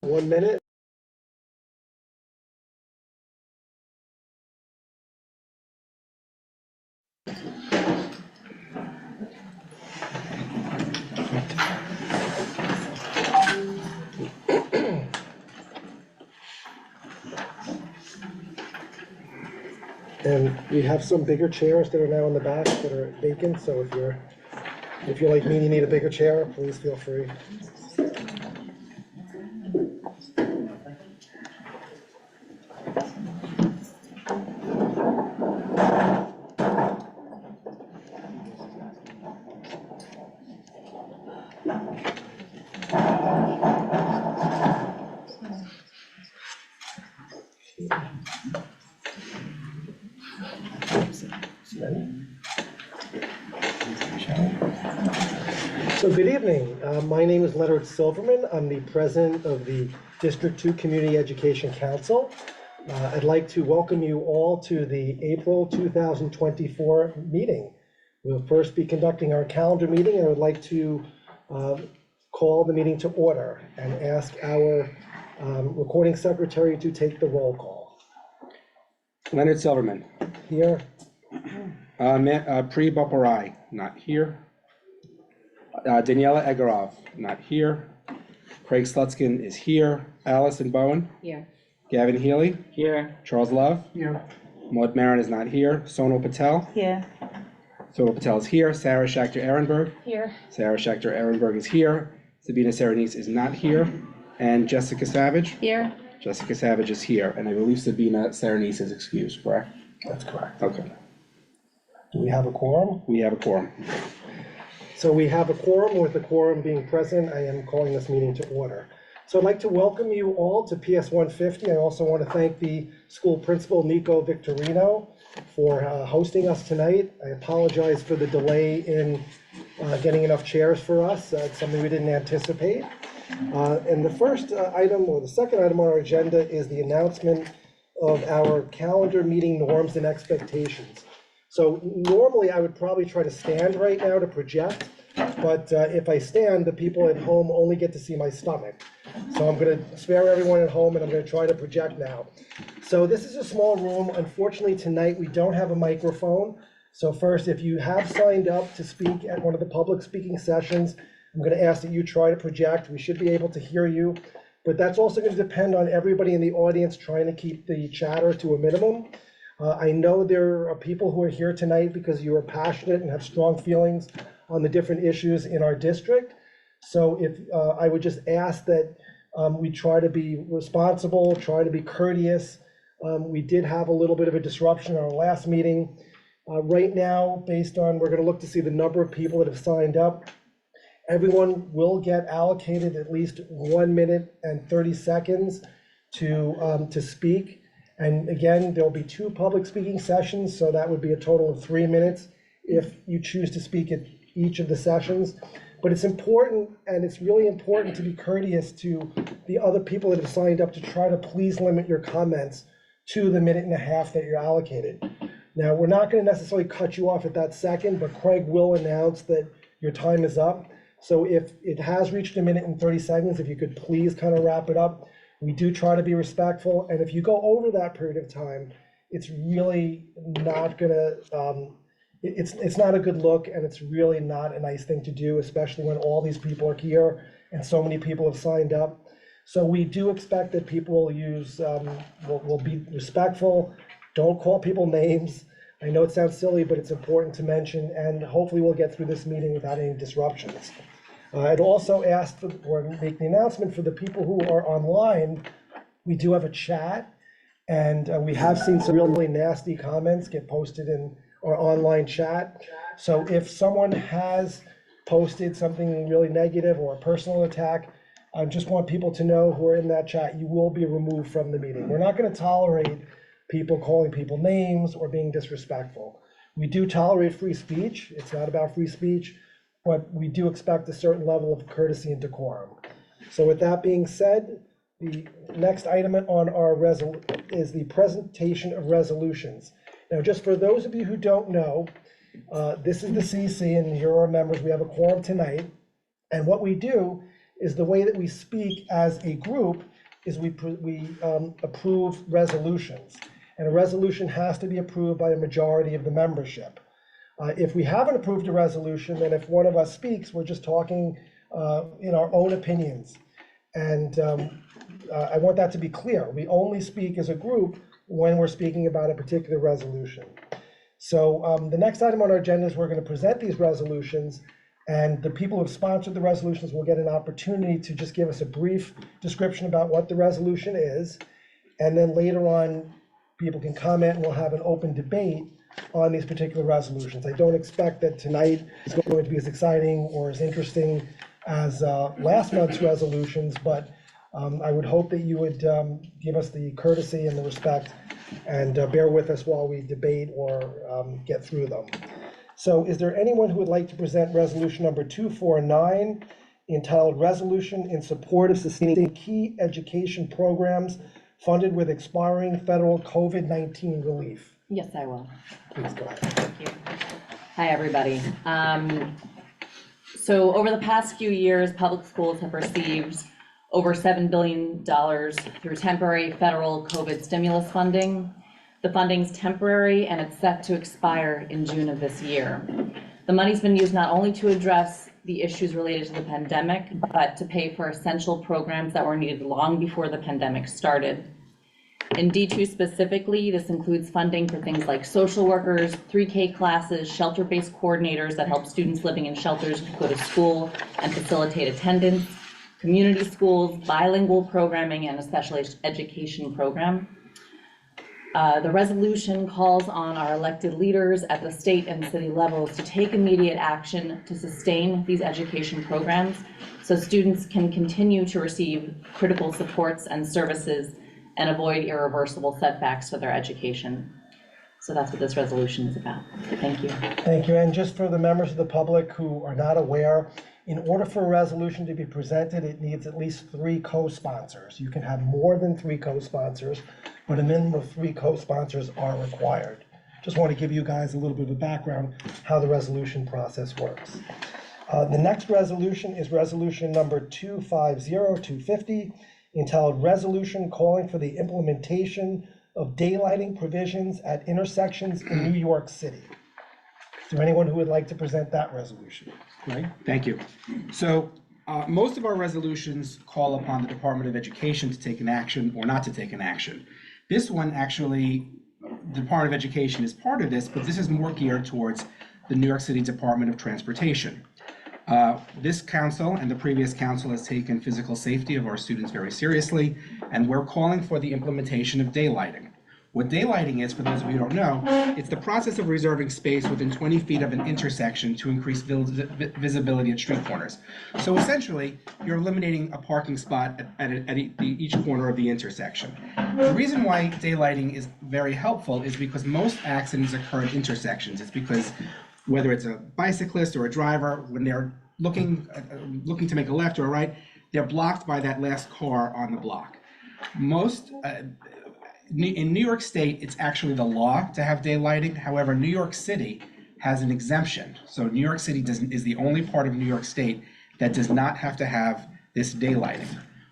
1 minute. And we have some bigger chairs that are now in the back that are vacant, so if you're like me and you need a bigger chair, please feel free. So good evening. My name is Leonard Silverman. I'm the president of the District 2 Community Education Council. I'd like to welcome you all to the April 2024 meeting. We'll first be conducting our calendar meeting. I would like to call the meeting to order and ask our recording secretary to take the roll call. Leonard Silverman. Here. Pri Baparai, not here. Daniela Egorov, not here. Craig Slutskin is here. Allison Bowen. Here. Gavin Healy. Here. Charles Love. Here. Maud Marin is not here. Sonal Patel. Here. Sonal Patel is here. Sarah Schechter Ehrenberg. Here. Sarah Schechter Ehrenberg is here. Sabina Serenise is not here. And Jessica Savage. Here. Jessica Savage is here. And I believe Sabina Serenise is excused, correct? That's correct. Okay. Do we have a quorum? We have a quorum. So we have a quorum. With the quorum being present, I am calling this meeting to order. So I'd like to welcome you all to PS 150. I also want to thank the school principal, Nico Victorino, for hosting us tonight. I apologize for the delay in getting enough chairs for us. It's something we didn't anticipate. And the first item, or the second item on our agenda, is the announcement of our calendar meeting norms and expectations. So normally I would probably try to stand right now to project, but if I stand, the people at home only get to see my stomach. So I'm going to spare everyone at home and I'm going to try to project now. So this is a small room. Unfortunately, tonight we don't have a microphone. So first, if you have signed up to speak at one of the public speaking sessions, I'm going to ask that you try to project. We should be able to hear you, but that's also going to depend on everybody in the audience trying to keep the chatter to a minimum. I know there are people who are here tonight because you are passionate and have strong feelings on the different issues in our district. So if I would just ask that we try to be responsible, try to be courteous. We did have a little bit of a disruption in our last meeting. Right now, based on, we're going to look to see the number of people that have signed up. Everyone will get allocated at least 1 minute and 30 seconds to speak. And again, there'll be 2 public speaking sessions, so that would be a total of 3 minutes if you choose to speak at each of the sessions. But it's important, and it's really important to be courteous to the other people that have signed up to try to please limit your comments to the 1.5 minutes that you're allocated. Now, we're not going to necessarily cut you off at that second, but Craig will announce that your time is up. So if it has reached 1 minute and 30 seconds, if you could please kind of wrap it up. We do try to be respectful, and if you go over that period of time, it's really not gonna, it's not a good look, and it's really not a nice thing to do, especially when all these people are here and so many people have signed up. So we do expect that people will use, will be respectful. Don't call people names. I know it sounds silly, but it's important to mention, and hopefully we'll get through this meeting without any disruptions. I'd also ask or make the announcement for the people who are online. We do have a chat, and we have seen some really nasty comments get posted in our online chat. So if someone has posted something really negative or a personal attack, I just want people to know who are in that chat, you will be removed from the meeting. We're not going to tolerate people calling people names or being disrespectful. We do tolerate free speech. It's not about free speech, but we do expect a certain level of courtesy and decorum. So with that being said, the next item on our is the presentation of resolutions. Now, just for those of you who don't know, this is the CEC, and here are our members. We have a quorum tonight, and what we do is the way that we speak as a group is we approve resolutions. And a resolution has to be approved by a majority of the membership. If we haven't approved a resolution, then if one of us speaks, we're just talking in our own opinions. And I want that to be clear. We only speak as a group when we're speaking about a particular resolution. So the next item on our agenda is we're going to present these resolutions, and the people who have sponsored the resolutions will get an opportunity to just give us a brief description about what the resolution is. And then later on, people can comment and we'll have an open debate on these particular resolutions. I don't expect that tonight is going to be as exciting or as interesting as last month's resolutions, but I would hope that you would give us the courtesy and the respect and bear with us while we debate or get through them. So is there anyone who would like to present resolution number 249, entitled Resolution in Support of Sustaining Key Education Programs Funded with Expiring Federal COVID-19 Relief? Yes, I will. Please go ahead. Thank you. Hi, everybody. So over the past few years, public schools have received over $7 billion through temporary federal COVID stimulus funding. The funding's temporary and it's set to expire in June of this year. The money's been used not only to address the issues related to the pandemic, but to pay for essential programs that were needed long before the pandemic started. In D2 specifically, this includes funding for things like social workers, 3K classes, shelter-based coordinators that help students living in shelters go to school and facilitate attendance, community schools, bilingual programming, and a special education program. The resolution calls on our elected leaders at the state and city levels to take immediate action to sustain these education programs so students can continue to receive critical supports and services and avoid irreversible setbacks to their education. So that's what this resolution is about. Thank you. Thank you. And just for the members of the public who are not aware, in order for a resolution to be presented, it needs at least 3 co-sponsors. You can have more than 3 co-sponsors, but a minimum of 3 co-sponsors are required. Just want to give you guys a little bit of a background how the resolution process works. The next resolution is resolution number 250-250, entitled Resolution Calling for the Implementation of Daylighting Provisions at Intersections in New York City. Is there anyone who would like to present that resolution? Great, thank you. So most of our resolutions call upon the Department of Education to take an action or not to take an action. This one actually, the Department of Education is part of this, but this is more geared towards the New York City Department of Transportation. This council and the previous council has taken physical safety of our students very seriously, and we're calling for the implementation of daylighting. What daylighting is, for those of you who don't know, it's the process of reserving space within 20 feet of an intersection to increase visibility at street corners. So essentially, you're eliminating a parking spot at each corner of the intersection. The reason why daylighting is very helpful is because most accidents occur at intersections. It's because whether it's a bicyclist or a driver, when they're looking to make a left or a right, they're blocked by that last car on the block. In New York State, it's actually the law to have daylighting. However, New York City has an exemption. So New York City is the only part of New York State that does not have to have this daylighting.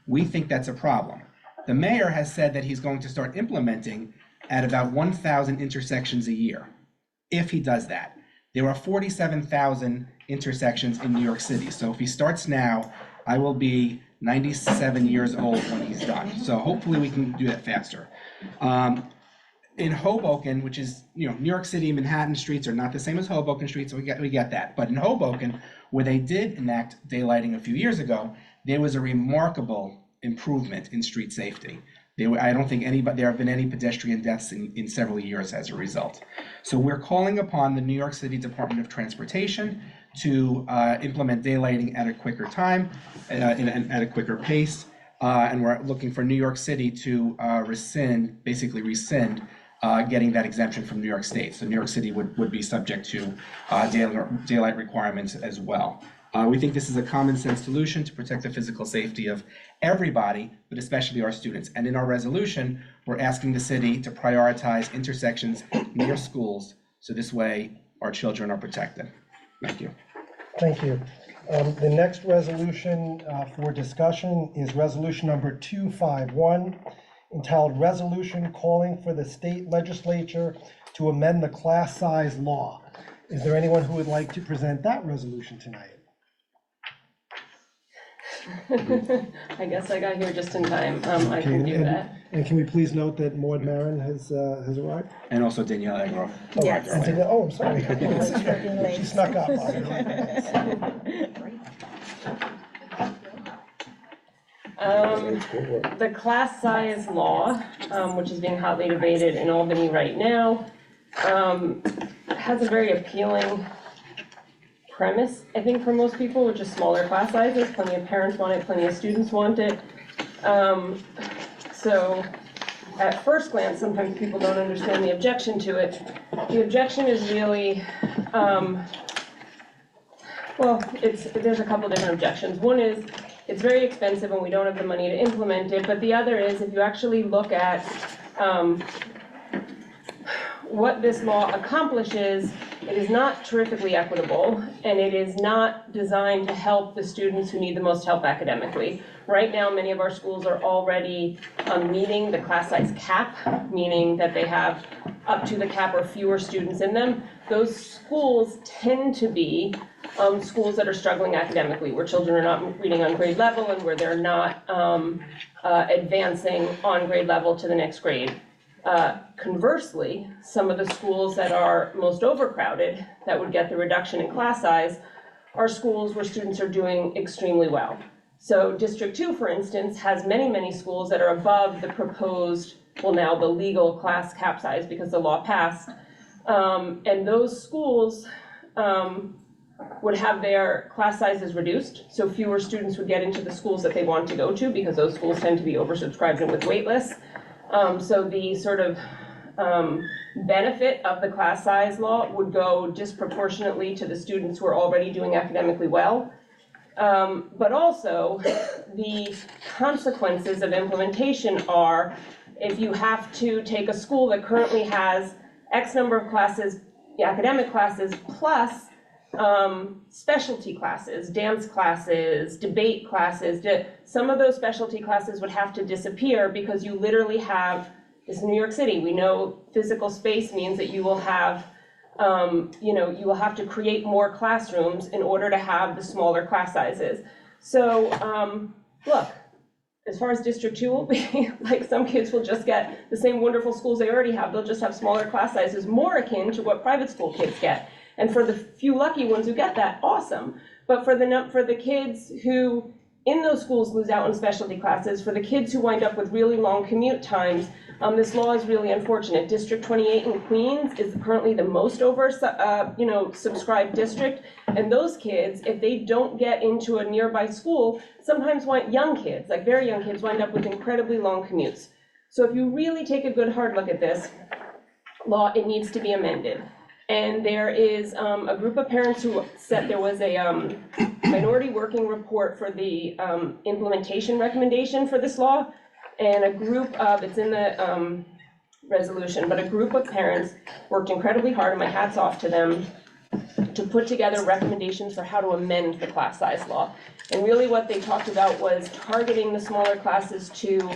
We think that's a problem. The mayor has said that he's going to start implementing at about 1,000 intersections a year, if he does that. There are 47,000 intersections in New York City. So if he starts now, I will be 97 years old when he's done. So hopefully we can do that faster. In Hoboken, which is, New York City and Manhattan streets are not the same as Hoboken streets, so we get that. But in Hoboken, where they did enact daylighting a few years ago, there was a remarkable improvement in street safety. I don't think there have been any pedestrian deaths in several years as a result. So we're calling upon the New York City Department of Transportation to implement daylighting at a quicker time, at a quicker pace, and we're looking for New York City to rescind getting that exemption from New York State. So New York City would be subject to daylight requirements as well. We think this is a common sense solution to protect the physical safety of everybody, but especially our students. And in our resolution, we're asking the city to prioritize intersections near schools, so this way our children are protected. Thank you. Thank you. The next resolution for discussion is resolution number 251, entitled Resolution Calling for the State Legislature to Amend the Class Size Law. Is there anyone who would like to present that resolution tonight? I guess I got here just in time. I can do that. And can we please note that Maud Marin has arrived? And also Danielle Eggroff. Yes. And Danielle- oh, I'm sorry. She snuck up. The class size law, which is being hotly debated in Albany right now, has a very appealing premise, I think, for most people, which is smaller class sizes. Plenty of parents want it, plenty of students want it. So at first glance, sometimes people don't understand the objection to it. The objection is really, there's a couple different objections. One is, it's very expensive and we don't have the money to implement it, but the other is, if you actually look at what this law accomplishes, it is not terrifically equitable, and it is not designed to help the students who need the most help academically. Right now, many of our schools are already meeting the class size cap, meaning that they have up to the cap or fewer students in them. Those schools tend to be schools that are struggling academically, where children are not reading on grade level and where they're not advancing on grade level to the next grade. Conversely, some of the schools that are most overcrowded, that would get the reduction in class size, are schools where students are doing extremely well. So District 2, for instance, has many, many schools that are above the proposed, well, now the legal class cap size because the law passed. And those schools would have their class sizes reduced, so fewer students would get into the schools that they want to go to because those schools tend to be oversubscribed and with wait lists. So the sort of benefit of the class size law would go disproportionately to the students who are already doing academically well. But also, the consequences of implementation are, if you have to take a school that currently has X number of classes, academic classes, plus specialty classes, dance classes, debate classes, some of those specialty classes would have to disappear because you literally have, this is New York City, we know physical space means that you will have, you will have to create more classrooms in order to have the smaller class sizes. So, look, as far as District 2 will be, like, some kids will just get the same wonderful schools they already have, they'll just have smaller class sizes, more akin to what private school kids get. And for the few lucky ones who get that, awesome. But for the kids who in those schools lose out on specialty classes, for the kids who wind up with really long commute times, this law is really unfortunate. District 28 in Queens is currently the most subscribed district. And those kids, if they don't get into a nearby school, sometimes young kids, like very young kids, wind up with incredibly long commutes. So if you really take a good hard look at this law, it needs to be amended. And there is a group of parents who said there was a minority working report for the implementation recommendation for this law, and a group of, it's in the resolution, but a group of parents worked incredibly hard, and my hat's off to them, to put together recommendations for how to amend the class size law. And really what they talked about was targeting the smaller classes to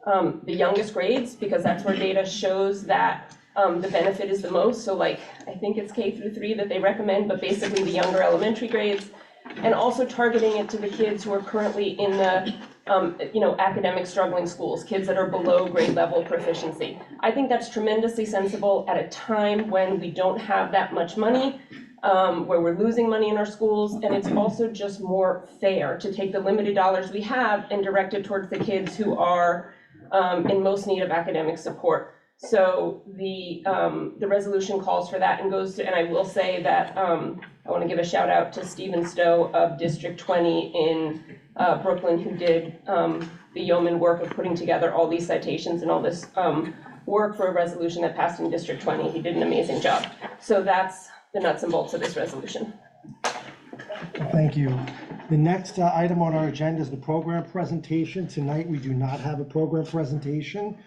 the youngest grades, because that's where data shows that the benefit is the most. So like, I think it's K through 3 that they recommend, but basically the younger elementary grades, and also targeting it to the kids who are currently in the academic struggling schools, kids that are below grade level proficiency. I think that's tremendously sensible at a time when we don't have that much money, where we're losing money in our schools, and it's also just more fair to take the limited dollars we have and direct it towards the kids who are in most need of academic support. So the resolution calls for that and goes to, and I will say that I want to give a shout out to Stephen Stowe of District 20 in Brooklyn, who did the yeoman work of putting together all these citations and all this work for a resolution that passed in District 20. He did an amazing job. So that's the nuts and bolts of this resolution. Thank you. The next item on our agenda is the program presentation. Tonight we do not have a program presentation.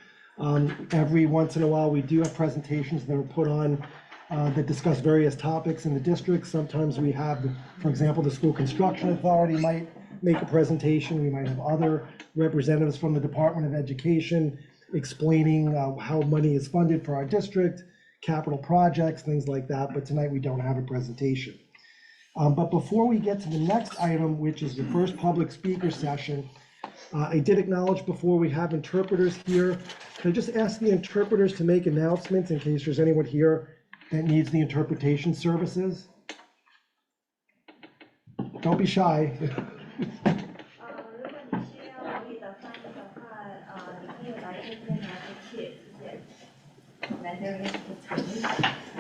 Every once in a while we do have presentations that are put on that discuss various topics in the district. Sometimes we have, for example, the school construction authority might make a presentation. We might have other representatives from the Department of Education explaining how money is funded for our district, capital projects, things like that. But tonight we don't have a presentation. But before we get to the next item, which is the first public speaker session, I did acknowledge before we have interpreters here. Can I just ask the interpreters to make announcements in case there's anyone here that needs the interpretation services? Don't be shy.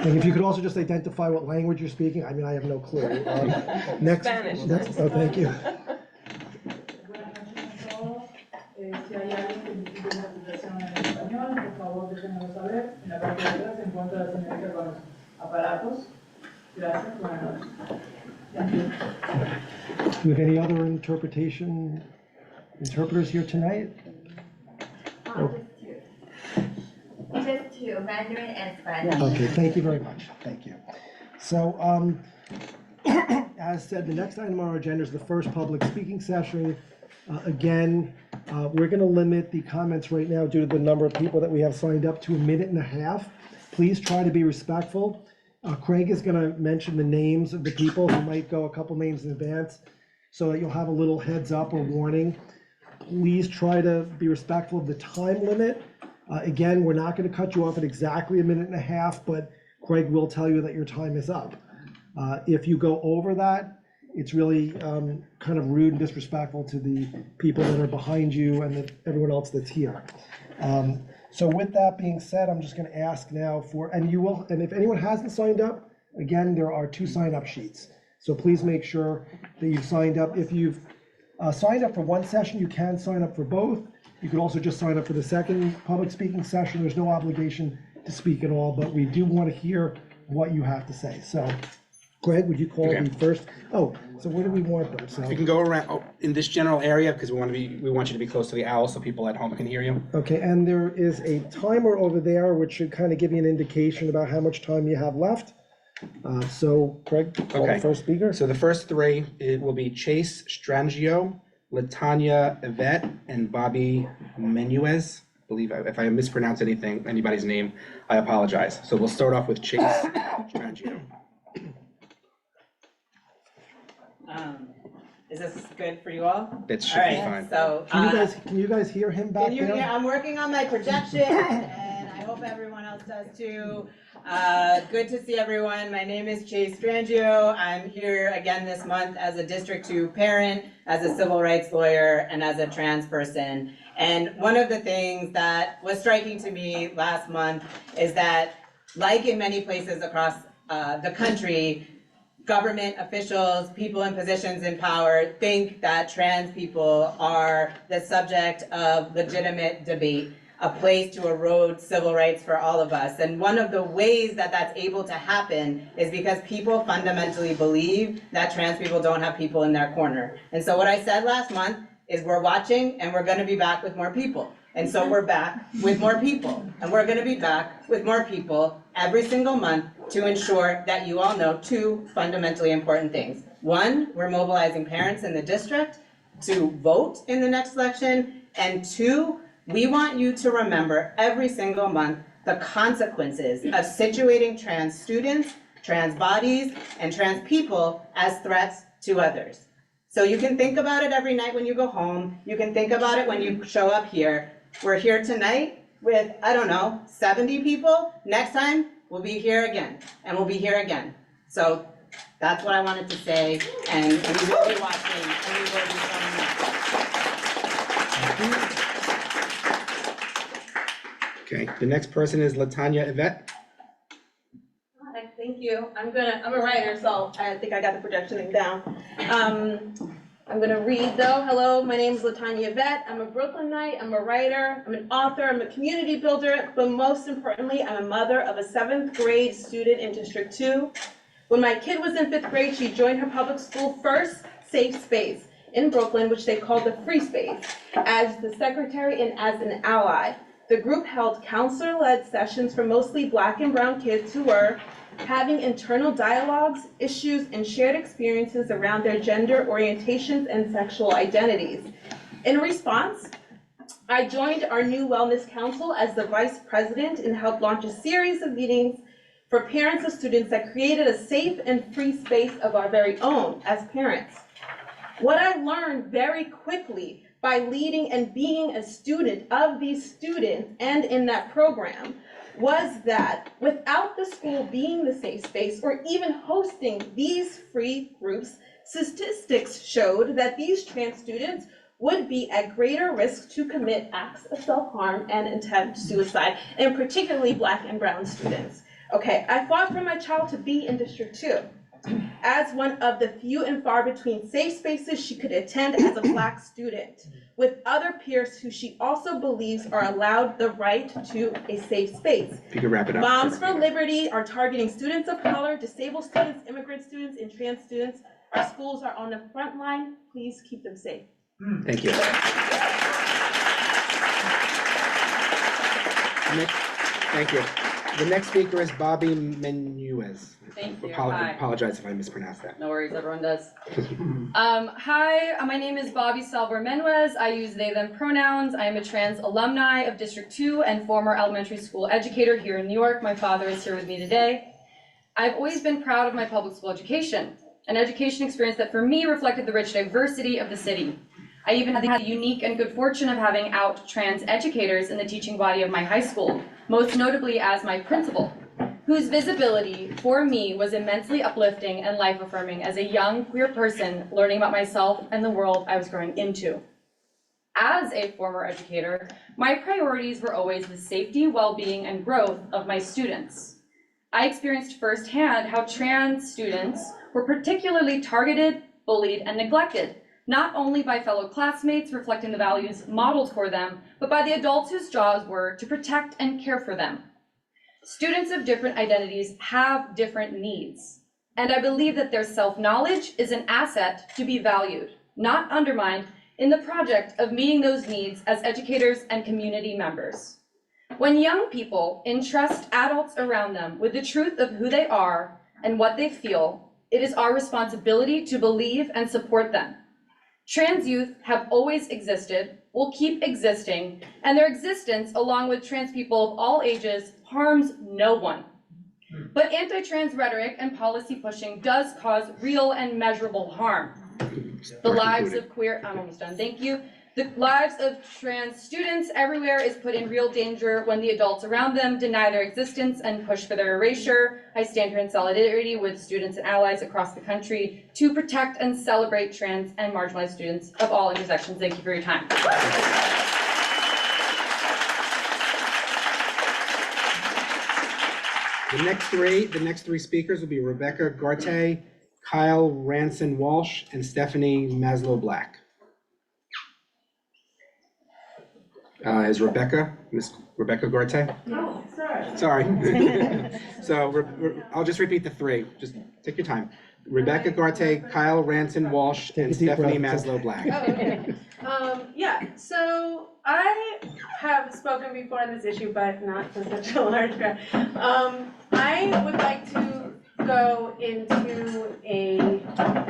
And if you could also just identify what language you're speaking. I mean, I have no clue. Next. Spanish. Oh, thank you. Si hay alguien que necesite una interpretación en español, por favor déjenoslo saber en la parte de atrás se encuentra la señorita con los aparatos. Gracias, buenas noches. Thank you. Do we have any other interpreters here tonight? Just two, Mandarin and Spanish. Okay, thank you very much. Thank you. So, as said, the next item on our agenda is the first public speaking session. Again, we're going to limit the comments right now due to the number of people that we have signed up to 1.5 minutes. Please try to be respectful. Craig is going to mention the names of the people who might go a couple names in advance so that you'll have a little heads up or warning. Please try to be respectful of the time limit. Again, we're not going to cut you off at exactly 1.5 minutes, but Craig will tell you that your time is up. If you go over that, it's really kind of rude and disrespectful to the people that are behind you and everyone else that's here. So with that being said, I'm just going to ask now for, and if anyone hasn't signed up, again, there are 2 sign-up sheets. So please make sure that you've signed up. If you've signed up for one session, you can sign up for both. You can also just sign up for the second public speaking session. There's no obligation to speak at all, but we do want to hear what you have to say. So, Greg, would you call the first? Oh, so where do we want them? So We can go around in this general area because we want you to be close to the owl so people at home can hear you. okay, and there is a timer over there which should kind of give you an indication about how much time you have left. So, Greg, call the Okay. first speaker. So the first 3, it will be Chase Strangio, Latanya Yvette, and Bobby Menuez. I believe if I mispronounce anybody's name, I apologize. So we'll start off with Chase Strangio. Is this good for you all? That should be All fine. right, so. Can you guys hear him back Can you there? hear? I'm working on my projection and I hope everyone else does too. Good to see everyone. My name is Chase Strangio. I'm here again this month as a District 2 parent, as a civil rights lawyer, and as a trans person. And one of the things that was striking to me last month is that, like in many places across the country, government officials, people in positions in power think that trans people are the subject of legitimate debate, a place to erode civil rights for all of us. And one of the ways that that's able to happen is because people fundamentally believe that trans people don't have people in their corner. And so what I said last month is we're watching and we're gonna be back with more people. And so we're back with more people. And we're gonna be back with more people every single month to ensure that you all know 2 fundamentally important things. 1, we're mobilizing parents in the district to vote in the next election. And 2, we want you to remember every single month the consequences of situating trans students, trans bodies, and trans people as threats to others. So you can think about it every night when you go home. You can think about it when you show up here. We're here tonight with, 70 people. Next time, we'll be here again, and we'll be here again. So that's what I wanted to say, and we will be watching, and we will be showing up. Okay, the next person is Latanya Yvette. Hi, thank you. I'm a writer, so I think I got the projection thing down. I'm gonna read though. Hello, my name is Latanya Yvette. I'm a Brooklynite, I'm a writer, I'm an author, I'm a community builder, but most importantly, I'm a mother of a 7th grade student in District 2. When my kid was in 5th grade, she joined her public school first safe space in Brooklyn, which they call the Free Space, as the secretary and as an ally. The group held counselor-led sessions for mostly Black and brown kids who were having internal dialogues, issues, and shared experiences around their gender orientations and sexual identities. In response, I joined our new Wellness Council as the vice president and helped launch a series of meetings for parents of students that created a safe and free space of our very own as parents. What I learned very quickly by leading and being a student of these students and in that program was that without the school being the safe space or even hosting these free groups, statistics showed that these trans students would be at greater risk to commit acts of self-harm and attempt suicide, and particularly Black and brown students. Okay, I fought for my child to be in District 2 as one of the few and far between safe spaces she could attend as a Black student, with other peers who she also believes are allowed the right to a safe space. If you could wrap it up. Moms for Liberty are targeting students of color, disabled students, immigrant students, and trans students. Our schools are on the front line. Please keep them safe. Thank you. Thank you. The next speaker is Bobby Menuez. Thank you. Hi. Apologize if I mispronounced that. No worries, everyone does. Hi, my name is Bobby Salvor Menuez. I use they, them pronouns. I am a trans alumni of District 2 and former elementary school educator here in New York. My father is here with me today. I've always been proud of my public school education, an education experience that for me reflected the rich diversity of the city. I even had the unique and good fortune of having out trans educators in the teaching body of my high school, most notably as my principal, whose visibility for me was immensely uplifting and life-affirming as a young queer person learning about myself and the world I was growing into. As a former educator, my priorities were always the safety, well-being, and growth of my students. I experienced firsthand how trans students were particularly targeted, bullied, and neglected, not only by fellow classmates reflecting the values modeled for them, but by the adults whose jobs were to protect and care for them. Students of different identities have different needs, and I believe that their self-knowledge is an asset to be valued, not undermined, in the project of meeting those needs as educators and community members. When young people entrust adults around them with the truth of who they are and what they feel, it is our responsibility to believe and support them. Trans youth have always existed, will keep existing, and their existence, along with trans people of all ages, harms no one. But anti-trans rhetoric and policy pushing does cause real and measurable harm. The lives of queer, I'm almost done, thank you. The lives of trans students everywhere is put in real danger when the adults around them deny their existence and push for their erasure. I stand here in solidarity with students and allies across the country to protect and celebrate trans and marginalized students of all intersections. Thank you for your time. The next three speakers will be Rebecca Garte, Kyle Ranson-Walsh, and Stephanie Maslow-Black. Is Miss Rebecca Garte? Oh, sorry. Sorry. So I'll just repeat the three. Just take your time. Rebecca Garte, Kyle Ranson-Walsh, and Stephanie Maslow-Black. Oh, okay. Yeah, so I have spoken before on this issue, but not to such a large crowd. I would like to go into a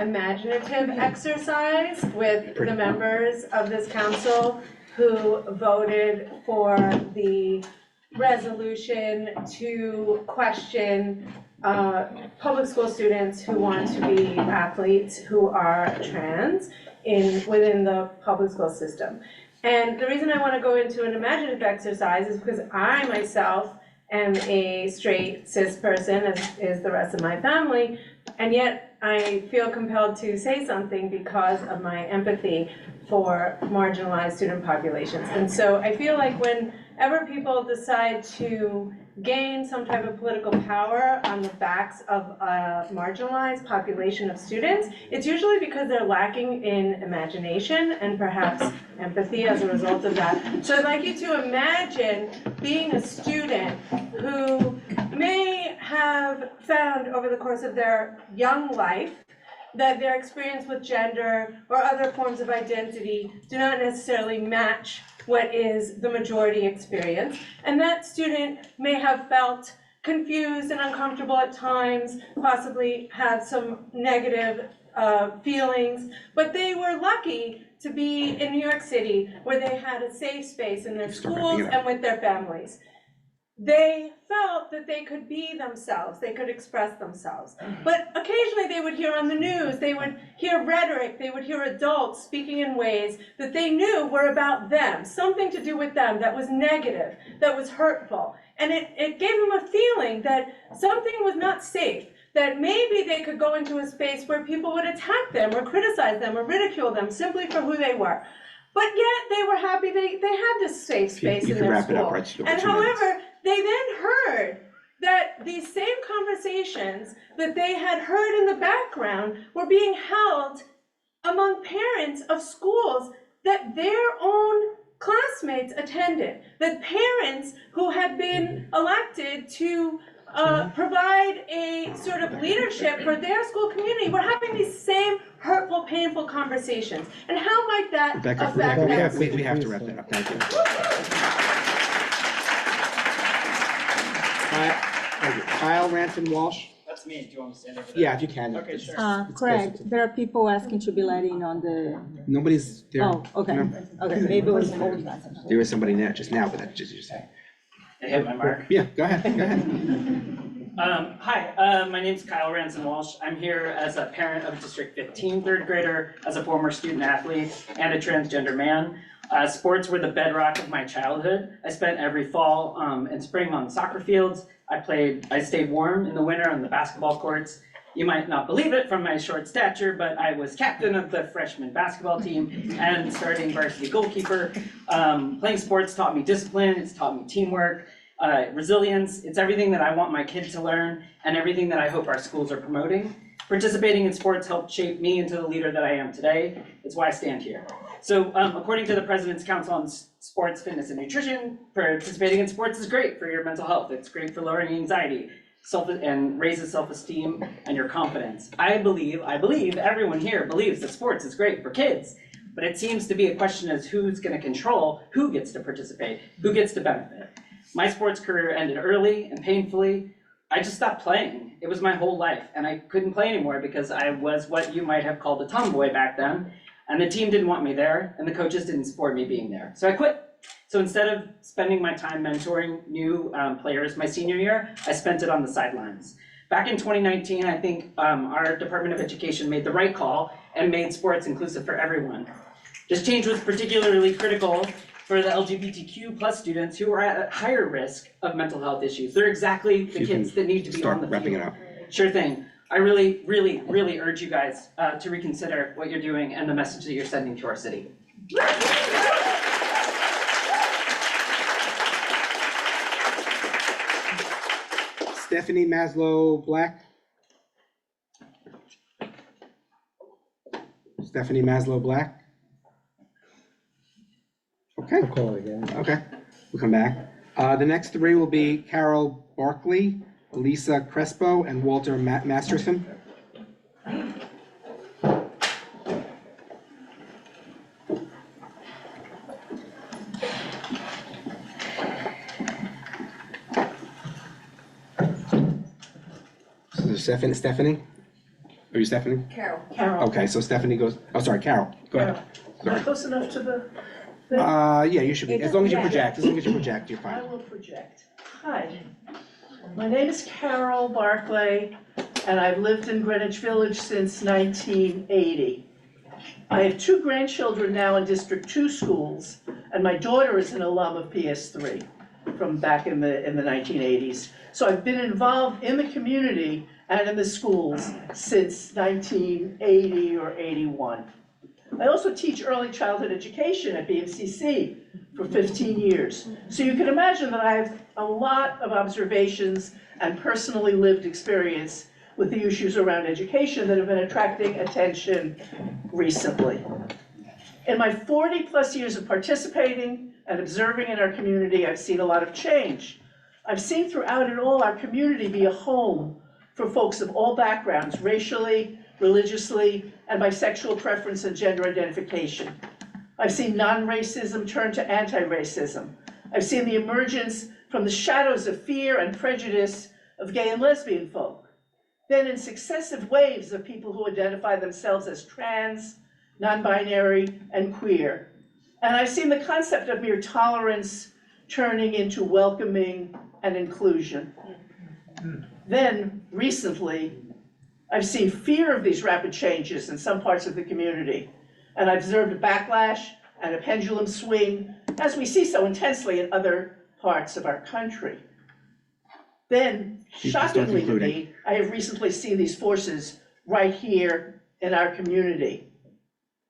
imaginative exercise with the members of this council who voted for the resolution to question public school students who want to be athletes who are trans within the public school system. And the reason I want to go into an imaginative exercise is because I myself am a straight cis person, as is the rest of my family, and yet I feel compelled to say something because of my empathy for marginalized student populations. And so I feel like whenever people decide to gain some type of political power on the backs of a marginalized population of students, it's usually because they're lacking in imagination and perhaps empathy as a result of that. So I'd like you to imagine being a student who may have found over the course of their young life that their experience with gender or other forms of identity do not necessarily match what is the majority experience. And that student may have felt confused and uncomfortable at times, possibly had some negative feelings, but they were lucky to be in New York City where they had a safe space in their schools and with their families. They felt that they could be themselves, they could express themselves. But occasionally they would hear on the news, they would hear rhetoric, they would hear adults speaking in ways that they knew were about them, something to do with them that was negative, that was hurtful. And it gave them a feeling that something was not safe, that maybe they could go into a space where people would attack them or criticize them or ridicule them simply for who they were. But yet they were happy they had this safe space in their school. And however, they then heard that these same conversations that they had heard in the background were being held among parents of schools that their own classmates attended, that parents who had been elected to provide a sort of leadership for their school community were having these same hurtful, painful conversations. And how might that affect them? We have to wrap that up. Thank you. Kyle Ranton Walsh? That's me. Do you want me to stand over there? Yeah, if you can. Okay, sure. Craig, there are people asking to be let in on the, Nobody's there. oh, okay, No. okay, maybe it was old. There was somebody there just now, but that's just. They hit my mark. Yeah, go ahead. Hi, my name's Kyle Ranson Walsh. I'm here as a parent of a District 15 third grader, as a former student athlete, and a transgender man. Sports were the bedrock of my childhood. I spent every fall and spring on soccer fields. I stayed warm in the winter on the basketball courts. You might not believe it from my short stature, but I was captain of the freshman basketball team and starting varsity goalkeeper. Playing sports taught me discipline, it's taught me teamwork, resilience. It's everything that I want my kids to learn and everything that I hope our schools are promoting. Participating in sports helped shape me into the leader that I am today. It's why I stand here. So according to the President's Council on Sports, Fitness, and Nutrition, participating in sports is great for your mental health. It's great for lowering anxiety, and raises self-esteem and your confidence. I believe everyone here believes that sports is great for kids, but it seems to be a question as who's going to control who gets to participate, who gets to benefit. My sports career ended early and painfully. I just stopped playing. It was my whole life, and I couldn't play anymore because I was what you might have called a tomboy back then, and the team didn't want me there, and the coaches didn't support me being there. So I quit. So instead of spending my time mentoring new players my senior year, I spent it on the sidelines. Back in 2019, I think our Department of Education made the right call and made sports inclusive for everyone. This change was particularly critical for the LGBTQ plus students who are at higher risk of mental health issues. They're exactly the kids that need to be on the field. Wrapping it up. Sure thing. I really, really, really urge you guys to reconsider what you're doing and the message that you're sending to our city. Stephanie Maslow Black. Stephanie Maslow Black. Okay. I'll call it again. Okay, we'll come back. The next three will be Carol Barkley, Lisa Crespo, and Walter Masterson. So Stephanie? Are you Stephanie? Carol. Okay, so Stephanie goes, oh, sorry, Carol, go ahead. Am I close enough to the? Yeah, you should be, as long as you project, you're I fine. will project. Hi, my name is Carol Barclay, and I've lived in Greenwich Village since 1980. I have 2 grandchildren now in District 2 schools, and my daughter is an alum of PS3 from back in the 1980s. So I've been involved in the community and in the schools since 1980 or 81. I also teach early childhood education at BMCC for 15 years. So you can imagine that I have a lot of observations and personally lived experience with the issues around education that have been attracting attention recently. In my 40 plus years of participating and observing in our community, I've seen a lot of change. I've seen throughout it all our community be a home for folks of all backgrounds, racially, religiously, and by sexual preference and gender identification. I've seen non-racism turn to anti-racism. I've seen the emergence from the shadows of fear and prejudice of gay and lesbian folk. Then in successive waves of people who identify themselves as trans, non-binary, and queer. And I've seen the concept of mere tolerance turning into welcoming and inclusion. Then, recently, I've seen fear of these rapid changes in some parts of the community, and I've observed a backlash and a pendulum swing, as we see so intensely in other parts of our country. Then, shockingly to me, I have recently seen these forces right here in our community,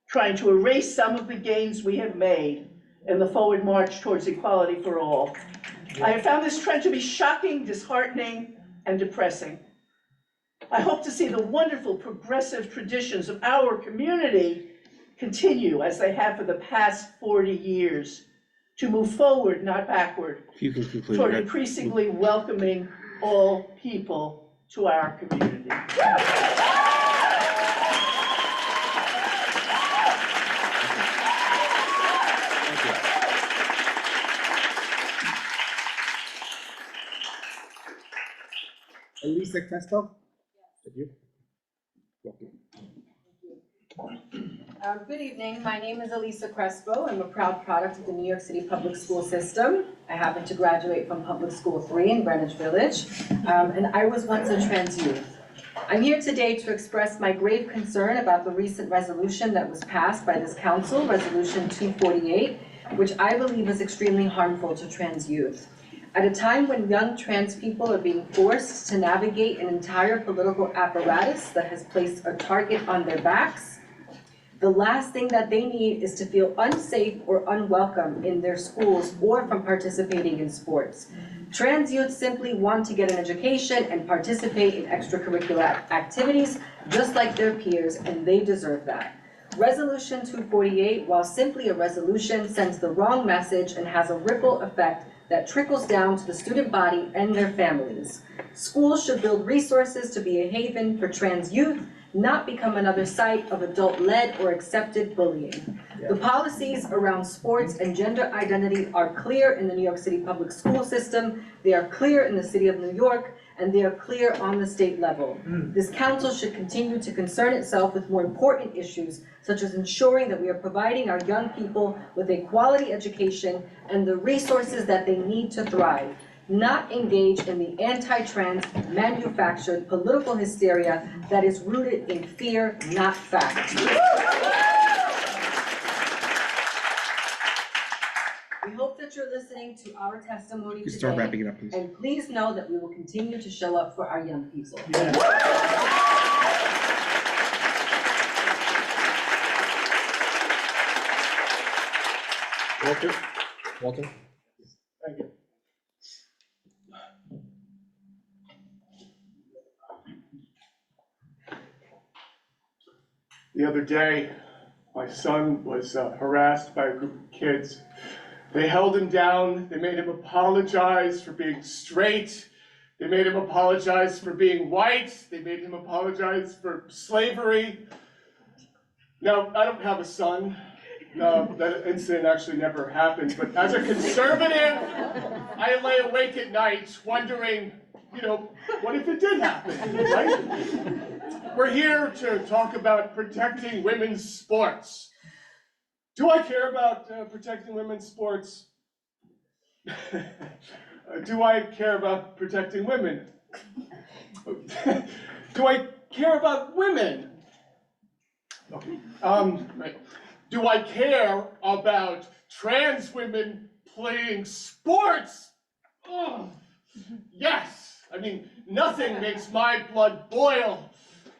trying to erase some of the gains we have made in the forward march towards equality for all. I have found this trend to be shocking, disheartening, and depressing. I hope to see the wonderful progressive traditions of our community continue as they have for the past 40 years, to move forward, not backward, toward increasingly welcoming all people to our community. Elisa Crespo? Thank you. Good evening, my name is Elisa Crespo. I'm a proud product of the New York City public school system. I happened to graduate from Public School 3 in Greenwich Village, and I was once a trans youth. I'm here today to express my grave concern about the recent resolution that was passed by this council, Resolution 248, which I believe is extremely harmful to trans youth. At a time when young trans people are being forced to navigate an entire political apparatus that has placed a target on their backs, the last thing that they need is to feel unsafe or unwelcome in their schools or from participating in sports. Trans youth simply want to get an education and participate in extracurricular activities just like their peers, and they deserve that. Resolution 248, while simply a resolution, sends the wrong message and has a ripple effect that trickles down to the student body and their families. Schools should build resources to be a haven for trans youth, not become another site of adult-led or accepted bullying. The policies around sports and gender identity are clear in the New York City public school system, they are clear in the city of New York, and they are clear on the state level. This council should continue to concern itself with more important issues, such as ensuring that we are providing our young people with a quality education and the resources that they need to thrive, not engage in the anti-trans manufactured political hysteria that is rooted in fear, not fact. We hope that you're listening to our testimony today. Start wrapping it up, please. And please know that we will continue to show up for our young people. Walter? Thank you. The other day, my son was harassed by a group of kids. They held him down, they made him apologize for being straight, they made him apologize for being white, they made him apologize for slavery. Now, I don't have a son. That incident actually never happened, but as a conservative, I lay awake at night wondering, what if it did happen, right? We're here to talk about protecting women's sports. Do I care about protecting women's sports? Do I care about protecting women? Do I care about women? Okay. Right. Do I care about trans women playing sports? Oh, yes. I mean, nothing makes my blood boil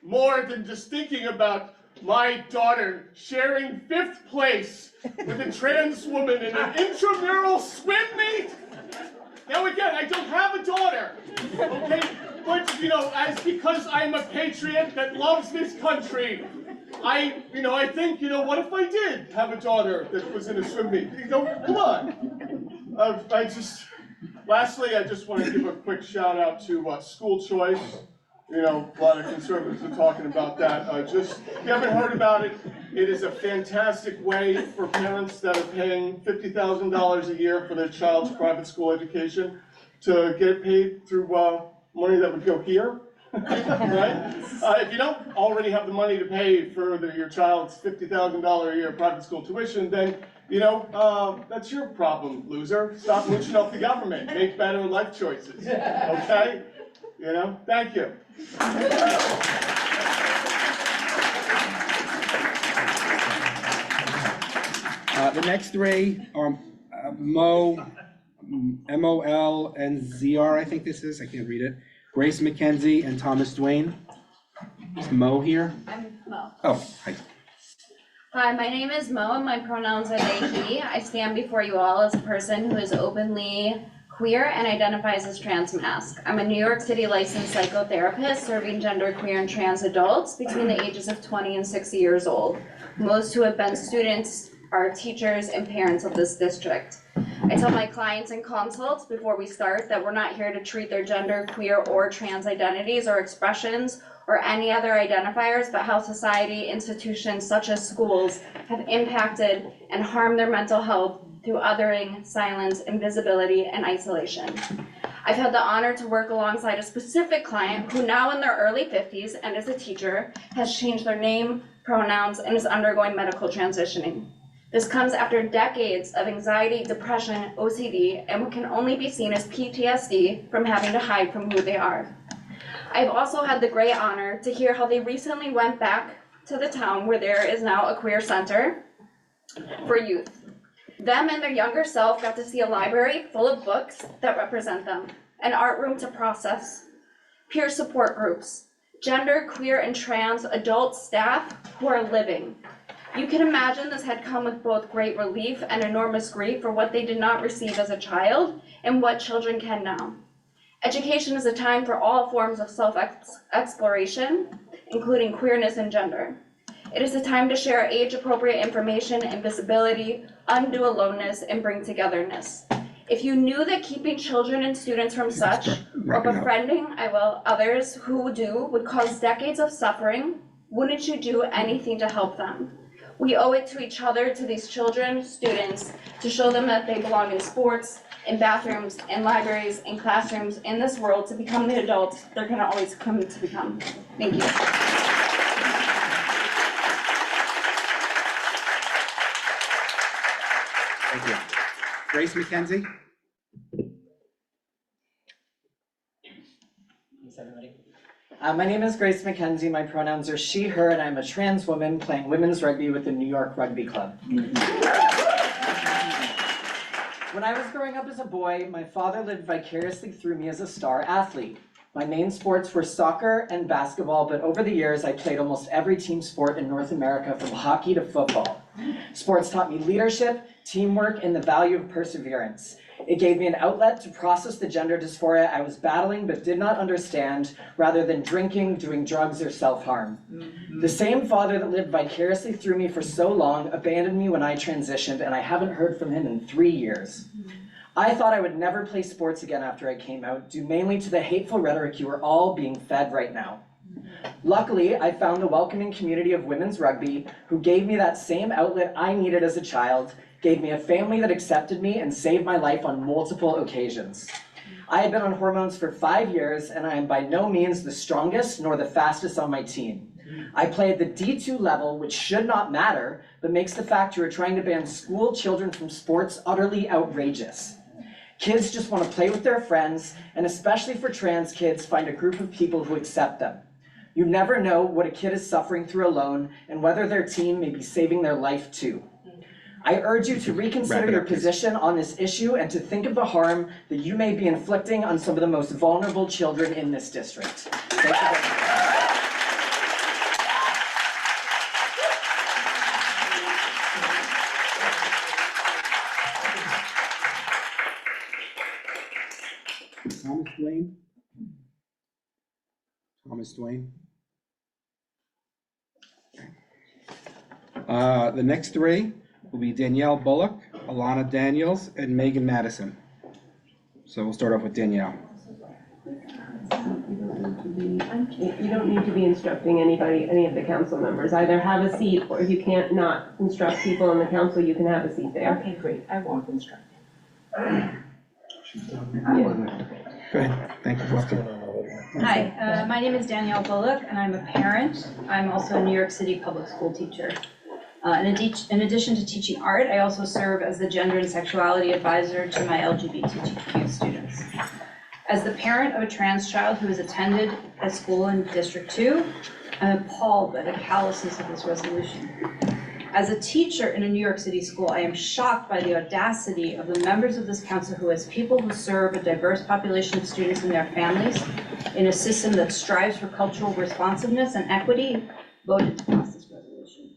more than just thinking about my daughter sharing 5th place with a trans woman in an intramural swim meet. Now again, I don't have a daughter, okay? But, because I'm a patriot that loves this country, I think, what if I did have a daughter that was in a swim meet? Come on. Lastly, I just want to give a quick shout out to school choice. You know, a lot of conservatives are talking about that. Just, if you haven't heard about it, it is a fantastic way for parents that are paying $50,000 a year for their child's private school education to get it paid through money that would go here, right? If you don't already have the money to pay for your child's $50,000 a year private school tuition, then, you know, that's your problem, loser. Stop mooching off the government. Make better life choices, okay? You know, thank you. The next three are Mo, M-O-L, and Z-R, I think this is, I can't read it. Grace McKenzie and Thomas Duane. Is Mo here? I'm Mo. Oh, hi. Hi, my name is Mo and my pronouns are they, he. I stand before you all as a person who is openly queer and identifies as trans mask. I'm a New York City licensed psychotherapist serving genderqueer and trans adults between the ages of 20 and 60 years old. Most who have been students are teachers and parents of this district. I tell my clients and consults before we start that we're not here to treat their gender, queer, or trans identities or expressions or any other identifiers, but how society, institutions such as schools have impacted and harmed their mental health through othering, silence, invisibility, and isolation. I've had the honor to work alongside a specific client who now in their early 50s and is a teacher has changed their name, pronouns, and is undergoing medical transitioning. This comes after decades of anxiety, depression, OCD, and what can only be seen as PTSD from having to hide from who they are. I've also had the great honor to hear how they recently went back to the town where there is now a queer center for youth. Them and their younger self got to see a library full of books that represent them, an art room to process, peer support groups, gender, queer, and trans adult staff who are living. You can imagine this had come with both great relief and enormous grief for what they did not receive as a child and what children can now. Education is a time for all forms of self-exploration, including queerness and gender. It is a time to share age-appropriate information and visibility, undo aloneness, and bring togetherness. If you knew that keeping children and students from such, or befriending, others who do, would cause decades of suffering, wouldn't you do anything to help them? We owe it to each other, to these children, students, to show them that they belong in sports, in bathrooms, in libraries, in classrooms, in this world, to become the adults they're gonna always come to become. Thank you. Thank you. Grace McKenzie? Thanks, everybody. My name is Grace McKenzie. My pronouns are she, her, and I'm a trans woman playing women's rugby with the New York Rugby Club. When I was growing up as a boy, my father lived vicariously through me as a star athlete. My main sports were soccer and basketball, but over the years, I played almost every team sport in North America, from hockey to football. Sports taught me leadership, teamwork, and the value of perseverance. It gave me an outlet to process the gender dysphoria I was battling but did not understand, rather than drinking, doing drugs, or self-harm. The same father that lived vicariously through me for so long abandoned me when I transitioned, and I haven't heard from him in 3 years. I thought I would never play sports again after I came out, due mainly to the hateful rhetoric you are all being fed right now. Luckily, I found the welcoming community of women's rugby who gave me that same outlet I needed as a child, gave me a family that accepted me, and saved my life on multiple occasions. I had been on hormones for 5 years, and I am by no means the strongest nor the fastest on my team. I play at the D2 level, which should not matter, but makes the fact you are trying to ban school children from sports utterly outrageous. Kids just want to play with their friends, and especially for trans kids, find a group of people who accept them. You never know what a kid is suffering through alone, and whether their team may be saving their life too. I urge you to reconsider your position on this issue and to think of the harm that you may be inflicting on some of the most vulnerable children in this district. Thank you very much. Thomas Duane? Thomas Duane? The next three will be Danielle Bullock, Alana Daniels, and Megan Madison. So we'll start off with Danielle. You don't need to be instructing anybody, any of the council members. Either have a seat, or if you can't not instruct people on the council, you can have a seat there. Okay, great, I won't instruct. Go ahead, thank you, welcome. Hi, my name is Danielle Bullock, and I'm a parent. I'm also a New York City public school teacher. In addition to teaching art, I also serve as the gender and sexuality advisor to my LGBTQ students. As the parent of a trans child who has attended a school in District 2, I'm appalled by the callousness of this resolution. As a teacher in a New York City school, I am shocked by the audacity of the members of this council who, as people who serve a diverse population of students and their families in a system that strives for cultural responsiveness and equity, voted to pass this resolution.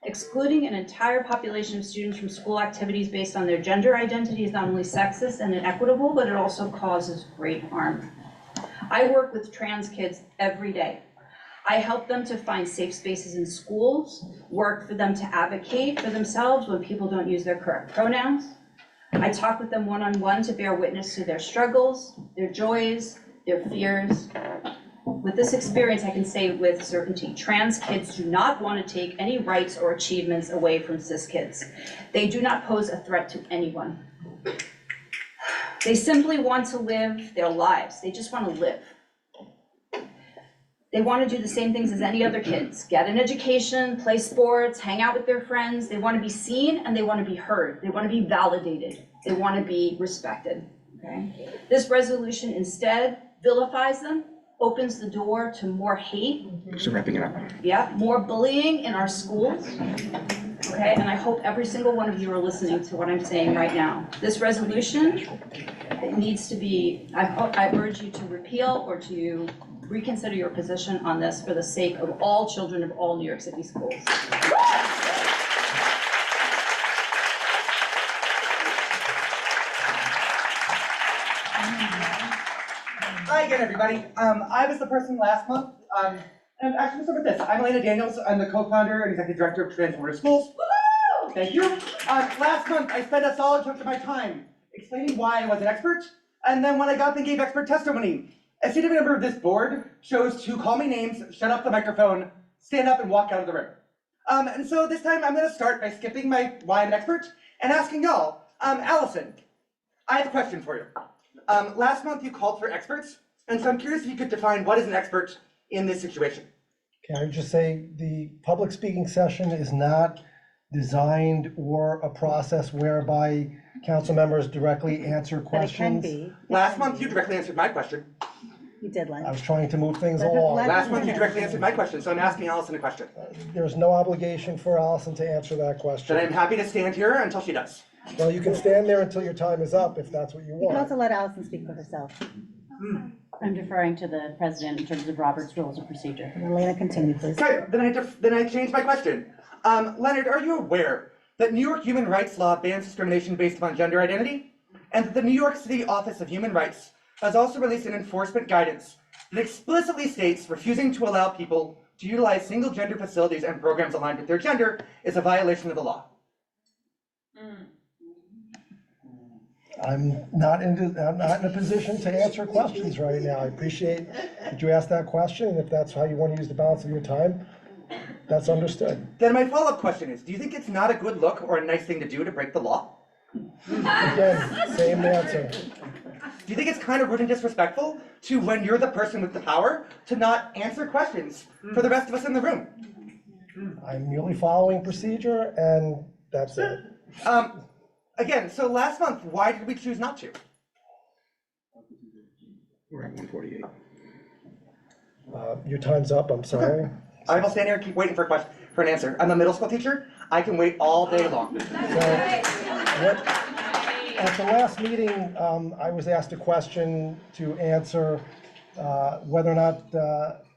Excluding an entire population of students from school activities based on their gender identity is not only sexist and inequitable, but it also causes great harm. I work with trans kids every day. I help them to find safe spaces in schools, work for them to advocate for themselves when people don't use their correct pronouns. I talk with them one-on-one to bear witness to their struggles, their joys, their fears. With this experience, I can say with certainty, trans kids do not want to take any rights or achievements away from cis kids. They do not pose a threat to anyone. They simply want to live their lives. They just want to live. They want to do the same things as any other kids, get an education, play sports, hang out with their friends. They want to be seen and they want to be heard. They want to be validated. They want to be respected, okay? This resolution instead vilifies them, opens the door to more hate. So wrapping it up. Yeah, more bullying in our schools, okay? And I hope every single one of you are listening to what I'm saying right now. This resolution, it needs to be, I urge you to repeal or to reconsider your position on this for the sake of all children of all New York City schools. Hi again, everybody. I was the person last month, and actually, let's start with this. I'm Elena Daniels. I'm the co-founder and executive director of Transformative Schools. Woo! Thank you. Last month, I spent a solid chunk of my time explaining why I was an expert, and then when I got up and gave expert testimony, a senior member of this board chose to call me names, shut off the microphone, stand up, and walk out of the room. And so this time, I'm going to start by skipping my why I'm an expert and asking y'all, Allison, I have a question for you. Last month, you called for experts, and so I'm curious if you could define what is an expert in this situation. Can I just say, the public speaking session is not designed or a process whereby council members directly answer questions. But it can be. Last month, you directly answered my question. You did, I Len. was trying to move things along. Last month, you directly answered my question, so I'm asking Allison a question. There's no obligation for Allison to answer that question. Then I'm happy to stand here until she does. Well, you can stand there until your time is up, if that's what you You can want. also let Allison speak for herself. I'm deferring to the president in terms of Robert's Rules of Procedure. Elena, continue, please. Okay, then I changed my question. Leonard, are you aware that New York human rights law bans discrimination based upon gender identity? And that the New York City Office of Human Rights has also released an enforcement guidance that explicitly states refusing to allow people to utilize single gender facilities and programs aligned with their gender is a violation of the law. I'm not in a position to answer questions right now. I appreciate that you asked that question, and if that's how you want to use the balance of your time, that's understood. Then my follow-up question is, do you think it's not a good look or a nice thing to do to break the law? Again, same answer. Do you think it's kind of rude and disrespectful to, when you're the person with the power, to not answer questions for the rest of us in the room? I'm merely following procedure, and that's it. Again, so last month, why did we choose not to? We're at 148. Your time's up, I'm sorry. I will stand here and keep waiting for a question, for an answer. I'm a middle school teacher. I can wait all day long. At the last meeting, I was asked a question to answer whether or not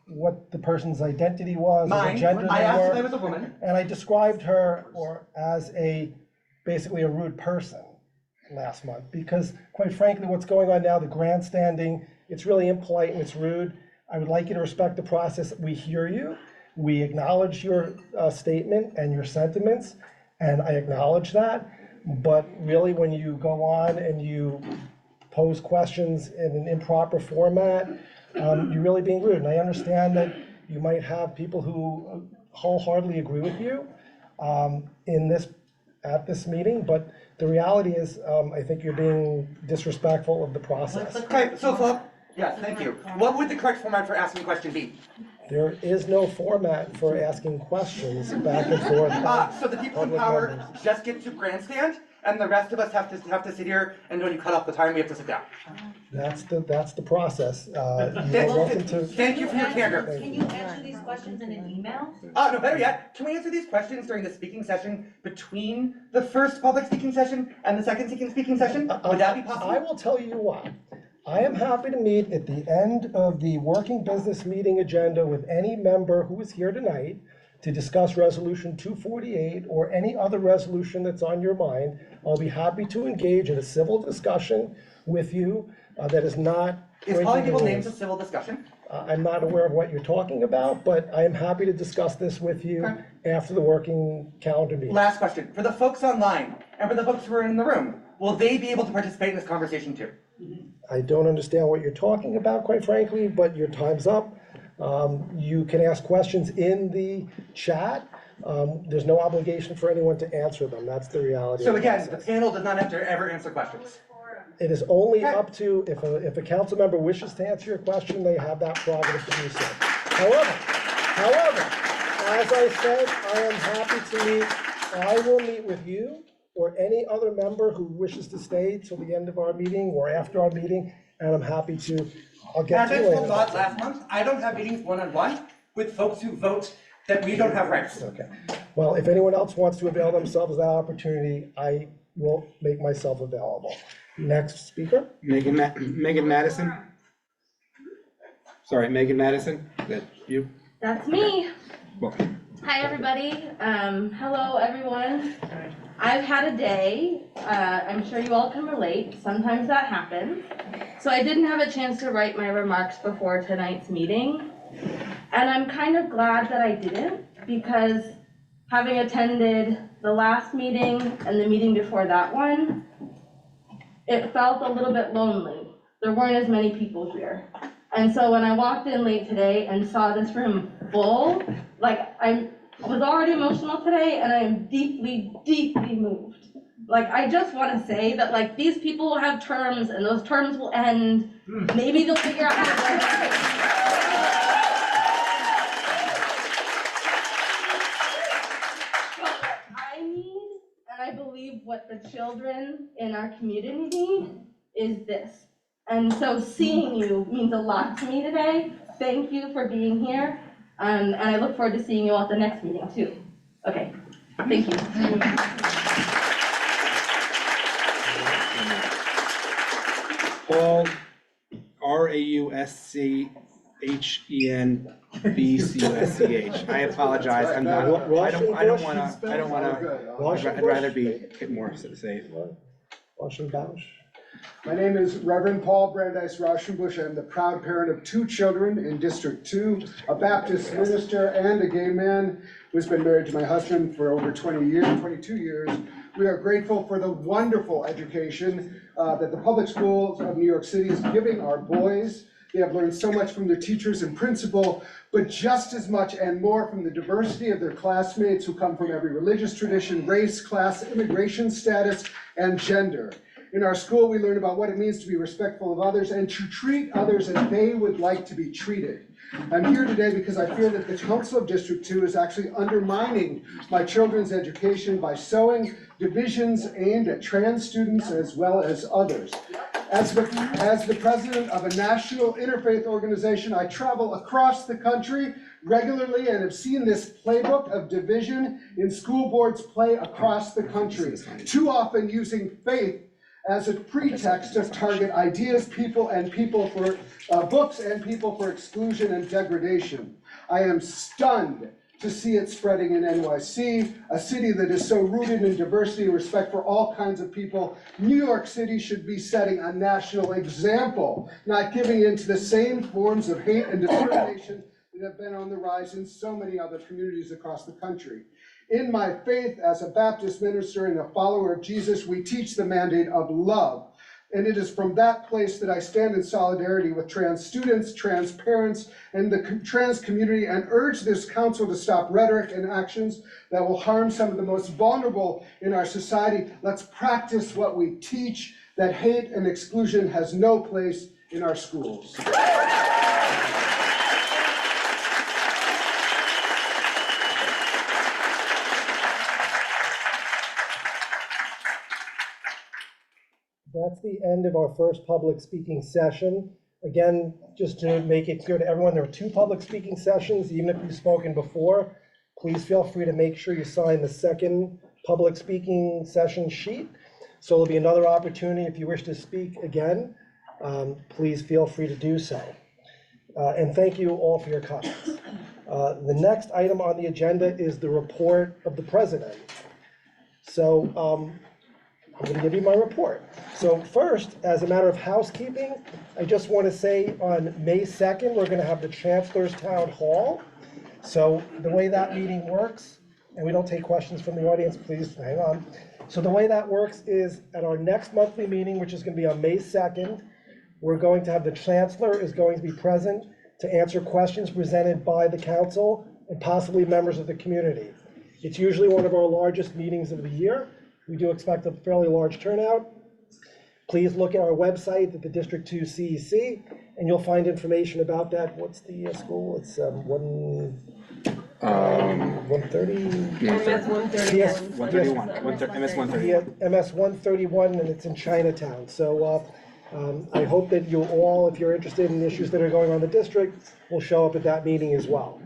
what the person's identity was, or the gender I they asked were. if I was a woman. And I described her as basically a rude person last month, because quite frankly, what's going on now, the grandstanding, it's really impolite and it's rude. I would like you to respect the process. We hear you. We acknowledge your statement and your sentiments, and I acknowledge that. But really, when you go on and you pose questions in an improper format, you're really being rude. And I understand that you might have people who wholeheartedly agree with you at this meeting, but the reality is, I think you're being disrespectful of the process. Okay, so, yes, thank you. What would the correct format for asking a question be? There is no format for asking questions back and forth. So the people in power just get to grandstand, and the rest of us have to sit here, and when you cut off the time, we have to sit down. That's the process. You are welcome to. Thank you for your candor. Can you answer these questions in an email? No, better yet, can we answer these questions during the speaking session between the first public speaking session and the second speaking session? Would that be possible? I will tell you why. I am happy to meet at the end of the working business meeting agenda with any member who is here tonight to discuss Resolution 248 or any other resolution that's on your mind. I'll be happy to engage in a civil discussion with you that is not. Is calling people names a civil discussion? I'm not aware of what you're talking about, but I am happy to discuss this with you after the working calendar meeting. Last question. For the folks online and for the folks who are in the room, will they be able to participate in this conversation too? I don't understand what you're talking about, quite frankly, but your time's up. You can ask questions in the chat. There's no obligation for anyone to answer them. That's the reality. So again, the panel does not have to ever answer questions. It is only up to, if a council member wishes to answer your question, they have that prerogative to do so. However, as I said, I am happy to meet, I will meet with you or any other member who wishes to stay till the end of our meeting or after our meeting, and I'm happy to, I'll get to you later. As I told later. Todd last month, I don't have meetings one-on-one with folks who vote that we don't have rights. Okay. Well, if anyone else wants to avail themselves of that opportunity, I will make myself available. Next speaker. Megan Madison. Sorry, Megan Madison, is that you? That's me. Welcome. Hi, everybody. Hello, everyone. I've had a day. I'm sure you all can relate. Sometimes that happens. So I didn't have a chance to write my remarks before tonight's meeting. And I'm kind of glad that I didn't, because having attended the last meeting and the meeting before that one, it felt a little bit lonely. There weren't as many people here. And so when I walked in late today and saw this room full, like I was already emotional today, and I am deeply, deeply moved. Like, I just want to say that, like, these people will have terms, and those terms will end. Maybe they'll figure out how to do it. But what I need, and I believe what the children in our community need, is this. And so seeing you means a lot to me today. Thank you for being here. And I look forward to seeing you all at the next meeting too. Okay, thank you. Paul, RAUSCHENBCUSCH. I apologize, I'm not, I don't wanna, I'd rather be more safe. Rauschenbusch. My name is Reverend Paul Brandeis Rauschenbusch. I'm the proud parent of 2 children in District 2, a Baptist minister and a gay man who's been married to my husband for over 22 years. We are grateful for the wonderful education that the public schools of New York City is giving our boys. They have learned so much from their teachers and principal, but just as much and more from the diversity of their classmates who come from every religious tradition, race, class, immigration status, and gender. In our school, we learn about what it means to be respectful of others and to treat others as they would like to be treated. I'm here today because I fear that the Council of District 2 is actually undermining my children's education by sowing divisions aimed at trans students as well as others. As the president of a national interfaith organization, I travel across the country regularly and have seen this playbook of division in school boards play across the country, too often using faith as a pretext to target ideas, people for books and people for exclusion and degradation. I am stunned to see it spreading in NYC, a city that is so rooted in diversity and respect for all kinds of people. New York City should be setting a national example, not giving in to the same forms of hate and discrimination that have been on the rise in so many other communities across the country. In my faith as a Baptist minister and a follower of Jesus, we teach the mandate of love. And it is from that place that I stand in solidarity with trans students, trans parents, and the trans community, and urge this council to stop rhetoric and actions that will harm some of the most vulnerable in our society. Let's practice what we teach, that hate and exclusion has no place in our schools. That's the end of our first public speaking session. Again, just to make it clear to everyone, there are 2 public speaking sessions. Even if you've spoken before, please feel free to make sure you sign the second public speaking session sheet. So there'll be another opportunity if you wish to speak again. Please feel free to do so. And thank you all for your comments. The next item on the agenda is the report of the president. So I'm going to give you my report. So first, as a matter of housekeeping, I just want to say on May 2nd, we're going to have the Chancellor's Town Hall. So the way that meeting works, and we don't take questions from the audience, please hang on. So the way that works is at our next monthly meeting, which is going to be on May 2nd, we're going to have the Chancellor is going to be present to answer questions presented by the council and possibly members of the community. It's usually one of our largest meetings of the year. We do expect a fairly large turnout. Please look at our website at the District 2 CEC, and you'll find information about that. What's the school? It's 130? MS 131. MS 131. MS 131, and it's in Chinatown. So I hope that you all, if you're interested in issues that are going on in the district, will show up at that meeting as well.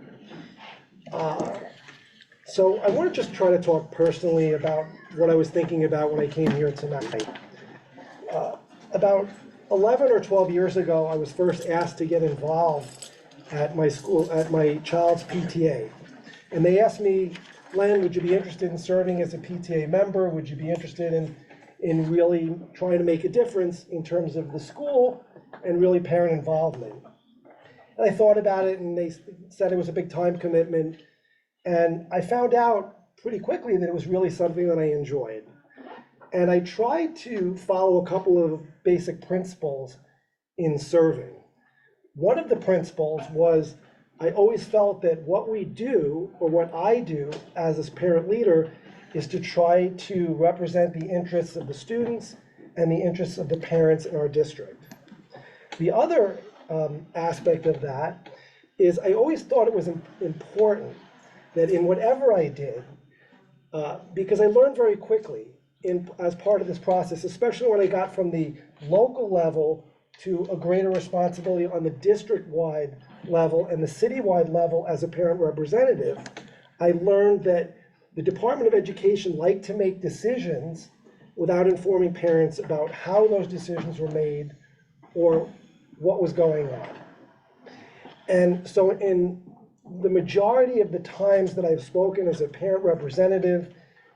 So I want to just try to talk personally about what I was thinking about when I came here tonight. About 11 or 12 years ago, I was first asked to get involved at my school, at my child's PTA. And they asked me, Len, would you be interested in serving as a PTA member? Would you be interested in really trying to make a difference in terms of the school and really parent involvement? And I thought about it, and they said it was a big time commitment. And I found out pretty quickly that it was really something that I enjoyed. And I tried to follow a couple of basic principles in serving. One of the principles was I always felt that what we do, or what I do as a parent leader, is to try to represent the interests of the students and the interests of the parents in our district. The other aspect of that is I always thought it was important that in whatever I did, because I learned very quickly as part of this process, especially when I got from the local level to a greater responsibility on the district-wide level and the citywide level as a parent representative, I learned that the Department of Education liked to make decisions without informing parents about how those decisions were made or what was going on. And so in the majority of the times that I've spoken as a parent representative,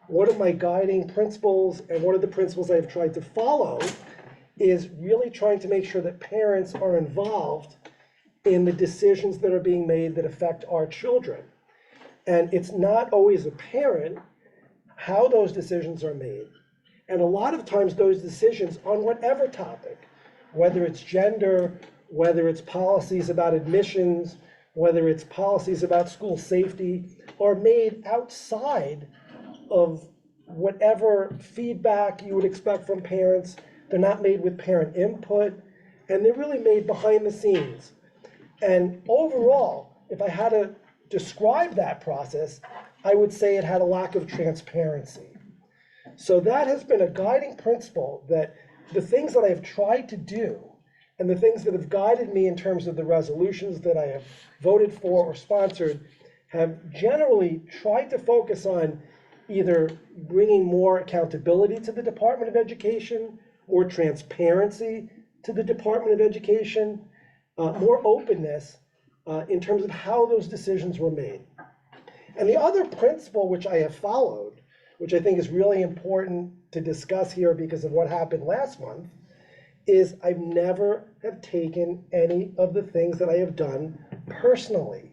one of my guiding principles and one of the principles I've tried to follow is really trying to make sure that parents are involved in the decisions that are being made that affect our children. And it's not always apparent how those decisions are made. And a lot of times those decisions on whatever topic, whether it's gender, whether it's policies about admissions, whether it's policies about school safety, are made outside of whatever feedback you would expect from parents. They're not made with parent input, and they're really made behind the scenes. And overall, if I had to describe that process, I would say it had a lack of transparency. So that has been a guiding principle, that the things that I've tried to do and the things that have guided me in terms of the resolutions that I have voted for or sponsored have generally tried to focus on either bringing more accountability to the Department of Education, more transparency to the Department of Education, more openness in terms of how those decisions were made. And the other principle which I have followed, which I think is really important to discuss here because of what happened last month, is I never have taken any of the things that I have done personally.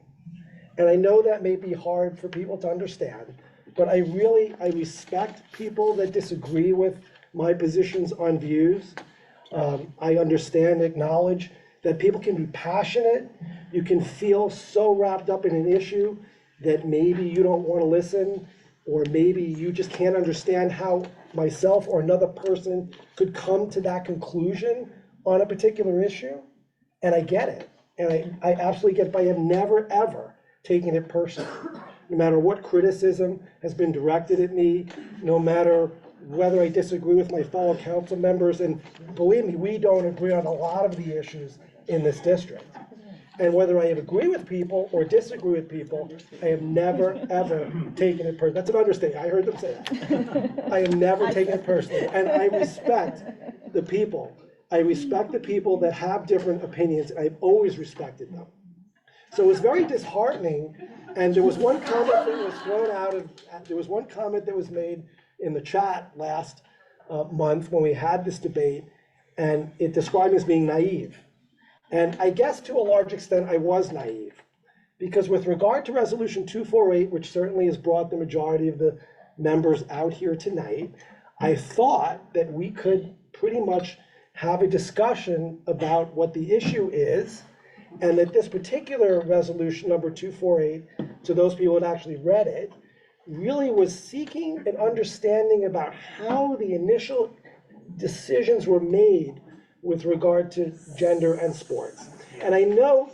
And I know that may be hard for people to understand, but I respect people that disagree with my positions on views. I understand, acknowledge that people can be passionate. You can feel so wrapped up in an issue that maybe you don't want to listen, or maybe you just can't understand how myself or another person could come to that conclusion on a particular issue. And I get it. And I absolutely get it, but I have never, ever taken it personally. No matter what criticism has been directed at me, no matter whether I disagree with my fellow council members, and believe me, we don't agree on a lot of the issues in this district. And whether I agree with people or disagree with people, I have never, ever taken it personally. That's an understatement, I heard them say that. I have never taken it personally, and I respect the people. I respect the people that have different opinions, and I've always respected them. So it was very disheartening, and there was one comment that was thrown out of, there was one comment that was made in the chat last month when we had this debate, and it described me as being naive. And I guess to a large extent, I was naive. Because with regard to Resolution 248, which certainly has brought the majority of the members out here tonight, I thought that we could pretty much have a discussion about what the issue is, and that this particular resolution, number 248, to those people that actually read it, really was seeking an understanding about how the initial decisions were made with regard to gender and sports. And I know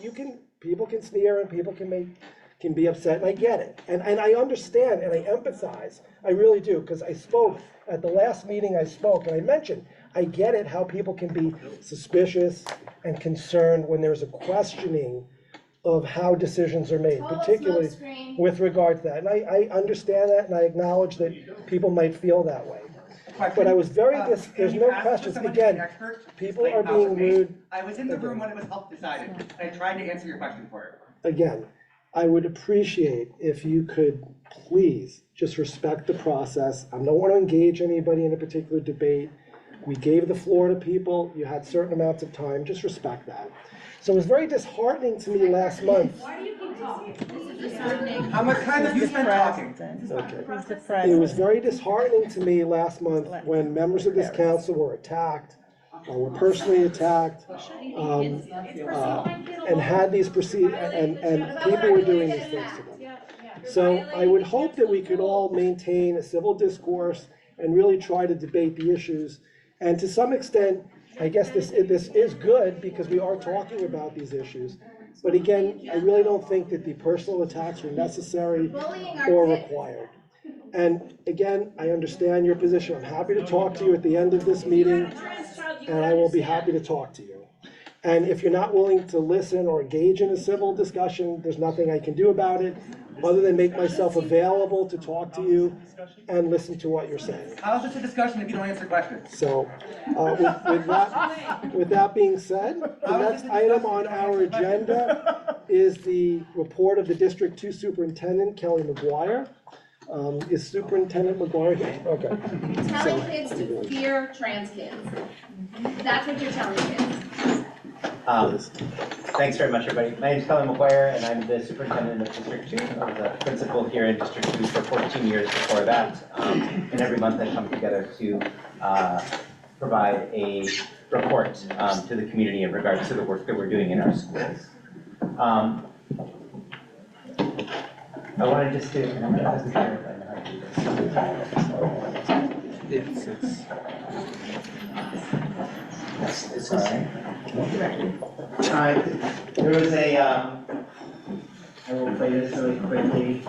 people can sneer and people can be upset, and I get it. And I understand and I empathize, I really do, because I spoke, at the last meeting I spoke, and I mentioned, I get it how people can be suspicious and concerned when there's a questioning of how decisions are made, particularly with regard to that. And I understand that, and I acknowledge that people might feel that way. But I was very, there's no questions, again, people are being rude. I was in the room when it was helped decided, and I tried to answer your question for it. Again, I would appreciate if you could please just respect the process. I don't want to engage anybody in a particular debate. We gave the floor to people, you had certain amounts of time, just respect that. So it was very disheartening to me last month. Why do you keep talking? How much time have you spent talking? Okay. It was very disheartening to me last month when members of this council were attacked, were personally attacked, and had these and people were doing these things to them. So I would hope that we could all maintain a civil discourse and really try to debate the issues. And to some extent, I guess this is good because we are talking about these issues. But again, I really don't think that the personal attacks were necessary or required. And again, I understand your position. I'm happy to talk to you at the end of this meeting, and I will be happy to talk to you. And if you're not willing to listen or engage in a civil discussion, there's nothing I can do about it, other than make myself available to talk to you and listen to what you're saying. How is this a discussion if you don't answer questions? So, with that being said, the next item on our agenda is the report of the District 2 Superintendent, Kelly McGuire. Is Superintendent McGuire here? Okay. Telling kids to fear trans kids. That's what you're telling kids. Thanks very much, everybody. My name is Kelly McGuire, and I'm the superintendent of District 2. I was a principal here in District 2 for 14 years before that. And every month I come together to provide a report to the community in regards to the work that we're doing in our schools. I wanted just to, and I'm going to ask the chair if I know how to do this. It's all right. There was a, I will play this really quickly.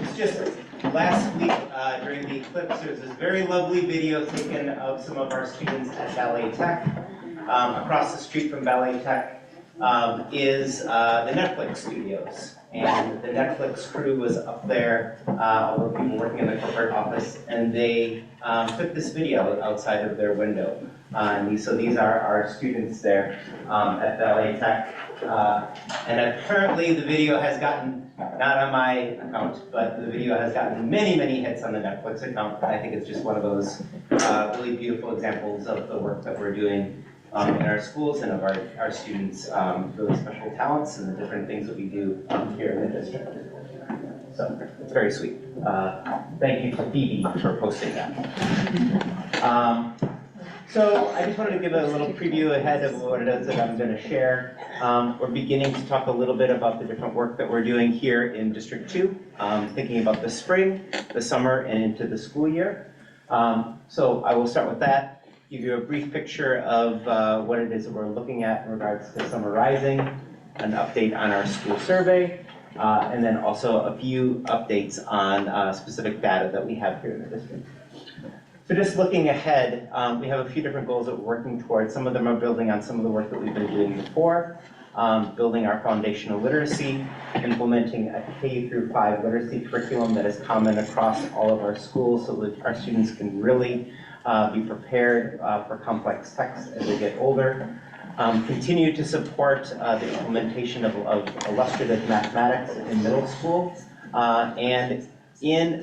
It's just last week during the eclipse, there was this very lovely video taken of some of our students at Ballet Tech. Across the street from Ballet Tech is the Netflix studios. And the Netflix crew was up there, all the people working in the corporate office, and they took this video outside of their window. So these are our students there at Ballet Tech. And apparently the video has gotten, not on my account, but the video has gotten many, many hits on the Netflix account. I think it's just one of those really beautiful examples of the work that we're doing in our schools and of our students' really special talents and the different things that we do here in the district. So it's very sweet. Thank you to Phoebe for posting that. So I just wanted to give a little preview ahead of what it is that I'm going to share. We're beginning to talk a little bit about the different work that we're doing here in District 2, thinking about the spring, the summer, and into the school year. So I will start with that, give you a brief picture of what it is that we're looking at in regards to summer rising, an update on our school survey, and then also a few updates on specific data that we have here in the district. So just looking ahead, we have a few different goals that we're working towards. Some of them are building on some of the work that we've been doing before, building our foundational literacy, implementing a K-5 literacy curriculum that is common across all of our schools so that our students can really be prepared for complex texts as they get older. Continue to support the implementation of illustrative mathematics in middle school, and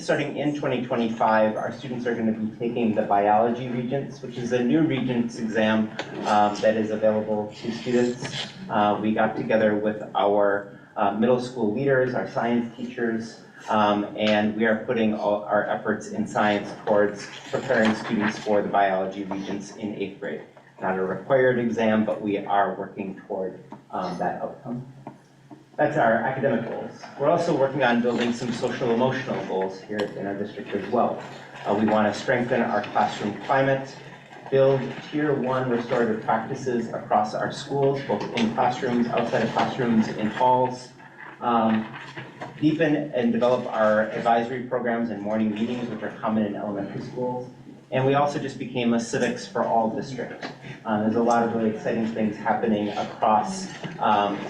starting in 2025, our students are going to be taking the biology regents, which is a new regents exam that is available to students. We got together with our middle school leaders, our science teachers, and we are putting all our efforts in science towards preparing students for the biology regents in 8th grade. Not a required exam, but we are working toward that outcome. That's our academic goals. We're also working on building some social emotional goals here in our district as well. We want to strengthen our classroom climate, build Tier 1 restorative practices across our schools, both in classrooms, outside of classrooms, in halls, deepen and develop our advisory programs and morning meetings, which are common in elementary schools. And we also just became a Civics for All district. There's a lot of really exciting things happening across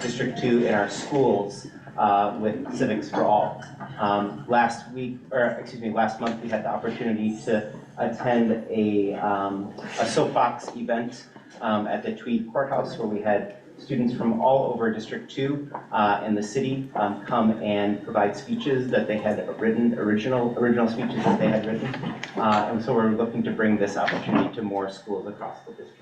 District 2 in our schools with Civics for All. Last month, we had the opportunity to attend a soapbox event at the Tweed Courthouse where we had students from all over District 2 in the city come and provide speeches that they had written, original speeches that they had written. And so we're looking to bring this opportunity to more schools across the district.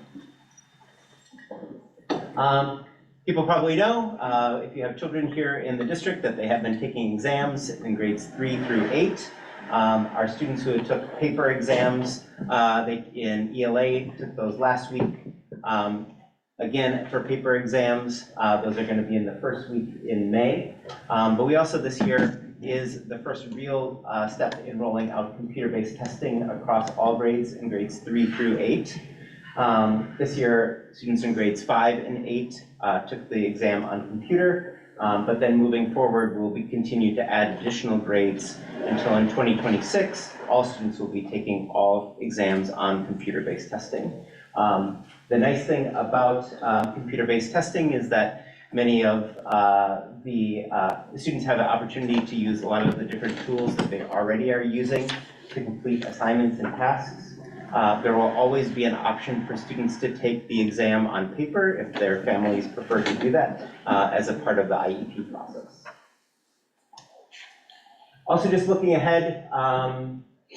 People probably know, if you have children here in the district, that they have been taking exams in grades 3 through 8. Our students who took paper exams in ELA took those last week. Again, for paper exams, those are going to be in the first week in May. But we also this year is the first real step in rolling out computer-based testing across all grades in grades 3 through 8. This year, students in grades 5 and 8 took the exam on computer, but then moving forward, we'll continue to add additional grades until in 2026, all students will be taking all exams on computer-based testing. The nice thing about computer-based testing is that many of the students have an opportunity to use a lot of the different tools that they already are using to complete assignments and tasks. There will always be an option for students to take the exam on paper if their families prefer to do that as a part of the IEP process. Also, just looking ahead,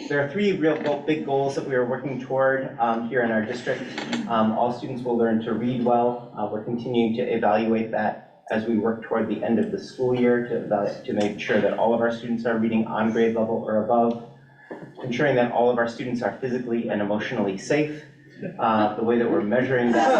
there are 3 real big goals that we are working toward here in our district. All students will learn to read well. We're continuing to evaluate that as we work toward the end of the school year to make sure that all of our students are reading on grade level or above. Ensuring that all of our students are physically and emotionally safe. The way that we're measuring that.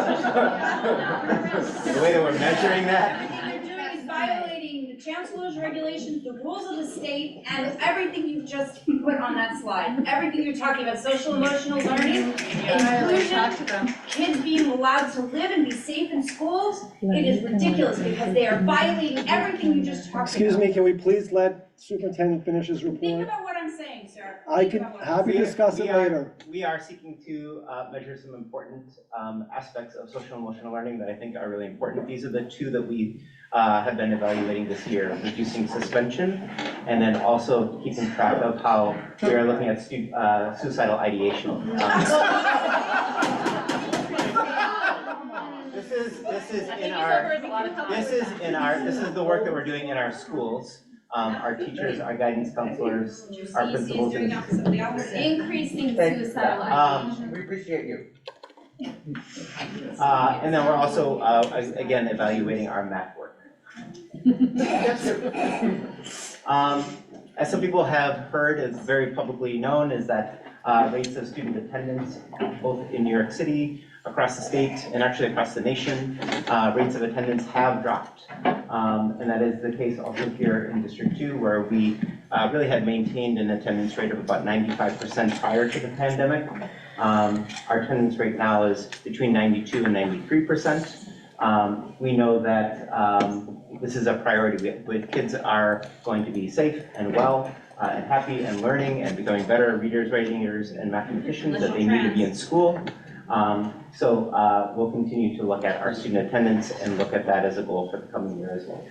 Everything you're doing is violating the chancellor's regulations, the rules of the state, and everything you've just put on that slide. Everything you're talking about, social emotional learning, inclusion, kids being allowed to live and be safe in schools. It is ridiculous because they are violating everything you just talked about. Excuse me, can we please let Superintendent finish his report? Think about what I'm saying, sir. I can happy discuss it later. We are seeking to measure some important aspects of social emotional learning that I think are really important. These are the 2 that we have been evaluating this year, reducing suspension, and then also keeping track of how we are looking at suicidal ideation. This is the work that we're doing in our schools. Our teachers, our guidance counselors, our principals. Increasing suicidal ideation. We appreciate you. And then we're also, again, evaluating our math work. As some people have heard, it's very publicly known, is that rates of student attendance, both in New York City, across the state, and actually across the nation, rates of attendance have dropped. And that is the case also here in District 2, where we really had maintained an attendance rate of about 95% prior to the pandemic. Our attendance rate now is between 92 and 93%. We know that this is a priority. Kids are going to be safe and well and happy and learning and becoming better readers, writers, and mathematicians, that they need to be in school. So we'll continue to look at our student attendance and look at that as a goal for the coming year as well.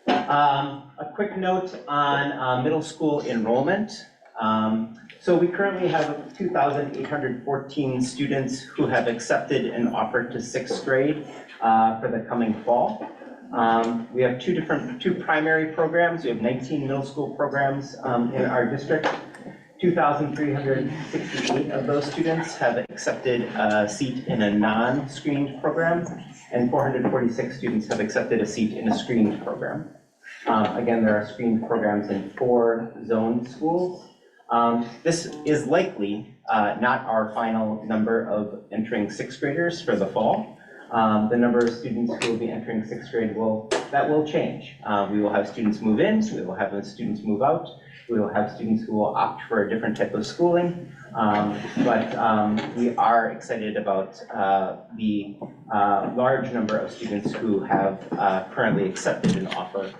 A quick note on middle school enrollment. So we currently have 2,814 students who have accepted an offer to 6th grade for the coming fall. We have two primary programs. We have 19 middle school programs in our district. 2,368 of those students have accepted a seat in a non-screened program, and 446 students have accepted a seat in a screened program. Again, there are screened programs in 4 zoned schools. This is likely not our final number of entering 6th graders for the fall. The number of students who will be entering 6th grade will change. We will have students move in, we will have students move out, we will have students who will opt for a different type of schooling, but we are excited about the large number of students who have currently accepted an offer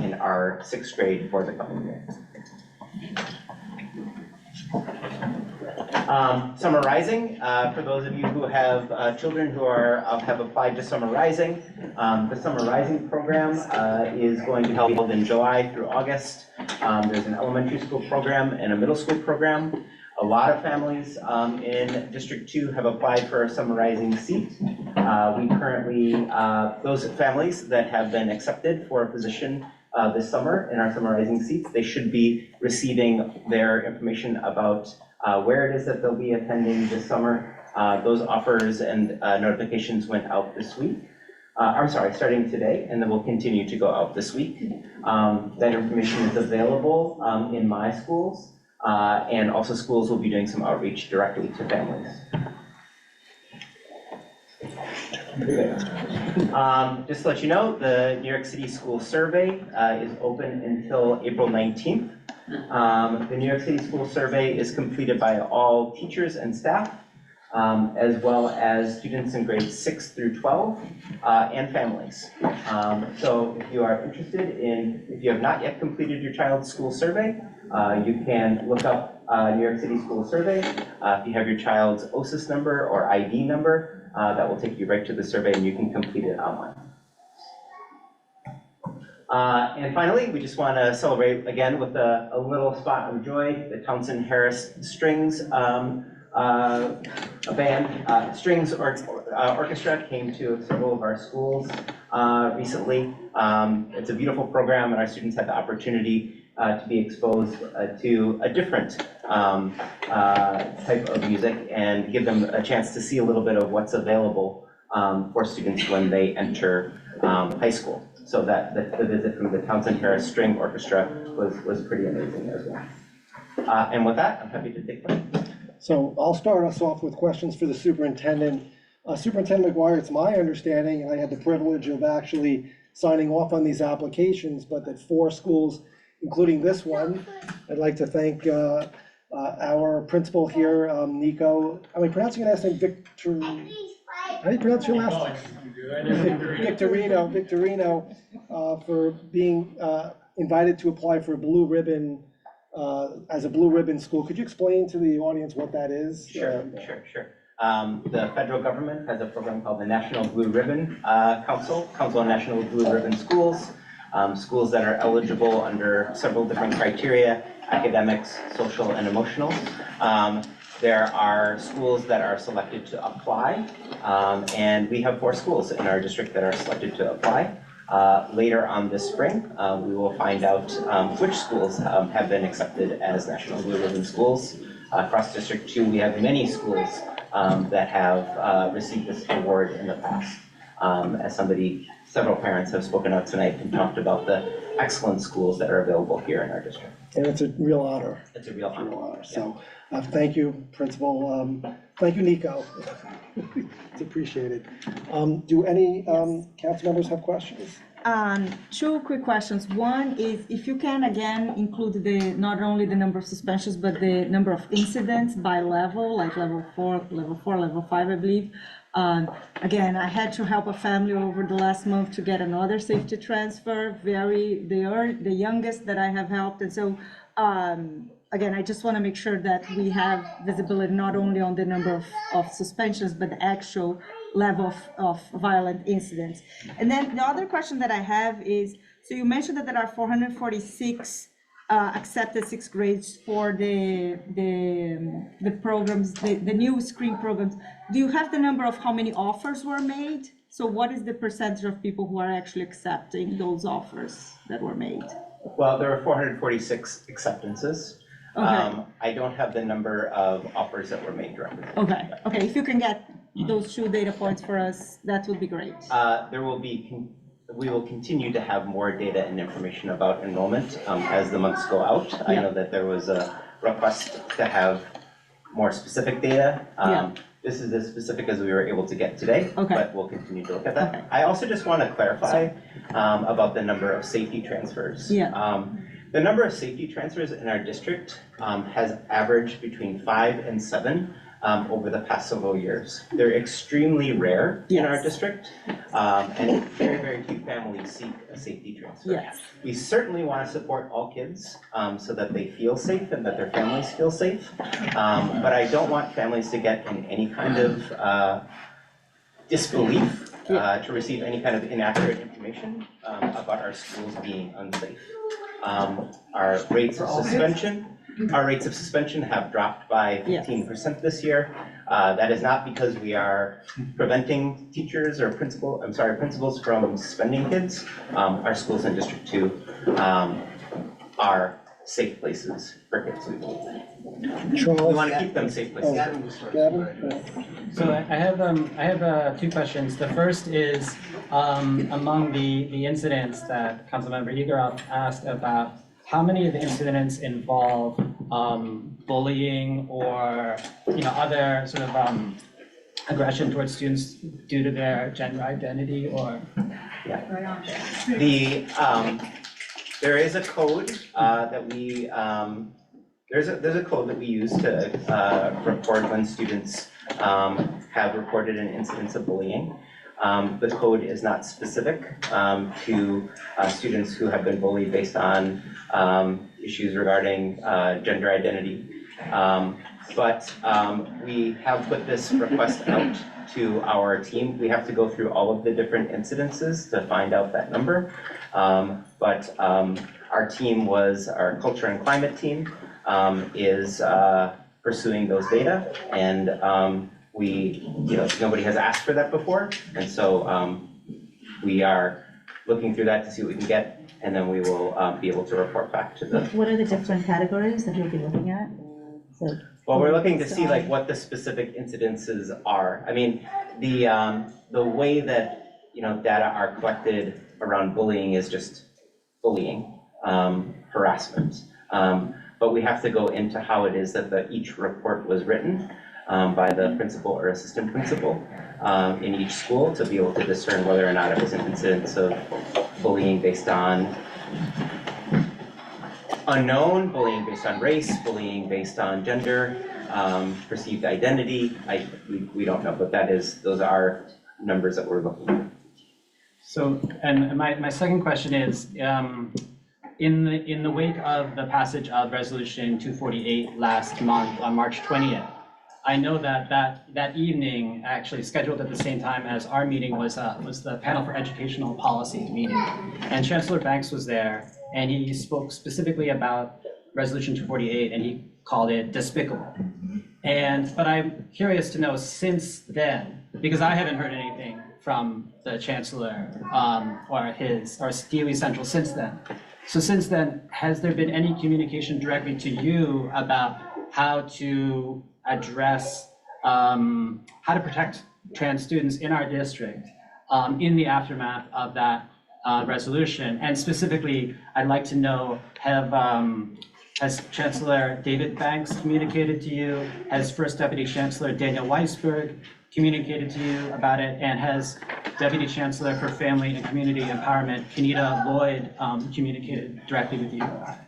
in our 6th grade for the coming year. Summer Rising, for those of you who have children who have applied to Summer Rising, the Summer Rising program is going to be held in July through August. There's an elementary school program and a middle school program. A lot of families in District 2 have applied for a Summer Rising seat. We currently, those families that have been accepted for a position this summer in our Summer Rising seats, they should be receiving their information about where it is that they'll be attending this summer. Those offers and notifications went out this week. Starting today, and then will continue to go out this week. That information is available in my schools, and also schools will be doing some outreach directly to families. Just to let you know, the New York City School Survey is open until April 19th. The New York City School Survey is completed by all teachers and staff, as well as students in grades 6 through 12, and families. So if you are interested if you have not yet completed your child's school survey, you can look up New York City School Survey. If you have your child's OSIS number or ID number, that will take you right to the survey and you can complete it online. And finally, we just want to celebrate again with a little spot of joy. The Townsend Harris Strings Strings Orchestra came to several of our schools recently. It's a beautiful program, and our students had the opportunity to be exposed to a different type of music and give them a chance to see a little bit of what's available for students when they enter high school. So that the visit from the Townsend Harris String Orchestra was pretty amazing as well. And with that, I'm happy to take questions. So I'll start us off with questions for the superintendent. Superintendent McGuire, it's my understanding, and I had the privilege of actually signing off on these applications, but that 4 schools, including this one, I'd like to thank our principal here, Nico. Am I pronouncing your last name Victorino? How do you pronounce your last name? Victorino, for being invited to apply for a blue ribbon, as a blue ribbon school. Could you explain to the audience what that is? Sure. The federal government has a program called the National Blue Ribbon Council on National Blue Ribbon Schools. Schools that are eligible under several different criteria: academics, social, and emotional. There are schools that are selected to apply, and we have 4 schools in our district that are selected to apply. Later on this spring, we will find out which schools have been accepted as National Blue Ribbon schools. Across District 2, we have many schools that have received this award in the past. As several parents have spoken out tonight and talked about the excellent schools that are available here in our district. And it's a real honor. It's a real honor. So, thank you, Principal. Thank you, Nico. It's appreciated. Do any council members have questions? Two quick questions. One is if you can again include not only the number of suspensions, but the number of incidents by level, like level 4, level 5, I believe. Again, I had to help a family over the last month to get another safety transfer. They are the youngest that I have helped, and so again, I just want to make sure that we have visibility not only on the number of suspensions, but the actual level of violent incidents. And then the other question that I have is, so you mentioned that there are 446 accepted sixth grades for the programs, the new screen programs. Do you have the number of how many offers were made? So what is the percentage of people who are actually accepting those offers that were made? Well, there are 446 acceptances. Okay. I don't have the number of offers that were made directly. Okay, if you can get those 2 data points for us, that would be great. We will continue to have more data and information about enrollment as the months go out. Yeah. I know that there was a request to have more specific data. This is as specific as we were able to get today, but we'll continue to look at that. Okay. I also just want to clarify about the number of safety transfers. The number of safety transfers in our district has averaged between 5 and 7 over the past several years. They're extremely rare in our district, and very, very few families seek a safety transfer. We certainly want to support all kids so that they feel safe and that their families feel safe, but I don't want families to get in any kind of disbelief to receive any kind of inaccurate information about our schools being unsafe. Our rates of suspension have dropped by 15% this year. That is not because we are preventing teachers or principals from suspending kids. Our schools in District 2 are safe places for kids, we believe. We want to keep them safe places. So I have 2 questions. The first is among the incidents that Councilmember Eagerov asked about, how many of the incidents involve bullying or other sort of aggression towards students due to their gender identity or? There is a code that we there's a code that we use to report when students have reported an incidence of bullying. The code is not specific to students who have been bullied based on issues regarding gender identity. But we have put this request out to our team. We have to go through all of the different incidences to find out that number. But our team our culture and climate team is pursuing those data, and nobody has asked for that before, and so we are looking through that to see what we can get, and then we will be able to report back to the. What are the different categories that you'll be looking at? Well, we're looking to see like what the specific incidences are. I mean, the way that data are collected around bullying is just bullying, harassment. But we have to go into how it is that each report was written by the principal or assistant principal in each school to be able to discern whether or not it was an incidence of bullying based on unknown, bullying based on race, bullying based on gender, perceived identity. We don't know, but those are numbers that we're looking at. So, and my second question is, in the wake of the passage of Resolution 248 last month on March 20th, I know that evening, actually scheduled at the same time as our meeting, was the Panel for Educational Policy meeting, and Chancellor Banks was there, and he spoke specifically about Resolution 248, and he called it despicable. But I'm curious to know since then, because I haven't heard anything from the Chancellor or DOE Central since then. So since then, has there been any communication directly to you about how to address, how to protect trans students in our district in the aftermath of that resolution? And specifically, I'd like to know, has Chancellor David Banks communicated to you? Has First Deputy Chancellor Daniel Weisberg communicated to you about it? And has Deputy Chancellor for Family and Community Empowerment, Kenita Lloyd, communicated directly with you about it?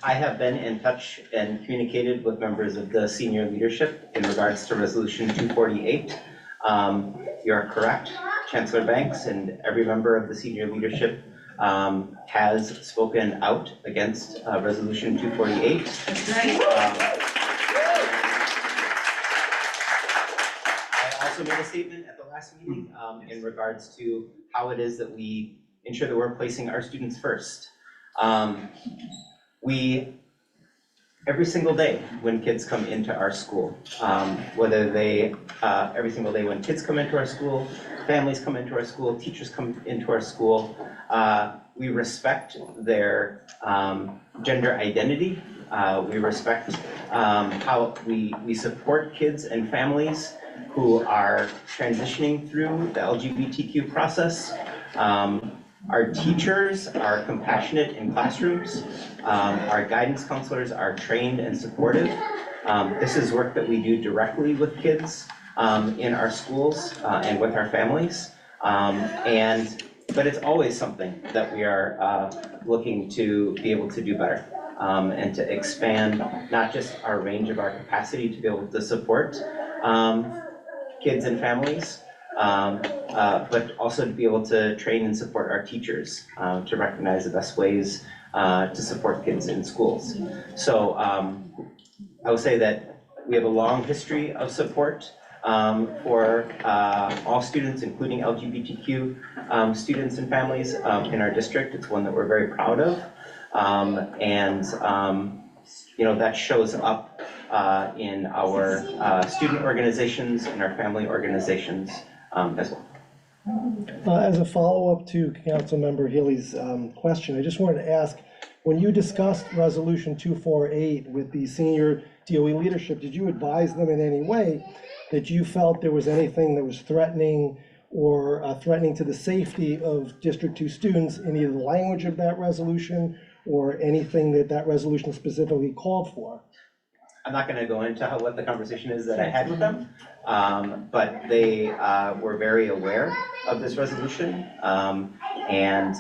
I have been in touch and communicated with members of the senior leadership in regards to Resolution 248. You're correct, Chancellor Banks and every member of the senior leadership has spoken out against Resolution 248. That's right. I also made a statement at the last meeting in regards to how it is that we ensure that we're placing our students first. Every single day when kids come into our school, every single day when kids come into our school, families come into our school, teachers come into our school, we respect their gender identity. We respect how we support kids and families who are transitioning through the LGBTQ process. Our teachers are compassionate in classrooms. Our guidance counselors are trained and supportive. This is work that we do directly with kids in our schools and with our families. But it's always something that we are looking to be able to do better and to expand not just our range of our capacity to be able to support kids and families, but also to be able to train and support our teachers to recognize the best ways to support kids in schools. So I would say that we have a long history of support for all students, including LGBTQ students and families in our district. It's one that we're very proud of. That shows up in our student organizations and our family organizations as well. As a follow-up to Councilmember Healy's question, I just wanted to ask, when you discussed Resolution 248 with the senior DOE leadership, did you advise them in any way that you felt there was anything that was threatening or threatening to the safety of District 2 students in either the language of that resolution or anything that that resolution specifically called for? I'm not going to go into what the conversation is that I had with them, but they were very aware of this resolution, and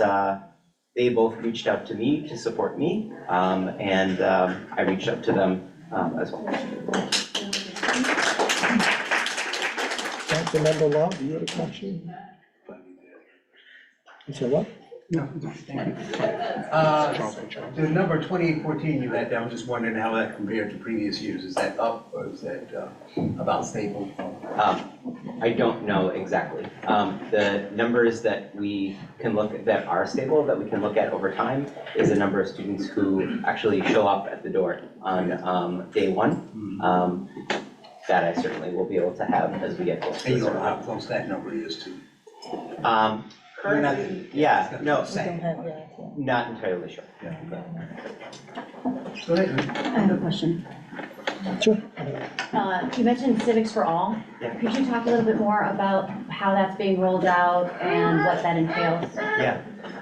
they both reached out to me to support me, and I reached out to them as well. Councilmember Love, you had a question? You said what? No, thank you. The number 2814 you had down, I'm just wondering how that compared to previous years. Is that up or is that about stable? I don't know exactly. The numbers that we can look at that are stable, that we can look at over time, is the number of students who actually show up at the door on day one. That I certainly will be able to have as we get closer. And you don't know how close that number is to? Currently, yeah, no, not entirely sure. Go ahead. I have a question. Sure. You mentioned Civics for All. Could you talk a little bit more about how that's being rolled out and what that entails? Yeah,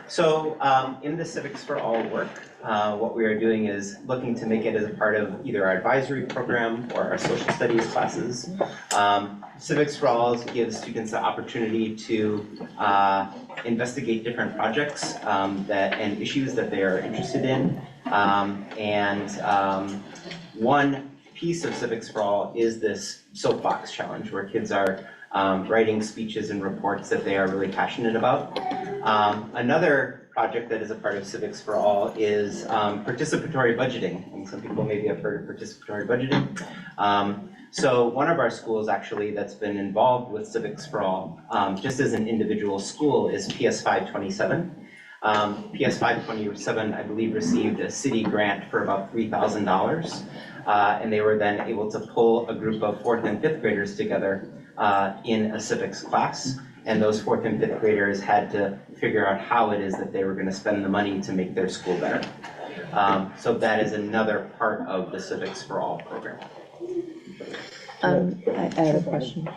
so in the Civics for All work, what we are doing is looking to make it as a part of either our advisory program or our social studies classes. Civics for All gives students the opportunity to investigate different projects and issues that they are interested in. One piece of Civics for All is this soapbox challenge where kids are writing speeches and reports that they are really passionate about. Another project that is a part of Civics for All is participatory budgeting. And some people maybe have heard of participatory budgeting. So one of our schools actually that's been involved with Civics for All, just as an individual school, is PS 527. PS 527, I believe, received a city grant for about $3,000. And they were then able to pull a group of 4th and 5th graders together in a civics class. And those 4th and 5th graders had to figure out how it is that they were going to spend the money to make their school better. So that is another part of the Civics for All program. I have a question.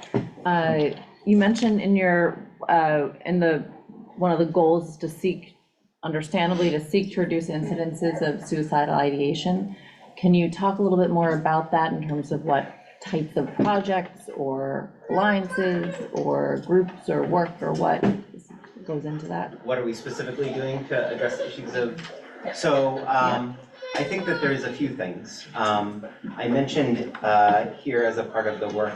You mentioned in your, one of the goals is to seek, understandably, to seek to reduce incidences of suicidal ideation. Can you talk a little bit more about that in terms of what types of projects or alliances or groups or work or what goes into that? What are we specifically doing to address issues of, so I think that there's a few things. I mentioned here as a part of the work,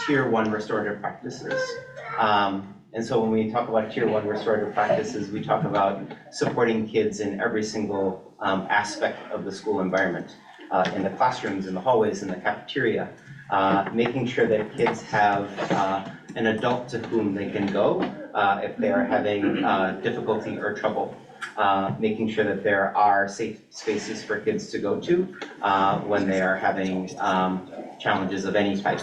Tier 1 restorative practices. And so when we talk about Tier 1 restorative practices, we talk about supporting kids in every single aspect of the school environment, in the classrooms, in the hallways, in the cafeteria, making sure that kids have an adult to whom they can go if they are having difficulty or trouble. Making sure that there are safe spaces for kids to go to when they are having challenges of any type.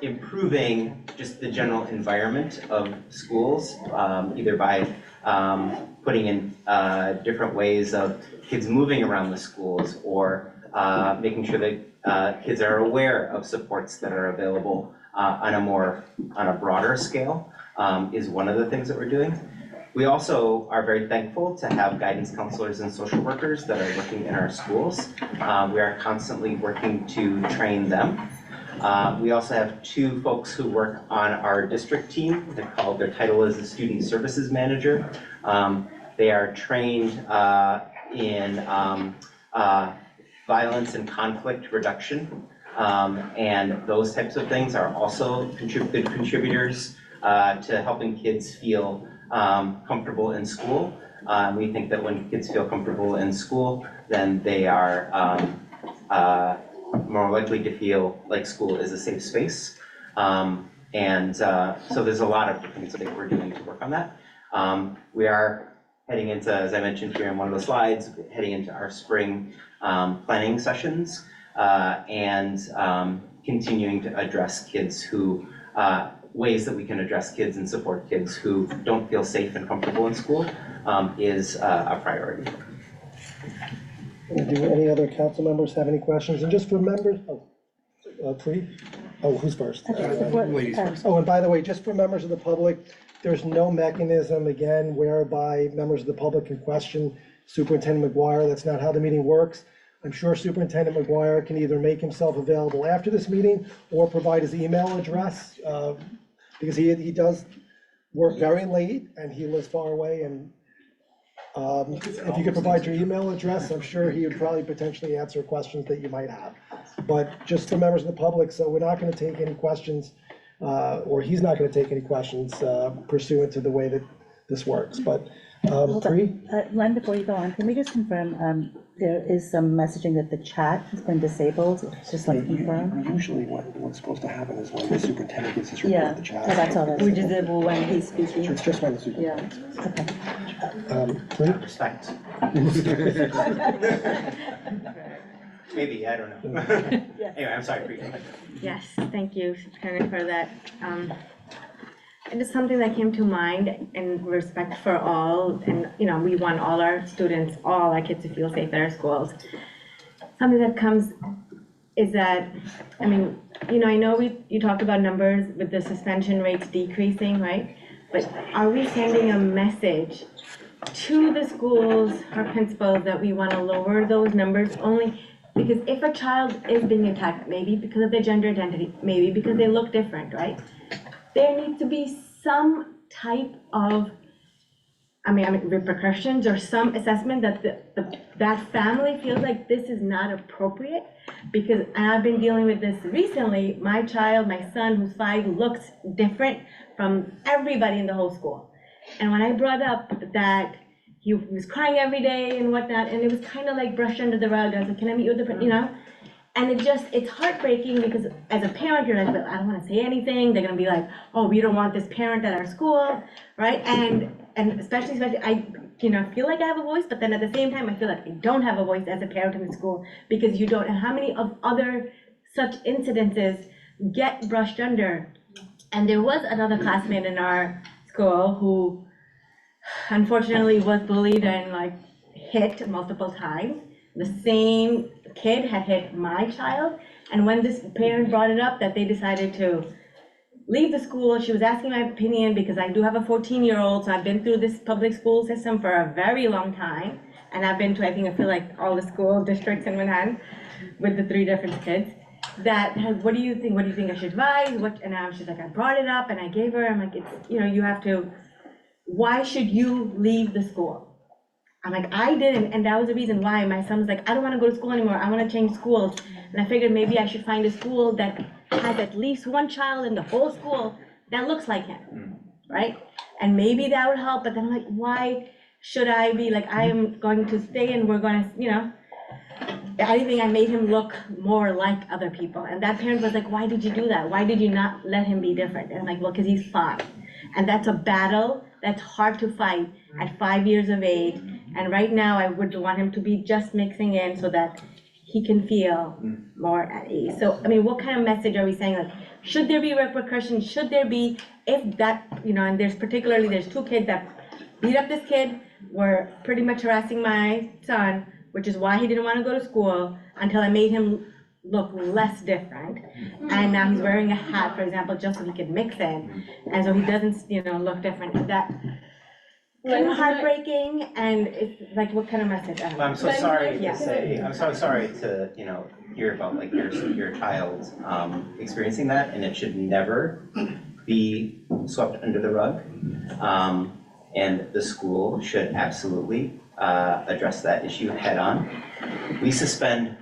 Improving just the general environment of schools, either by putting in different ways of kids moving around the schools, or making sure that kids are aware of supports that are available on a broader scale, is one of the things that we're doing. We also are very thankful to have guidance counselors and social workers that are working in our schools. We are constantly working to train them. We also have 2 folks who work on our district team. Their title is the Student Services Manager. They are trained in violence and conflict reduction, and those types of things are also good contributors to helping kids feel comfortable in school. We think that when kids feel comfortable in school, then they are more likely to feel like school is a safe space. So there's a lot of things that we're doing to work on that. We are heading into, as I mentioned here in one of the slides, heading into our spring planning sessions, and continuing to address kids who, ways that we can address kids and support kids who don't feel safe and comfortable in school is a priority. Do any other council members have any questions? And just for members, Pri? Oh, who's first? Ladies first. Oh, and by the way, just for members of the public, there's no mechanism, again, whereby members of the public can question Superintendent McGuire. That's not how the meeting works. I'm sure Superintendent McGuire can either make himself available after this meeting or provide his email address, because he does work very late and he lives far away, and if you could provide your email address, I'm sure he would probably potentially answer questions that you might have. But just for members of the public, so we're not going to take any questions, or he's not going to take any questions pursuant to the way that this works. But Pri? Len, before you go on, can we just confirm, there is some messaging that the chat has been disabled, just like confirm? Usually what's supposed to happen is when the superintendent gets his report Yeah, to the chat. so that's all that is. We disable when he's speaking. It's just when the superintendent. Pri? Respect. Maybe, I don't know. Anyway, I'm sorry, Pri. Yes, thank you, Superintendent, for that. And it's something that came to mind in respect for all, and we want all our students, all our kids to feel safe at our schools. Something that comes is that, I know you talked about numbers with the suspension rates decreasing, right? But are we sending a message to the schools, our principals, that we want to lower those numbers? Only because if a child is being attacked, maybe because of their gender identity, maybe because they look different, right? There needs to be some type of, repercussions or some assessment that that family feels like this is not appropriate. Because I've been dealing with this recently. My child, my son, who's 5, looks different from everybody in the whole school. And when I brought up that he was crying every day and whatnot, and it was kind of like brushed under the rug, I was like, can I meet you with the, And it's heartbreaking because as a parent, you're like, well, I don't want to say anything. They're going to be like, oh, we don't want this parent at our school, right? And especially, I feel like I have a voice, but then at the same time, I feel like I don't have a voice as a parent in the school because you don't. And how many of other such incidences get brushed under? And there was another classmate in our school who unfortunately was bullied and hit multiple times. The same kid had hit my child. And when this parent brought it up that they decided to leave the school, she was asking my opinion because I do have a 14-year-old, so I've been through this public school system for a very long time. And I've been to, I feel like all the school districts in Manhattan with the 3 different kids. That, what do you think? What do you think I should advise? And she's like, I brought it up and I gave her, I'm like, it's, you have to, why should you leave the school? I'm like, I didn't, and that was the reason why. My son was like, I don't want to go to school anymore, I want to change schools. And I figured maybe I should find a school that has at least one child in the whole school that looks like him, right? And maybe that would help, but then I'm like, why should I be like, I am going to stay and we're going to, I think I made him look more like other people. And that parent was like, why did you do that? Why did you not let him be different? And I'm like, well, because he's 5. And that's a battle that's hard to fight at 5 years of age. And right now, I would want him to be just mixing in so that he can feel more at ease. So, what kind of message are we saying? Like, should there be repercussions? Should there be, if that, and there's 2 kids that beat up this kid, were pretty much harassing my son, which is why he didn't want to go to school until I made him look less different. And now he's wearing a hat, for example, just so he could mix in. And so he doesn't, look different. That kind of heartbreaking, and it's like, what kind of message? I'm so sorry to say, I'm so sorry to, hear about like your child experiencing that, and it should never be swept under the rug. And the school should absolutely address that issue head on. We suspend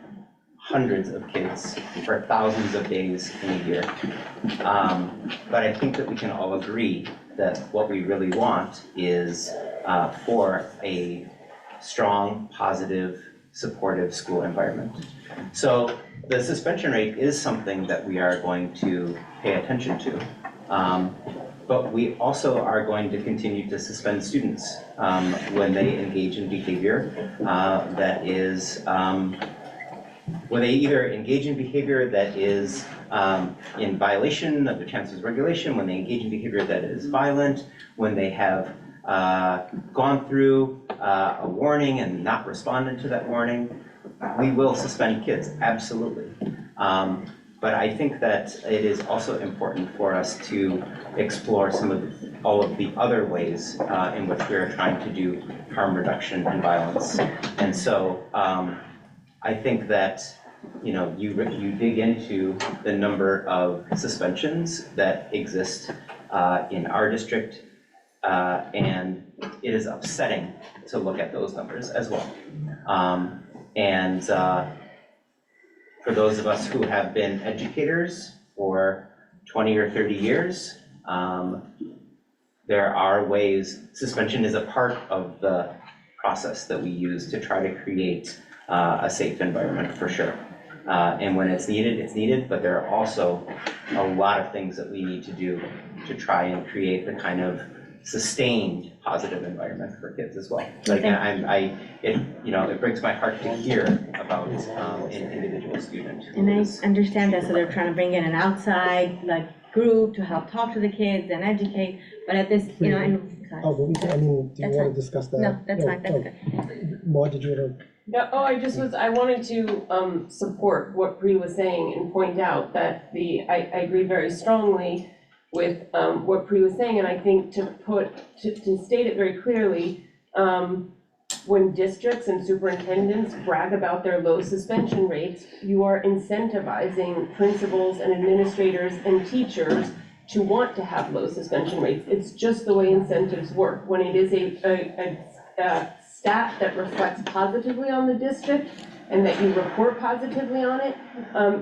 hundreds of kids for thousands of days in a year. But I think that we can all agree that what we really want is for a strong, positive, supportive school environment. So the suspension rate is something that we are going to pay attention to. But we also are going to continue to suspend students when they engage in behavior that is, when they either engage in behavior that is in violation of the chancellor's regulation, when they engage in behavior that is violent, when they have gone through a warning and not responded to that warning, we will suspend kids, absolutely. But I think that it is also important for us to explore all of the other ways in which we are trying to do harm reduction and violence. And so I think that you dig into the number of suspensions that exist in our district, and it is upsetting to look at those numbers as well. For those of us who have been educators for 20 or 30 years, there are ways, suspension is a part of the process that we use to try to create a safe environment, for sure. And when it's needed, but there are also a lot of things that we need to do to try and create the kind of sustained positive environment for kids as well. But again, it breaks my heart to hear about an individual student. And I understand that, so they're trying to bring in an outside group to help talk to the kids and educate, but at this, do you want to discuss that? No, that's fine, that's good. Maud, did you want to? Yeah, I wanted to support what Bree was saying and point out that I agree very strongly with what Bree was saying, and I think to state it very clearly, when districts and superintendents brag about their low suspension rates, you are incentivizing principals and administrators and teachers to want to have low suspension rates. It's just the way incentives work. When it is a stat that reflects positively on the district and that you report positively on it,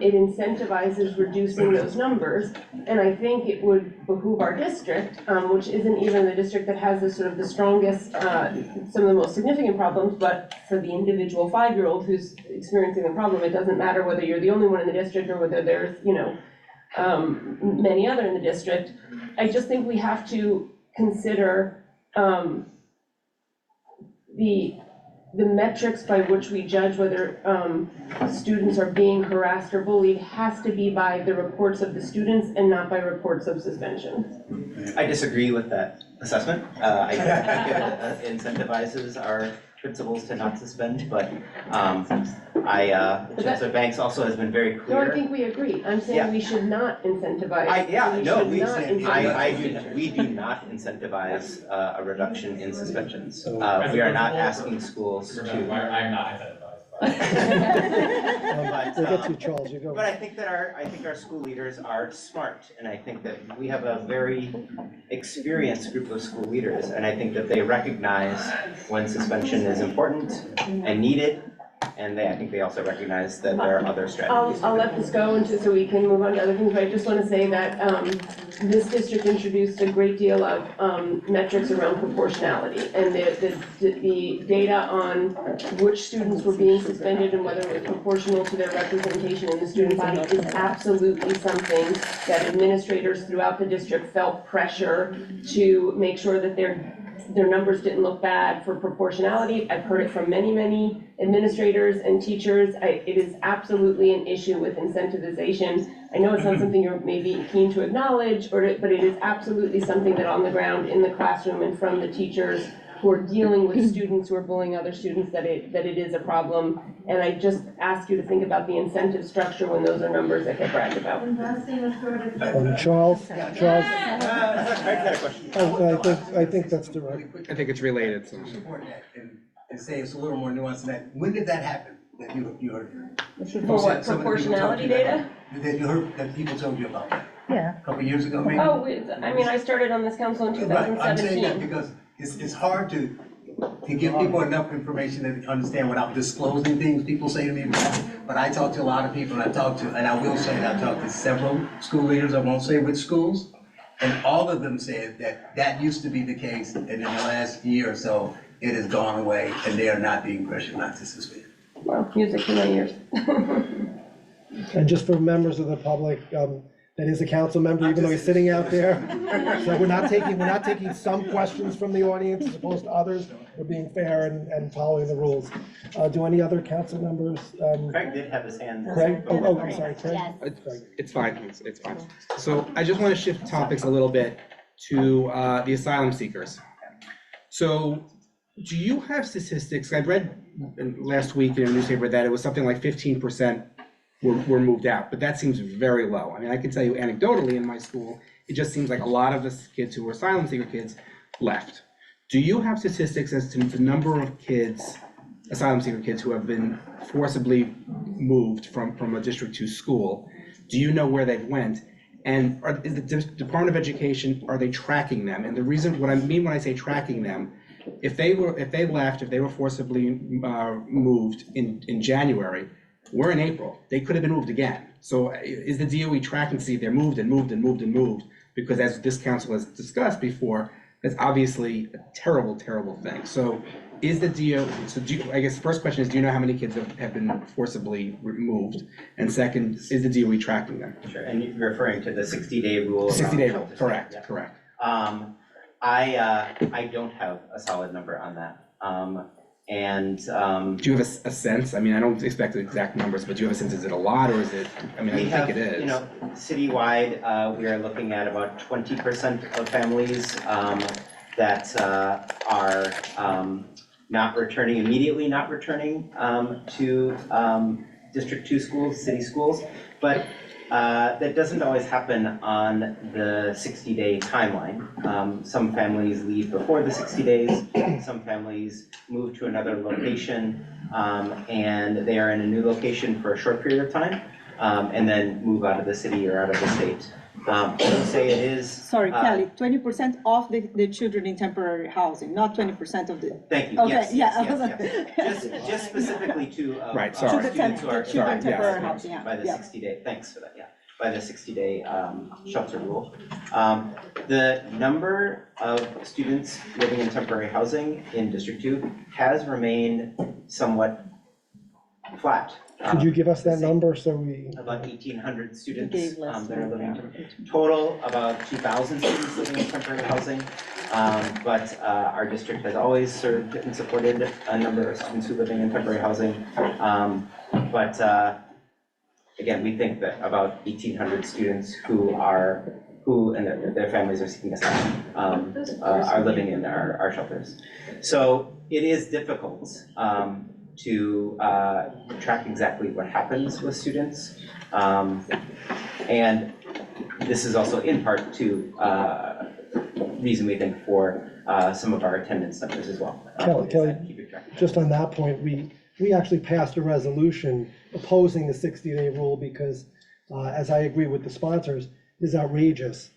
it incentivizes reducing those numbers. And I think it would behoove our district, which isn't even the district that has the strongest, some of the most significant problems, but for the individual 5-year-old who's experiencing the problem, it doesn't matter whether you're the only one in the district or whether there's, many other in the district. I just think we have to consider the metrics by which we judge whether students are being harassed or bullied has to be by the reports of the students and not by reports of suspensions. I disagree with that assessment. I think it incentivizes principals to not suspend, but Chancellor Banks also has been very No, I clear. think we agree. I'm Yeah. saying we should not incentivize. We do not incentivize a reduction in suspensions. We are not asking schools to. We'll get to you, Charles, you go. But I think our school leaders are smart, and I think that we have a very experienced group of school leaders, and I think that they recognize when suspension is important and needed, and I think they also recognize that there are other strategies. I'll let this go so we can move on to other things, but I just want to say that this district introduced a great deal of metrics around proportionality, and the data on which students were being suspended and whether it was proportional to their representation in the student body is absolutely something that administrators throughout the district felt pressure to make sure that their numbers didn't look bad for proportionality. I've heard it from many, many administrators and teachers. It is absolutely an issue with incentivization. I know it's not something you're maybe keen to acknowledge, but it is absolutely something that on the ground, in the classroom, and from the teachers who are dealing with students who are bullying other students, that it is a problem. And I just ask you to think about the incentive structure when those are numbers that get bragged about. Charles? I think that's Really direct. quick. I think it's related, so. Support that and say it's a little more nuanced than that. When did that happen? That you heard? For what, proportionality data? That you heard, that people told you about that? Yeah. A couple years ago, maybe? Oh, I mean, I started on this council in Right, I'm saying that 2017. because it's hard to give people enough information that they understand without disclosing things people say to me. But I talk to a lot of people, and I will say that I talked to several school leaders, I won't say which schools, and all of them said that used to be the case, and in the last year or so, it has gone away, and they are not being pressured not to suspend. Well, music to my ears. And just for members of the public, that is a council member, even though he's sitting out there. So we're not taking some questions from the audience as opposed to others. We're being fair and following the rules. Do any other council members? Craig did have his hand. Craig? Oh, I'm sorry, Craig. It's fine, it's fine. So I just want to shift topics a little bit to the asylum seekers. So do you have statistics? I read last week in a newspaper that it was something like 15% were moved out, but that seems very low. I mean, I can tell you anecdotally in my school, it just seems like a lot of the kids who were asylum seeker kids left. Do you have statistics as to the number of kids, asylum seeker kids, who have been forcibly moved from a District 2 school? Do you know where they went? And is the Department of Education, are they tracking them? And the reason, what I mean when I say tracking them, if they were forcibly moved in January, we're in April, they could have been moved again. So is the DOE tracking to see if they're moved and moved and moved and moved? Because as this council has discussed before, that's obviously a terrible, terrible thing. So is the DOE, I guess the first question is, do you know how many kids have been forcibly removed? And second, is the DOE tracking them? Sure, and you're referring to the 60-day rule. 60-day rule, correct, yeah. correct. I don't have a solid number on that. Do you have a sense? I mean, I don't expect the exact numbers, but do you have a sense, is it a lot or is it, I mean, I think it is. You know, citywide, we are looking at about 20% of families that are not returning, immediately not returning to District 2 schools, city schools. But that doesn't always happen on the 60-day timeline. Some families leave before the 60 days, some families move to another location, and they are in a new location for a short period of time, and then move out of the city or out of the state. I would say it is. Sorry, Kelly, 20% of the children in temporary housing, not 20% of the. Thank you, Okay, yes. Just specifically to right, sorry. Students who are temporary housing, by the 60-day, thanks for that, yeah. By the 60-day shelter rule. The number of students living in temporary housing in District 2 has remained somewhat flat. Could you give us that number so we? About 1,800 students that are living in total, about 2,000 students living in temporary housing. But our district has always served and supported a number of students who are living in temporary housing. Again, we think that about 1,800 students who are who and their families are seeking asylum are living in our shelters. So it is difficult to track exactly what happens with students. And this is also in part to reason we think for some of our attendance numbers as well. Kelly, just on that point, we actually passed a resolution opposing the 60-day rule because, as I agree with the sponsors, is outrageous.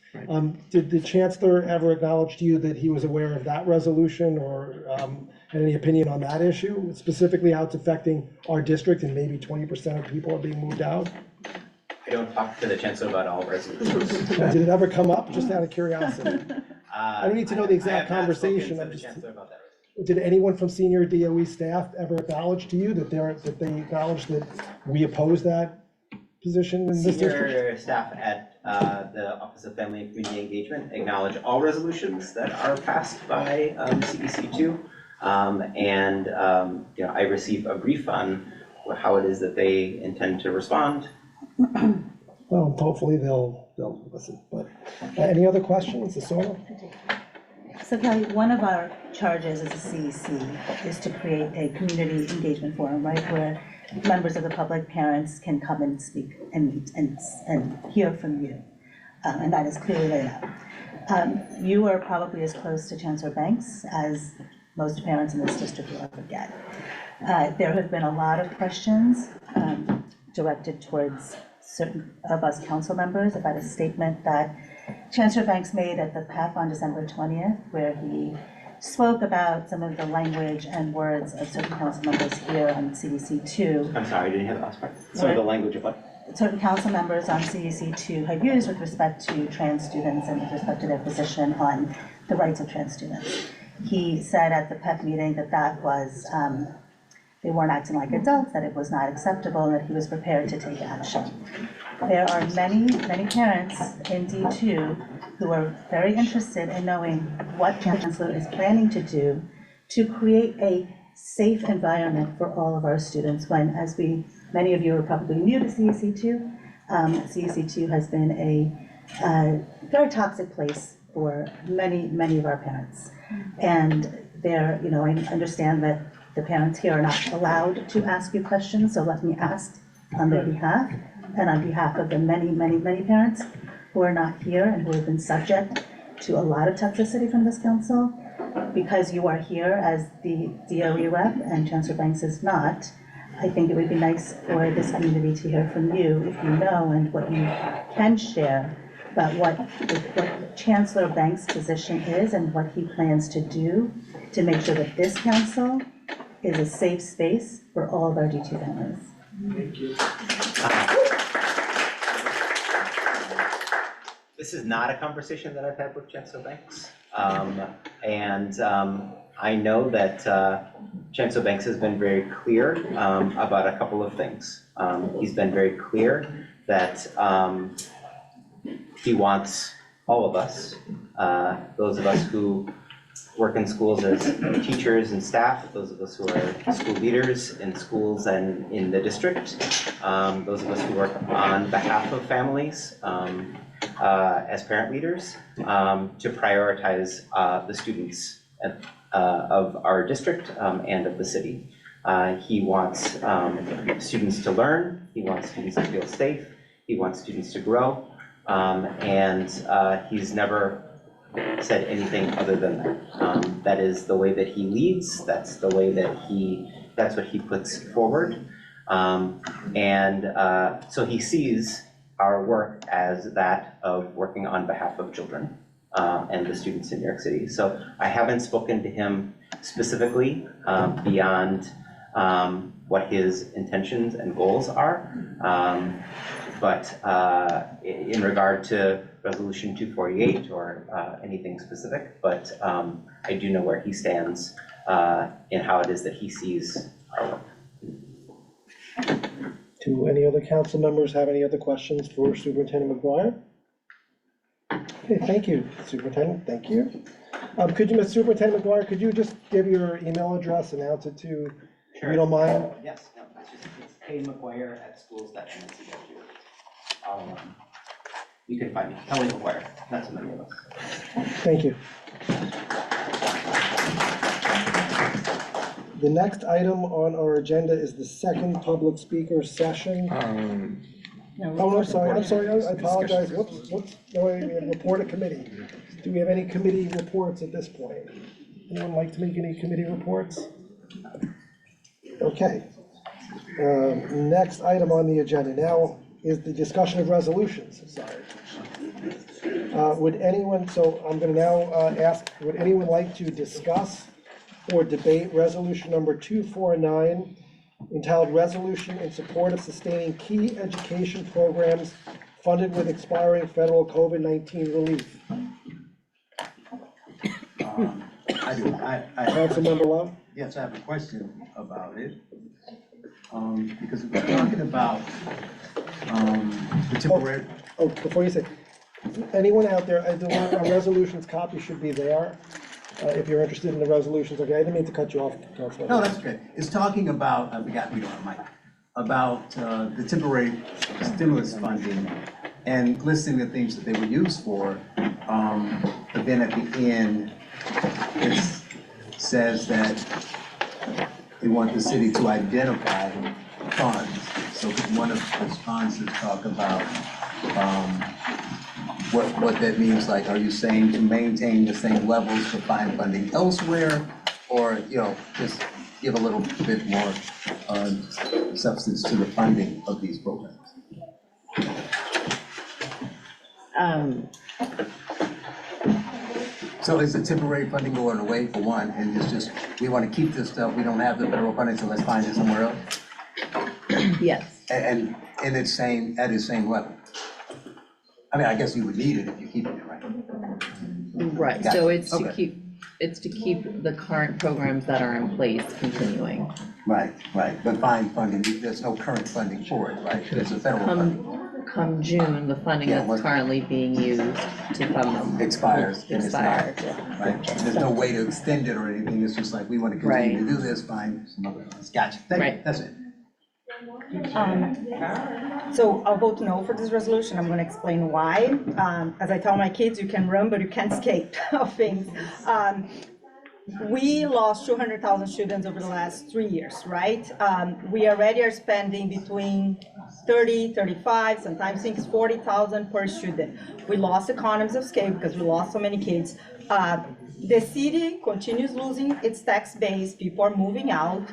Did the chancellor ever acknowledge to you that he was aware of that resolution or had any opinion on that issue, specifically how it's affecting our district and maybe 20% of people are being moved out? I don't talk to the chancellor about all resolutions. Did it ever come up, just out of curiosity? I don't need to know the exact conversation. Did anyone from senior DOE staff ever acknowledge to you that they acknowledged that we oppose that position in this district? Senior staff at the Office of Family and Community Engagement acknowledge all resolutions that are passed by CECD2. I receive a brief on how it is that they intend to respond. Well, hopefully they'll listen, but any other questions, Asona? So Kelly, one of our charges as a CEC is to create a community engagement forum, right, where members of the public, parents can come and speak and hear from you, and that is clearly laid out. You are probably as close to Chancellor Banks as most parents in this district will ever get. There have been a lot of questions directed towards certain of us council members about a statement that Chancellor Banks made at the PAF on December 20th, where he spoke about some of the language and words of certain council members here on CECD2. I'm sorry, I didn't hear the last part. Some of the language of what? Certain council members on CECD2 have used with respect to trans students and with respect to their position on the rights of trans students. He said at the PEF meeting that that was, they weren't acting like adults, that it was not acceptable, and that he was prepared to take action. There are many parents in D2 who are very interested in knowing what Chancellor is planning to do to create a safe environment for all of our students when, as many of you are probably new to CEC2, CEC2 has been a very toxic place for many of our parents. And I understand that the parents here are not allowed to ask you questions, so let me ask on their behalf and on behalf of the many parents who are not here and who have been subject to a lot of toxicity from this council. Because you are here as the DOE rep and Chancellor Banks is not, I think it would be nice for this community to hear from you if you know and what you can share about what Chancellor Banks' position is and what he plans to do to make sure that this council is a safe space for all of our D2 families. Thank you. This is not a conversation that I've had with Chancellor Banks. I know that Chancellor Banks has been very clear about a couple of things. He's been very clear that he wants all of us, those of us who work in schools as teachers and staff, those of us who are school leaders in schools and in the district, those of us who work on behalf of families as parent leaders, to prioritize the students of our district and of the city. He wants students to learn, he wants students to feel safe, he wants students to grow, and he's never said anything other than that. That is the way that he leads, that's the way that that's what he puts forward. So he sees our work as that of working on behalf of children and the students in New York City. So I haven't spoken to him specifically beyond what his intentions and goals are. But in regard to Resolution 248 or anything specific, but I do know where he stands in how it is that he sees our work. Do any other council members have any other questions for Superintendent McGuire? Okay, thank you, Superintendent, thank you. Could you, Mr. Superintendent McGuire, could you just give your email address, announce it to, if you don't mind? Yes, no, it's KMcGuire@schools.nc.gov. you can find me. Kelly McGuire, not too many of us. Thank you. The next item on our agenda is the second public speaker session. Oh, I'm sorry, I apologize, whoops, no, report a committee. Do we have any committee reports at this point? Anyone like to make any committee reports? Okay. Next item on the agenda now is the discussion of resolutions, sorry. Would anyone, so I'm gonna now ask, would anyone like to discuss or debate resolution number 249, entitled Resolution in Support of Sustaining Key Education Programs Funded with Expiring Federal COVID-19 Relief? I do, Councilmember Lowe? yes, I have a question about it. Because we're talking about, the temporary. Oh, before you say, anyone out there, the resolutions copy should be there. If you're interested in the resolutions, okay, I didn't mean to cut you off, Councilman. No, that's okay. It's talking about, I forgot, we don't have mic, about the temporary stimulus funding and listing the things that they were used for. But then at the end, it says that they want the city to identify funds. So one of the sponsors talk about what that means, like, are you saying to maintain the same levels to find funding elsewhere? Or, just give a little bit more substance to the funding of these programs? So is the temporary funding going away for one, and it's just, we want to keep this stuff, we don't have the federal funding, so let's find it somewhere else? Yes. And at its same level? I mean, I guess you would need it if you're keeping it, right? Right, Got so it. it's to Okay. it's to keep the current programs that are in place continuing. Right, but find funding, there's no current funding for it, right? There's a federal funding. Come June, the funding Yeah, that's what- currently being used to fund them. Expires, and it's not, Expired. right? There's no way to extend it or anything, it's just like, we want to continue to do this, find some other funds. Gotcha, thank you, Right. that's it. So I'll vote no for this resolution. I'm gonna explain why. As I tell my kids, you can run, but you can't escape of things. We lost 200,000 students over the last 3 years, right? We already are spending between 30, 35, sometimes things 40,000 per student. We lost economies of scale because we lost so many kids. The city continues losing its tax base, people are moving out.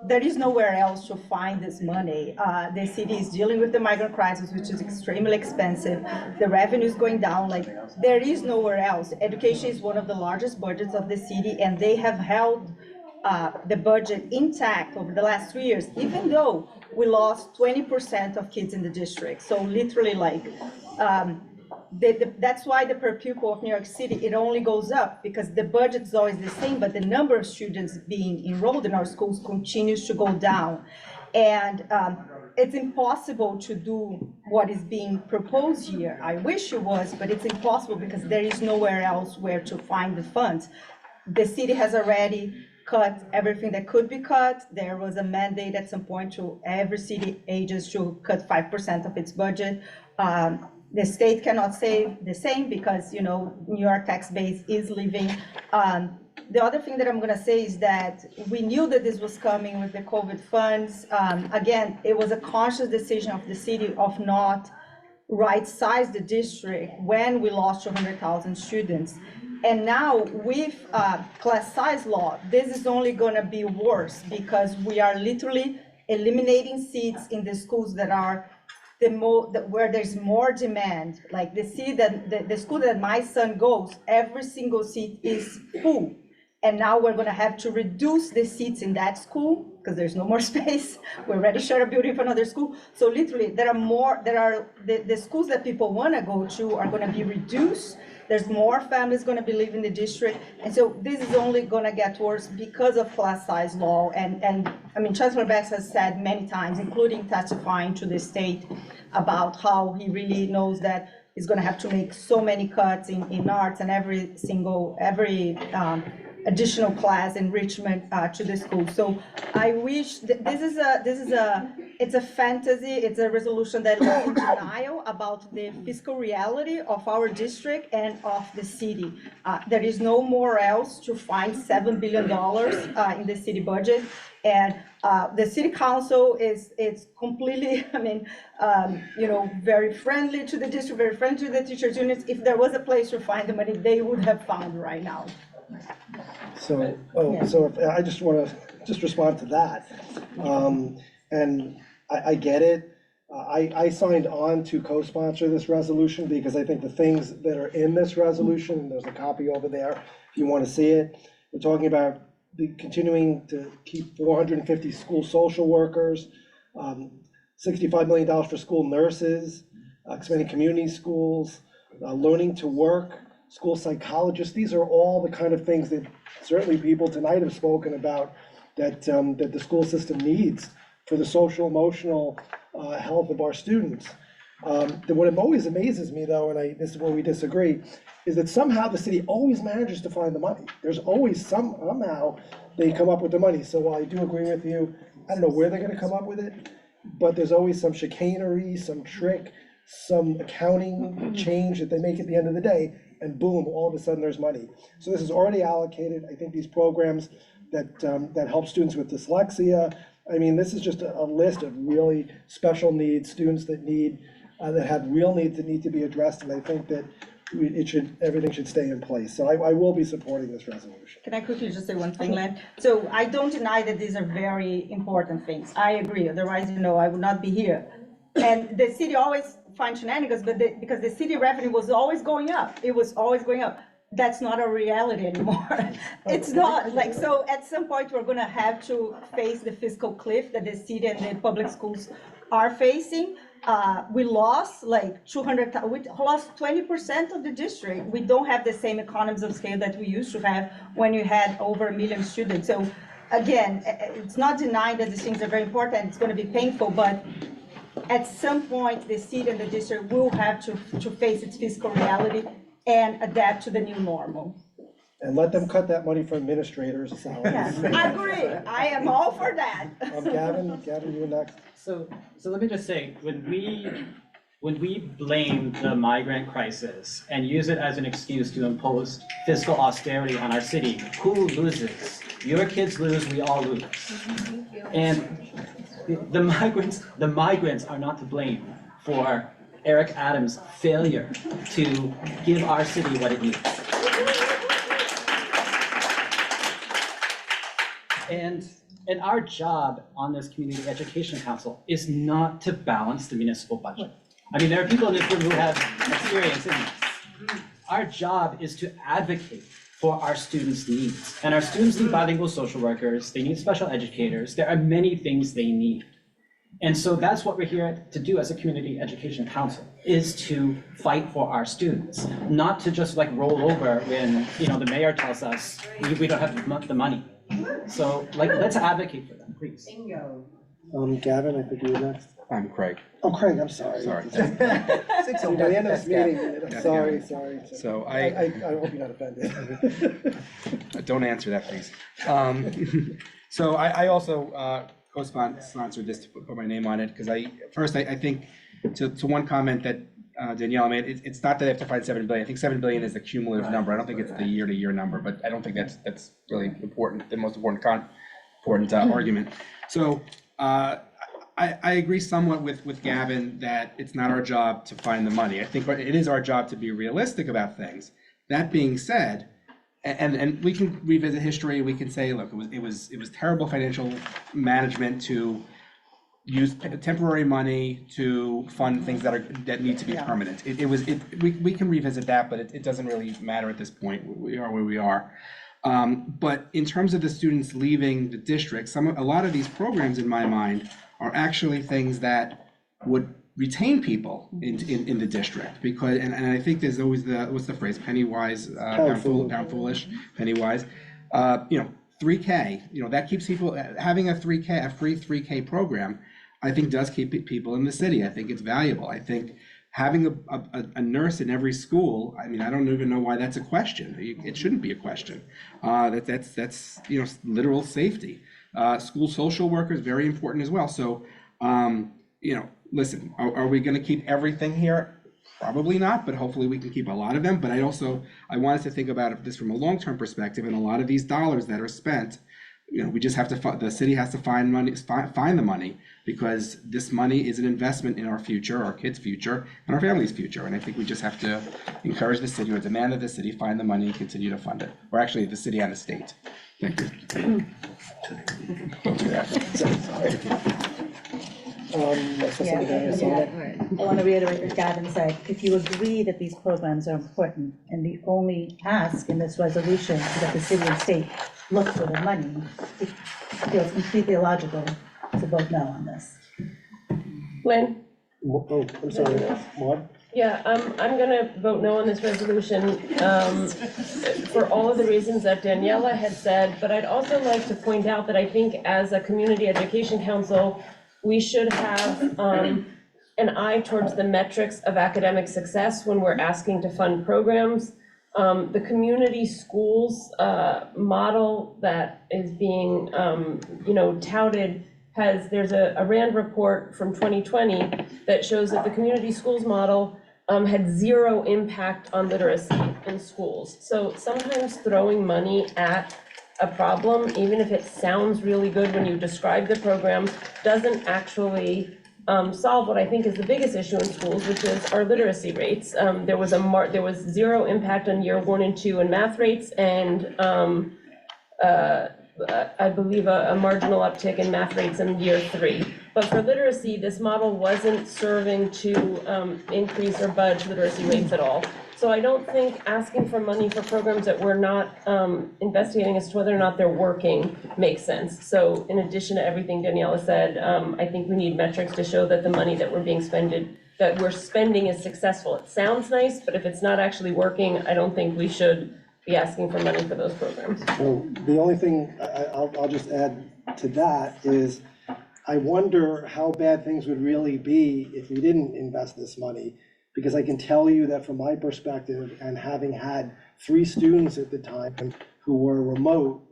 There is nowhere else to find this money. The city is dealing with the migrant crisis, which is extremely expensive. The revenue is going down, like, there is nowhere else. Education is one of the largest budgets of the city, and they have held the budget intact over the last 3 years, even though we lost 20% of kids in the district. So literally, like, that's why the per pupil of New York City, it only goes up, because the budget is always the same, but the number of students being enrolled in our schools continues to go down. And it's impossible to do what is being proposed here. I wish it was, but it's impossible because there is nowhere else where to find the funds. The city has already cut everything that could be cut. There was a mandate at some point to every city agency to cut 5% of its budget. The state cannot say the same because, New York tax base is leaving. The other thing that I'm gonna say is that we knew that this was coming with the COVID funds. Again, it was a conscious decision of the city of not right-size the district when we lost 200,000 students. And now with class size law, this is only gonna be worse because we are literally eliminating seats in the schools that are where there's more demand. Like the school that my son goes, every single seat is full. And now we're gonna have to reduce the seats in that school because there's no more space. We already shared a building for another school. So literally the schools that people wanna go to are gonna be reduced. There's more families gonna be leaving the district. And so this is only gonna get worse because of class size law. And I mean, Chancellor Bass has said many times, including testifying to the state, about how he really knows that he's gonna have to make so many cuts in arts and every additional class enrichment to the school. So I wish, it's a fantasy, it's a resolution that is in denial about the fiscal reality of our district and of the city. There is no more else to find $7 billion in the city budget. And the city council is completely, very friendly to the district, very friendly to the teachers' unions. If there was a place to find the money, they would have found right now. So, I just want to respond to that. And I get it. I signed on to co-sponsor this resolution because I think the things that are in this resolution, and there's a copy over there if you want to see it, we're talking about continuing to keep 450 school social workers, $65 million for school nurses, expanding community schools, learning to work, school psychologists. These are all the kind of things that certainly people tonight have spoken about that the school system needs for the social emotional health of our students. What always amazes me though, and this is where we disagree, is that somehow the city always manages to find the money. There's always somehow they come up with the money. So while I do agree with you, I don't know where they're gonna come up with it, but there's always some chicanery, some trick, some accounting change that they make at the end of the day, and boom, all of a sudden there's money. So this is already allocated. I think these programs that help students with dyslexia, this is just a list of really special needs, students that that have real needs that need to be addressed, and I think that everything should stay in place. So I will be supporting this resolution. Can I quickly just say one thing, Len? So I don't deny that these are very important things. I agree, otherwise, I would not be here. And the city always finds shenanigans, but because the city revenue was always going up. It was always going up. That's not a reality anymore. It's not so at some point we're gonna have to face the fiscal cliff that the city and the public schools are facing. We lost we lost 20% of the district. We don't have the same economies of scale that we used to have when you had over 1 million students. So again, it's not denying that these things are very important. It's gonna be painful, but at some point, the city and the district will have to face its fiscal reality and adapt to the new normal. And let them cut that money from administrators' salaries. Yes, I agree. I am all for that. Gavin, you're next. So let me just say, when we blame the migrant crisis and use it as an excuse to impose fiscal austerity on our city, who loses? Your kids lose, we all lose. And the migrants are not to blame for Eric Adams' failure to give our city what it needs. And our job on this Community Education Council is not to balance the municipal budget. There are people in this room who have experience in this. Our job is to advocate for our students' needs. And our students need bilingual social workers, they need special educators, there are many things they need. And so that's what we're here to do as a Community Education Council, is to fight for our students, not to just roll over when the mayor tells us we don't have the money. So let's advocate for them, please. Bingo. Gavin, I think you were next. I'm Craig. Oh, Craig, I'm sorry. Sorry. By the end of this meeting, sorry. So I hope you're not offended. Don't answer that, please. So I also co-sponsored this to put my name on it, because I think to one comment that Danielle made, it's not that they have to find $7 billion. I think $7 billion is the cumulative number. I don't think it's the year-to-year number, but I don't think that's really important, the most important argument. So I agree somewhat with Gavin that it's not our job to find the money. I think it is our job to be realistic about things. That being said, and we can revisit history. We can say, look, it was terrible financial management to use temporary money to fund things that need to be permanent. We can revisit that, but it doesn't really matter at this point. We are where we are. But in terms of the students leaving the district, a lot of these programs, in my mind, are actually things that would retain people in the district, because and I think there's always what's the phrase, penny wise, pound foolish, penny wise. 3K, that keeps people having a free 3K program. I think does keep people in the city. I think it's valuable. I think having a nurse in every school, I mean, I don't even know why that's a question. It shouldn't be a question. That's literal safety. School social workers, very important as well. So, listen, are we going to keep everything here? Probably not, but hopefully we can keep a lot of them. But I want us to think about this from a long-term perspective, and a lot of these dollars that are spent, we just have to, the city has to find the money, because this money is an investment in our future, our kids' future, and our families' future. And I think we just have to encourage the city, or demand that the city find the money and continue to fund it, or actually the city and the state. Thank you. Don't do that. I want to reiterate what Gavin said. If you agree that these programs are important, and the only ask in this resolution is that the city and state look for the money, it feels completely illogical to vote no on this. Lynn? Oh, I'm sorry, Maud? Yeah, I'm gonna vote no on this resolution, for all of the reasons that Daniela had said, but I'd also like to point out that I think as a community education council, we should have, an eye towards the metrics of academic success when we're asking to fund programs. The community schools, model that is being, touted there's a RAND report from 2020 that shows that the community schools model had zero impact on literacy in schools. So sometimes throwing money at a problem, even if it sounds really good when you describe the program, doesn't actually solve what I think is the biggest issue in schools, which is our literacy rates. There was zero impact on year 1 and 2 in math rates, and I believe a marginal uptick in math rates in year 3. But for literacy, this model wasn't serving to increase or budge literacy rates at all. So I don't think asking for money for programs that we're not investigating as to whether or not they're working makes sense. So in addition to everything Daniela said, I think we need metrics to show that the money that we're spending is successful. It sounds nice, but if it's not actually working, I don't think we should be asking for money for those programs. Well, the only thing I'll just add to that is, I wonder how bad things would really be if we didn't invest this money. Because I can tell you that from my perspective, and having had 3 students at the time who were remote,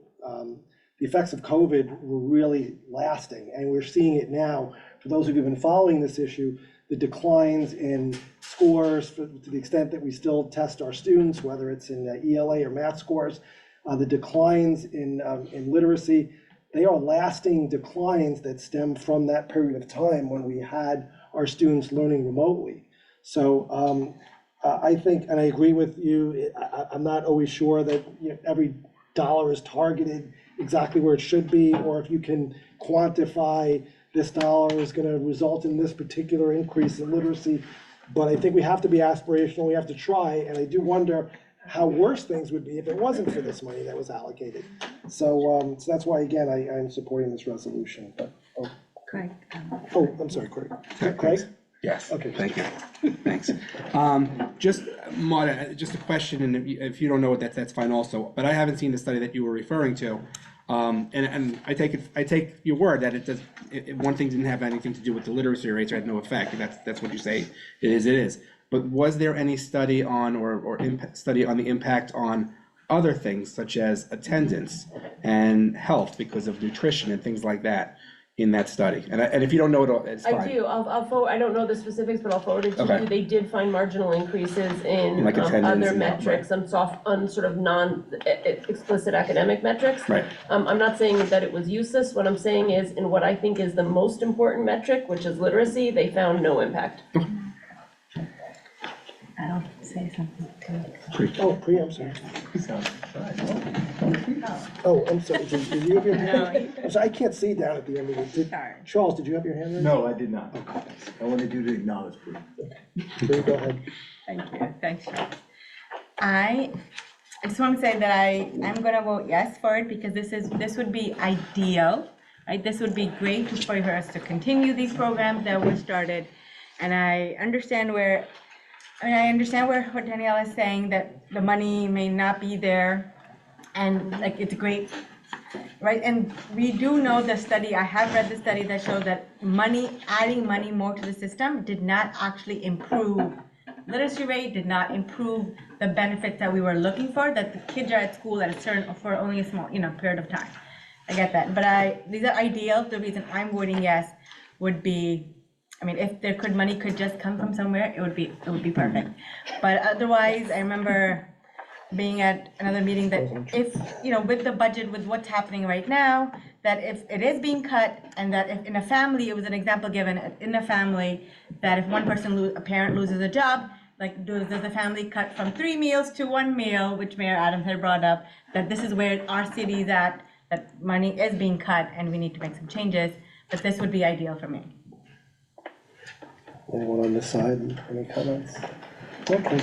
the effects of COVID were really lasting. And we're seeing it now. For those of you who've been following this issue, the declines in scores, to the extent that we still test our students, whether it's in ELA or math scores, the declines in literacy, they are lasting declines that stem from that period of time when we had our students learning remotely. So I think, and I agree with you, I'm not always sure that every dollar is targeted exactly where it should be, or if you can quantify this dollar is going to result in this particular increase in literacy. But I think we have to be aspirational, we have to try, and I do wonder how worse things would be if it wasn't for this money that was allocated. So, so that's why, again, I'm supporting this resolution. But, Craig. Oh, I'm sorry, Craig. Craig? Yes. Okay. Thank you. Thanks. Just, Maud, just a question, and if you don't know what that's fine also, but I haven't seen the study that you were referring to. And I take your word that one thing didn't have anything to do with the literacy rates, or had no effect. That's what you say it is. But was there any study on, study on the impact on other things such as attendance and health because of nutrition and things like that in that study? And if you don't know it, it's fine. I do. I'll forward. I don't know the specifics, but I'll forward it to you. They did find marginal increases in like other metrics, on sort of non-explicit academic metrics. Right. I'm not saying that it was useless. What I'm saying is, in what I think is the most important metric, which is literacy, they found no impact. I'll say something too. I'm sorry. Oh, I'm sorry. Did you have your hand? I'm sorry, I can't see down at the end of it. Charles, did you have your hand raised? No, I did not. I wanted you to acknowledge, please. Go ahead. Thank you. Thanks, Charles. I just want to say that I'm gonna vote yes for it, because this would be ideal, right? This would be great for us to continue these programs that were started. And I understand what Danielle is saying, that the money may not be there, and like it's great right? And we do know the study, I have read the study that showed that adding money more to the system did not actually improve literacy rate, did not improve the benefits that we were looking for, that the kids are at school at a certain, for only a small, period of time. I get that, but these are ideal. The reason I'm voting yes would be, if money could just come from somewhere, it would be perfect. But otherwise, I remember being at another meeting that if, with the budget, with what's happening right now, that if it is being cut, and that if in a family, it was an example given, in a family, that if one person, a parent loses a job, like does the family cut from 3 meals to 1 meal, which Mayor Adams had brought up, that this is where our city's at, that money is being cut and we need to make some changes, but this would be ideal for me. Anyone on this side, any comments? Okay,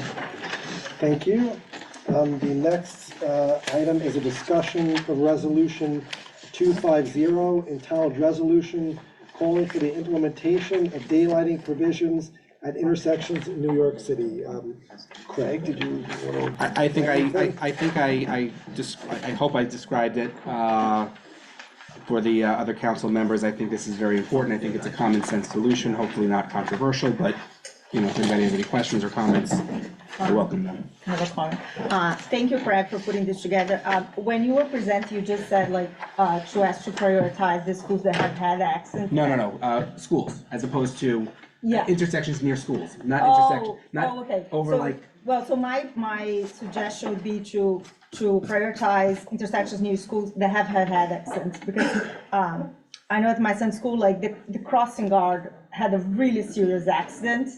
thank you. The next item is a discussion of resolution 250, entitled Resolution Calling for the Implementation of Daylighting Provisions at Intersections in New York City. Craig, did you want to? I hope I described it for the other council members. I think this is very important. I think it's a common sense solution, hopefully not controversial, but if anybody has any questions or comments, I welcome them. I have a comment. Thank you, Craig, for putting this together. When you were presenting, you just said to ask to prioritize the schools that have had accidents. No, schools, as opposed to intersections near schools, not Okay. over So my suggestion would be to prioritize intersections near schools that have had accidents, because I know at my son's school, the crossing guard had a really serious accident,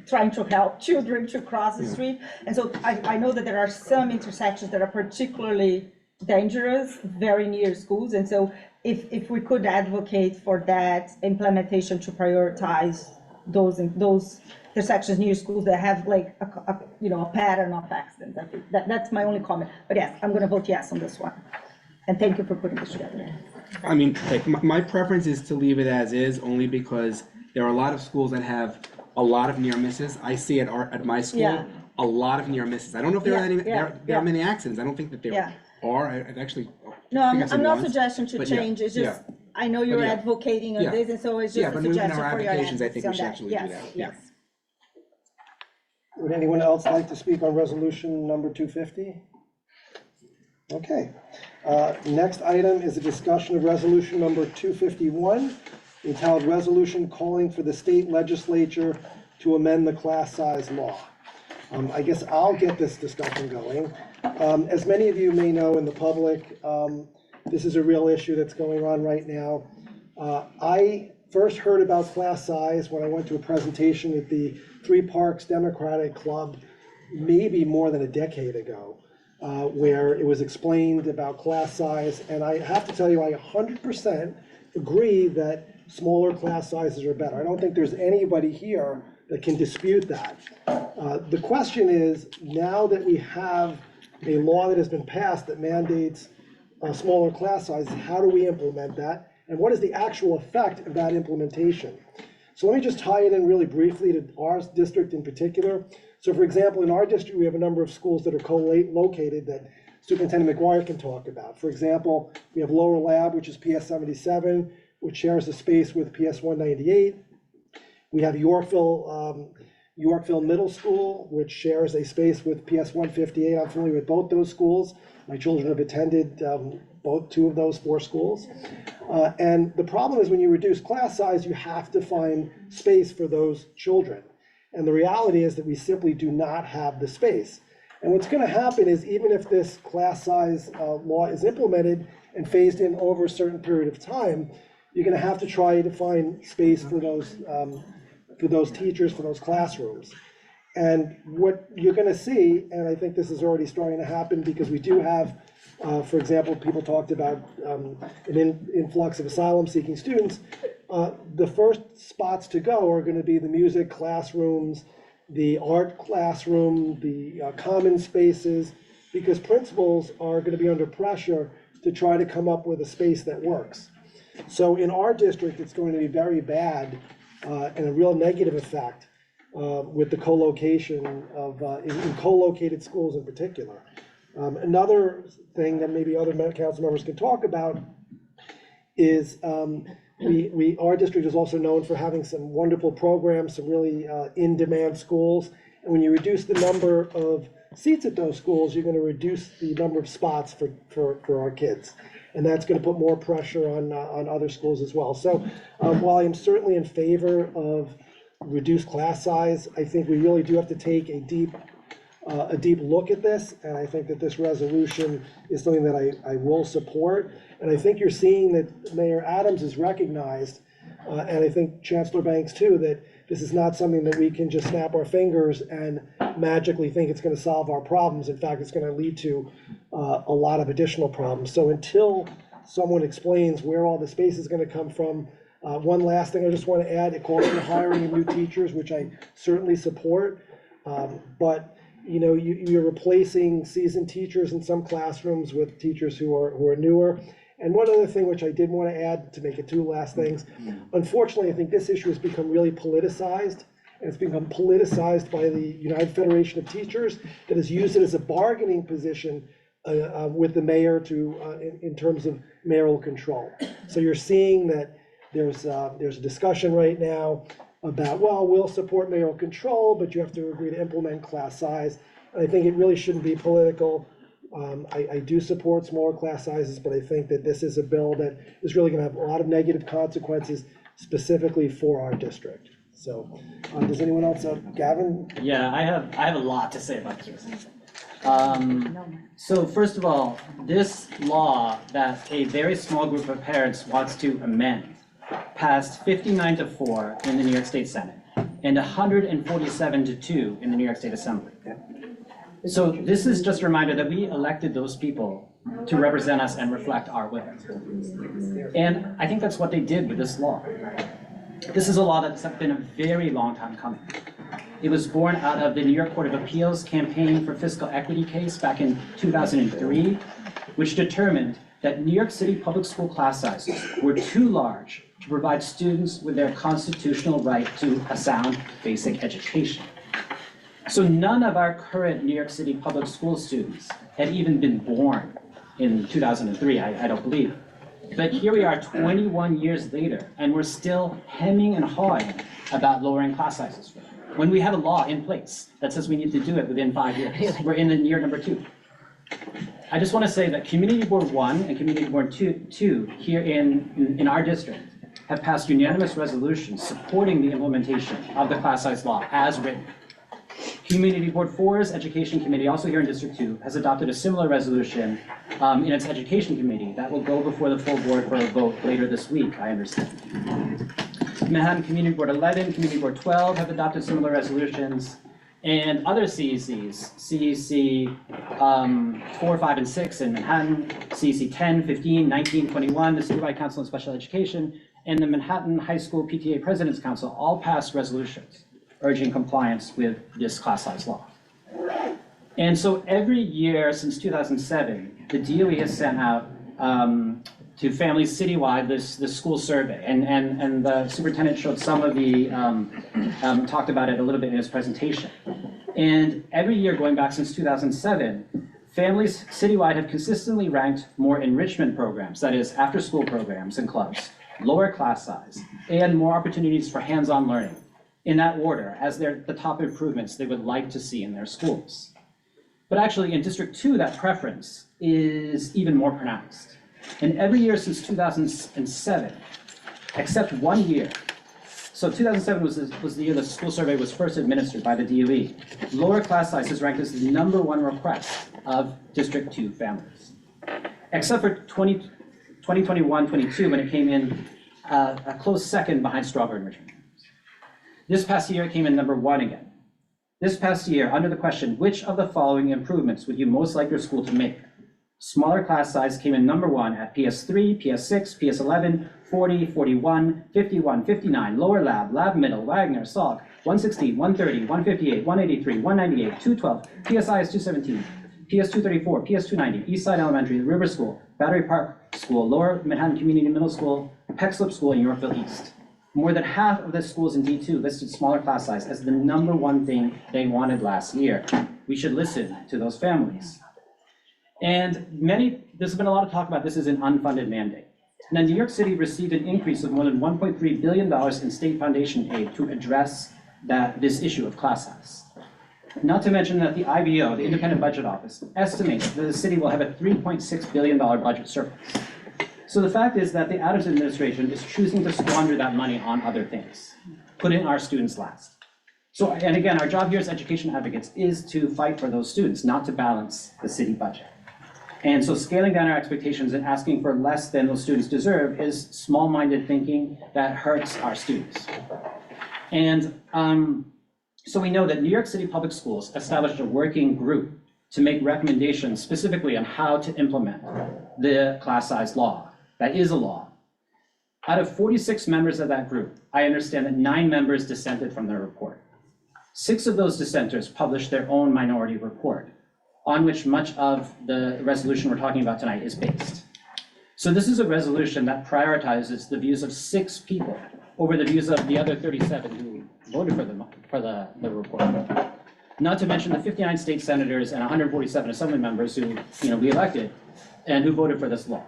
trying to help children to cross the street. And so I know that there are some intersections that are particularly dangerous, very near schools. And so if we could advocate for that implementation to prioritize those intersections near schools that have a pattern of accidents. I think that's my only comment. But yes, I'm going to vote yes on this one. And thank you for putting this together. My preference is to leave it as is, only because there are a lot of schools that have a lot of near misses. I see at my school a lot of near misses. I don't know if there are many accidents. I don't think that there are. I've actually. No, I'm not suggesting to change. It's just I know you're advocating on this, and so it's just a suggestion for your applications. I think we should actually do that. Yes. Would anyone else like to speak on resolution number 250? Okay. Next item is a discussion of resolution number 251, entitled Resolution Calling for the State Legislature to Amend the Class Size Law. I guess I'll get this discussion going. As many of you may know in the public, this is a real issue that's going on right now. I first heard about class size when I went to a presentation at the Three Parks Democratic Club maybe more than a decade ago, where it was explained about class size. And I have to tell you, I 100% agree that smaller class sizes are better. I don't think there's anybody here that can dispute that. The question is, now that we have a law that has been passed that mandates smaller class sizes, how do we implement that? And what is the actual effect of that implementation? So let me just tie it in really briefly to our district in particular. So for example, in our district, we have a number of schools that are co-located that Superintendent McGuire can talk about. For example, we have Lower Lab, which is PS 77, which shares a space with PS 198. We have Yorkville Middle School, which shares a space with PS 158. I'm familiar with both those schools. My children have attended two of those 4 schools. And the problem is when you reduce class size, you have to find space for those children. And the reality is that we simply do not have the space. And what's going to happen is, even if this class size law is implemented and phased in over a certain period of time, you're going to have to try to find space for those teachers, for those classrooms. And what you're going to see, and I think this is already starting to happen, because we do have, for example, people talked about an influx of asylum-seeking students. The first spots to go are going to be the music classrooms, the art classroom, the common spaces, because principals are going to be under pressure to try to come up with a space that works. So in our district, it's going to be very bad and a real negative effect with the co-location of, in co-located schools in particular. Another thing that maybe other council members can talk about is our district is also known for having some wonderful programs, some really in-demand schools. And when you reduce the number of seats at those schools, you're going to reduce the number of spots for our kids. And that's going to put more pressure on other schools as well. So while I'm certainly in favor of reduced class size, I think we really do have to take a deep look at this, and I think that this resolution is something that I will support. And I think you're seeing that Mayor Adams has recognized, and I think Chancellor Banks too, that this is not something that we can just snap our fingers and magically think it's going to solve our problems. In fact, it's going to lead to a lot of additional problems. So until someone explains where all the space is going to come from, one last thing I just want to add, it calls for hiring of new teachers, which I certainly support. But you know, you're replacing seasoned teachers in some classrooms with teachers who are newer. And one other thing which I did want to add, to make it two last things, unfortunately, I think this issue has become really politicized, and it's become politicized by the United Federation of Teachers that has used it as a bargaining position with the mayor in terms of mayoral control. So you're seeing that there's a discussion right now about, well, we'll support mayoral control, but you have to agree to implement class size. And I think it really shouldn't be political. I do support smaller class sizes, but I think that this is a bill that is really going to have a lot of negative consequences specifically for our district. So does anyone else, Gavin? Yeah, I have a lot to say about this. So first of all, this law that a very small group of parents wants to amend passed 59-4 in the New York State Senate and 147-2 in the New York State Assembly. So this is just a reminder that we elected those people to represent us and reflect our will. And I think that's what they did with this law. This is a law that's been a very long time coming. It was born out of the New York Court of Appeals campaign for fiscal equity case back in 2003, which determined that New York City public school class sizes were too large to provide students with their constitutional right to a sound basic education. So none of our current New York City public school students had even been born in 2003, I don't believe. But here we are 21 years later, and we're still hemming and hawing about lowering class sizes for them, when we have a law in place that says we need to do it within 5 years. We're in the year number 2. I just want to say that Community Board 1 and Community Board 2 here in our district have passed unanimous resolutions supporting the implementation of the class size law as written. Community Board 4's Education Committee, also here in District 2, has adopted a similar resolution in its Education Committee that will go before the full board for a vote later this week, I understand. Manhattan Community Board 11, Community Board 12 have adopted similar resolutions, and other CECs, CEC 4, 5, and 6 in Manhattan, CEC 10, 15, 19, 21, the Statewide Council on Special Education, and the Manhattan High School PTA President's Council all passed resolutions urging compliance with this class size law. And so every year since 2007, the DOE has sent out to families citywide this school survey, and the superintendent showed some of the, talked about it a little bit in his presentation. And every year going back since 2007, families citywide have consistently ranked more enrichment programs, that is after school programs and clubs, lower class size, and more opportunities for hands-on learning, in that order, as the top improvements they would like to see in their schools. But actually in District 2, that preference is even more pronounced. And every year since 2007, except 1 year, so 2007 was the year the school survey was first administered by the DOE, lower class size is ranked as the #1 request of District 2 families. Except for 2021-22, when it came in a close second behind strawberry enrichment. This past year, it came in #1 again. This past year, under the question, which of the following improvements would you most like your school to make? Smaller class size came in #1 at PS3, PS6, PS11, 40, 41, 51, 59, lower lab, lab middle, Wagner, Salk, 116, 130, 158, 183, 198, 212, PSI is 217, PS234, PS290, Eastside Elementary, River School, Battery Park School, Lower Manhattan Community Middle School, Peckslip School in Yorkville East. More than half of the schools in D2 listed smaller class size as the #1 thing they wanted last year. We should listen to those families. And there's been a lot of talk about this as an unfunded mandate. Now, New York City received an increase of more than $1.3 billion in state foundation aid to address this issue of class size. Not to mention that the IBO, the Independent Budget Office, estimates that the city will have a $3.6 billion budget surplus. So the fact is that the Adams administration is choosing to squander that money on other things, putting our students last. So, and again, our job here as education advocates is to fight for those students, not to balance the city budget. And so scaling down our expectations and asking for less than those students deserve is small-minded thinking that hurts our students. And so we know that New York City Public Schools established a working group to make recommendations specifically on how to implement the class size law. That is a law. Out of 46 members of that group, I understand that 9 members dissented from their report. 6 of those dissenters published their own minority report, on which much of the resolution we're talking about tonight is based. So this is a resolution that prioritizes the views of 6 people over the views of the other 37 who voted for the report. Not to mention the 59 state senators and 147 assembly members who we elected and who voted for this law.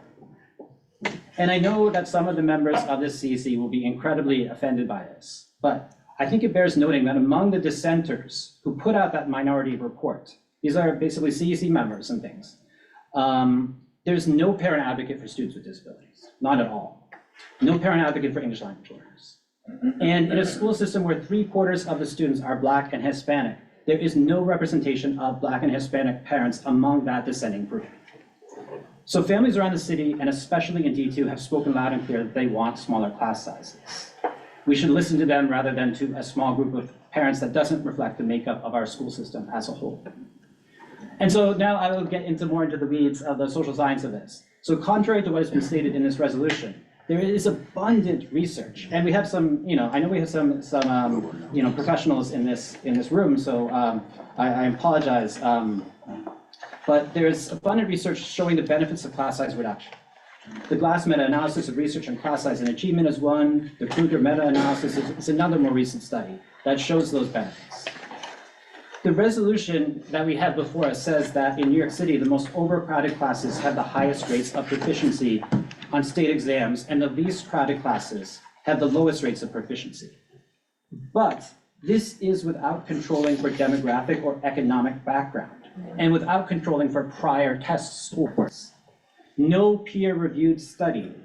And I know that some of the members of this CEC will be incredibly offended by this, but I think it bears noting that among the dissenters who put out that minority report, these are basically CEC members and things, there's no parent advocate for students with disabilities, not at all. No parent advocate for English language learners. And in a school system where 3/4 of the students are Black and Hispanic, there is no representation of Black and Hispanic parents among that dissenting group. So families around the city, and especially in D2, have spoken loud and clear that they want smaller class sizes. We should listen to them rather than to a small group of parents that doesn't reflect the makeup of our school system as a whole. And so now I will get more into the weeds of the social science of this. So contrary to what has been stated in this resolution, there is abundant research, and we have some, I know we have some professionals in this room, so I apologize, but there's abundant research showing the benefits of class size reduction. The Glass meta-analysis of research on class size and achievement is one. The Kruger meta-analysis is another more recent study that shows those benefits. The resolution that we have before us says that in New York City, the most overcrowded classes have the highest rates of proficiency on state exams, and the least crowded classes have the lowest rates of proficiency. But this is without controlling for demographic or economic background, and without controlling for prior test scores. No peer-reviewed study,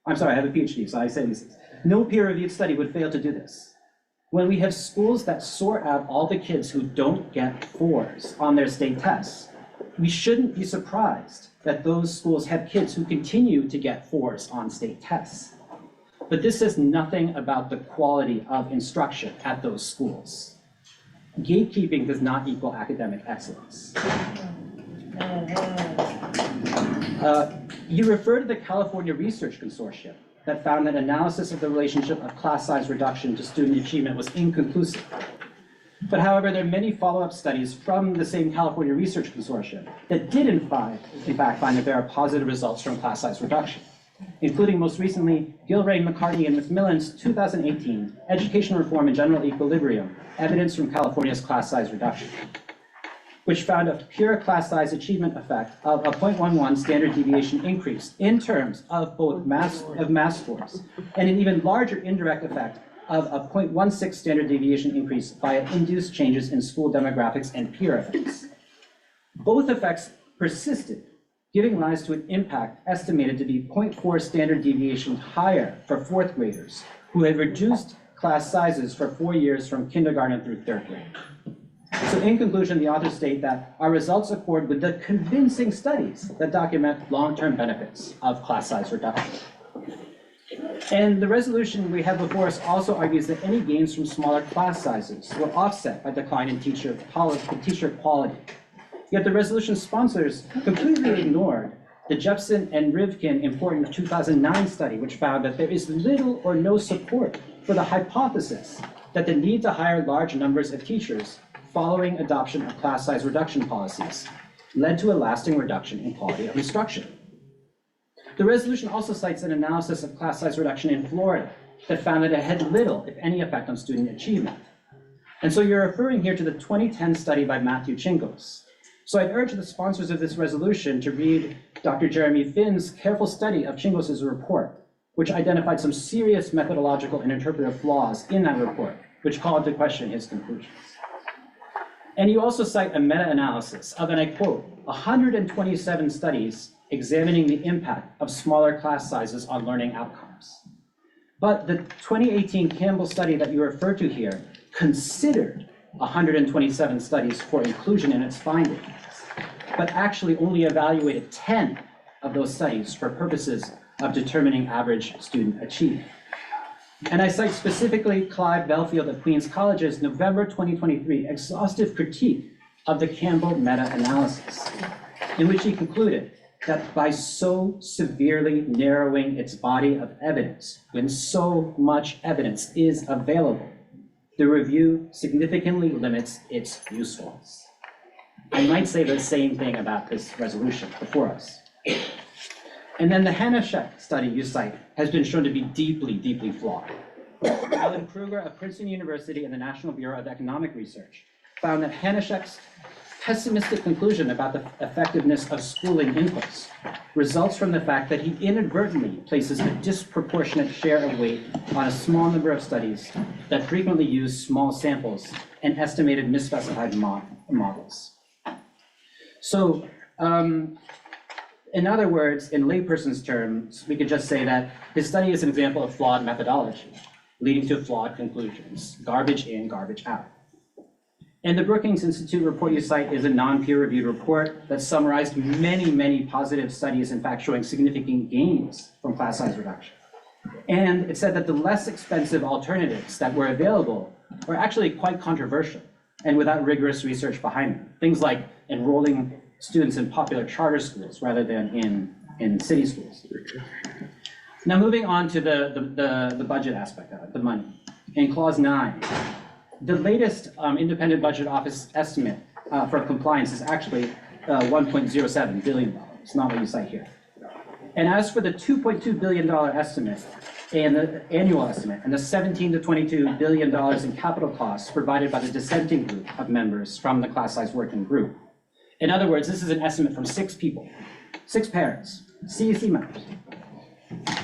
I'm sorry, I have a PhD, so I say these things. No peer-reviewed study would fail to do this. When we have schools that sort out all the kids who don't get 4s on their state tests, we shouldn't be surprised that those schools have kids who continue to get 4s on state tests. But this says nothing about the quality of instruction at those schools. Gatekeeping does not equal academic excellence. You refer to the California Research Consortium that found that analysis of the relationship of class size reduction to student achievement was inconclusive. But however, there are many follow-up studies from the same California Research Consortium that did in fact find that there are positive results from class size reduction, including most recently Gilray, McCartney, and McMillan's 2018 Education Reform and General Equilibrium, Evidence from California's Class Size Reduction, which found a pure class size achievement effect of a 0.11 standard deviation increase in terms of both mass scores, and an even larger indirect effect of a 0.16 standard deviation increase via induced changes in school demographics and peer effects. Both effects persisted, giving rise to an impact estimated to be 0.4 standard deviation higher for 4th graders who had reduced class sizes for 4 years from kindergarten through 3rd grade. So in conclusion, the authors state that our results accord with the convincing studies that document long-term benefits of class size reduction. And the resolution we have before us also argues that any gains from smaller class sizes were offset by decline in teacher quality. Yet the resolution sponsors completely ignored the Jepson and Rivkin important 2009 study, which found that there is little or no support for the hypothesis that the need to hire large numbers of teachers following adoption of class size reduction policies led to a lasting reduction in quality of instruction. The resolution also cites an analysis of class size reduction in Florida that found that it had little, if any, effect on student achievement. And so you're referring here to the 2010 study by Matthew Chingos. So I'd urge the sponsors of this resolution to read Dr. Jeremy Finn's careful study of Chingos's report, which identified some serious methodological and interpretive flaws in that report, which called into question his conclusions. And you also cite a meta-analysis of, and I quote, 127 studies examining the impact of smaller class sizes on learning outcomes. But the 2018 Campbell study that you refer to here considered 127 studies for inclusion in its findings, but actually only evaluated 10 of those studies for purposes of determining average student achievement. And I cite specifically Clive Belfield of Queens College's November 2023 exhaustive critique of the Campbell meta-analysis, in which he concluded that by so severely narrowing its body of evidence, when so much evidence is available, the review significantly limits its usefulness. I might say the same thing about this resolution before us. And then the Hanashek study you cite has been shown to be deeply, deeply flawed. Alan Kruger of Princeton University and the National Bureau of Economic Research found that Hanashek's pessimistic conclusion about the effectiveness of schooling inputs results from the fact that he inadvertently places a disproportionate share of weight on a small number of studies that frequently use small samples and estimated misspecified models. So, in other words, in layperson's terms, we could just say that his study is an example of flawed methodology, leading to flawed conclusions, garbage in, garbage out. And the Brookings Institute report you cite is a non-peer-reviewed report that summarized many, many positive studies, in fact, showing significant gains from class size reduction. And it said that the less expensive alternatives that were available were actually quite controversial and without rigorous research behind them. Things like enrolling students in popular charter schools rather than in city schools. Now moving on to the budget aspect of it, the money. In clause 9, the latest independent budget office estimate for compliance is actually $1.07 billion. It's not what you cite here. And as for the $2.2 billion estimate and the annual estimate and the $17 to $22 billion in capital costs provided by the dissenting group of members from the class size working group. In other words, this is an estimate from 6 people, 6 parents, CEC members.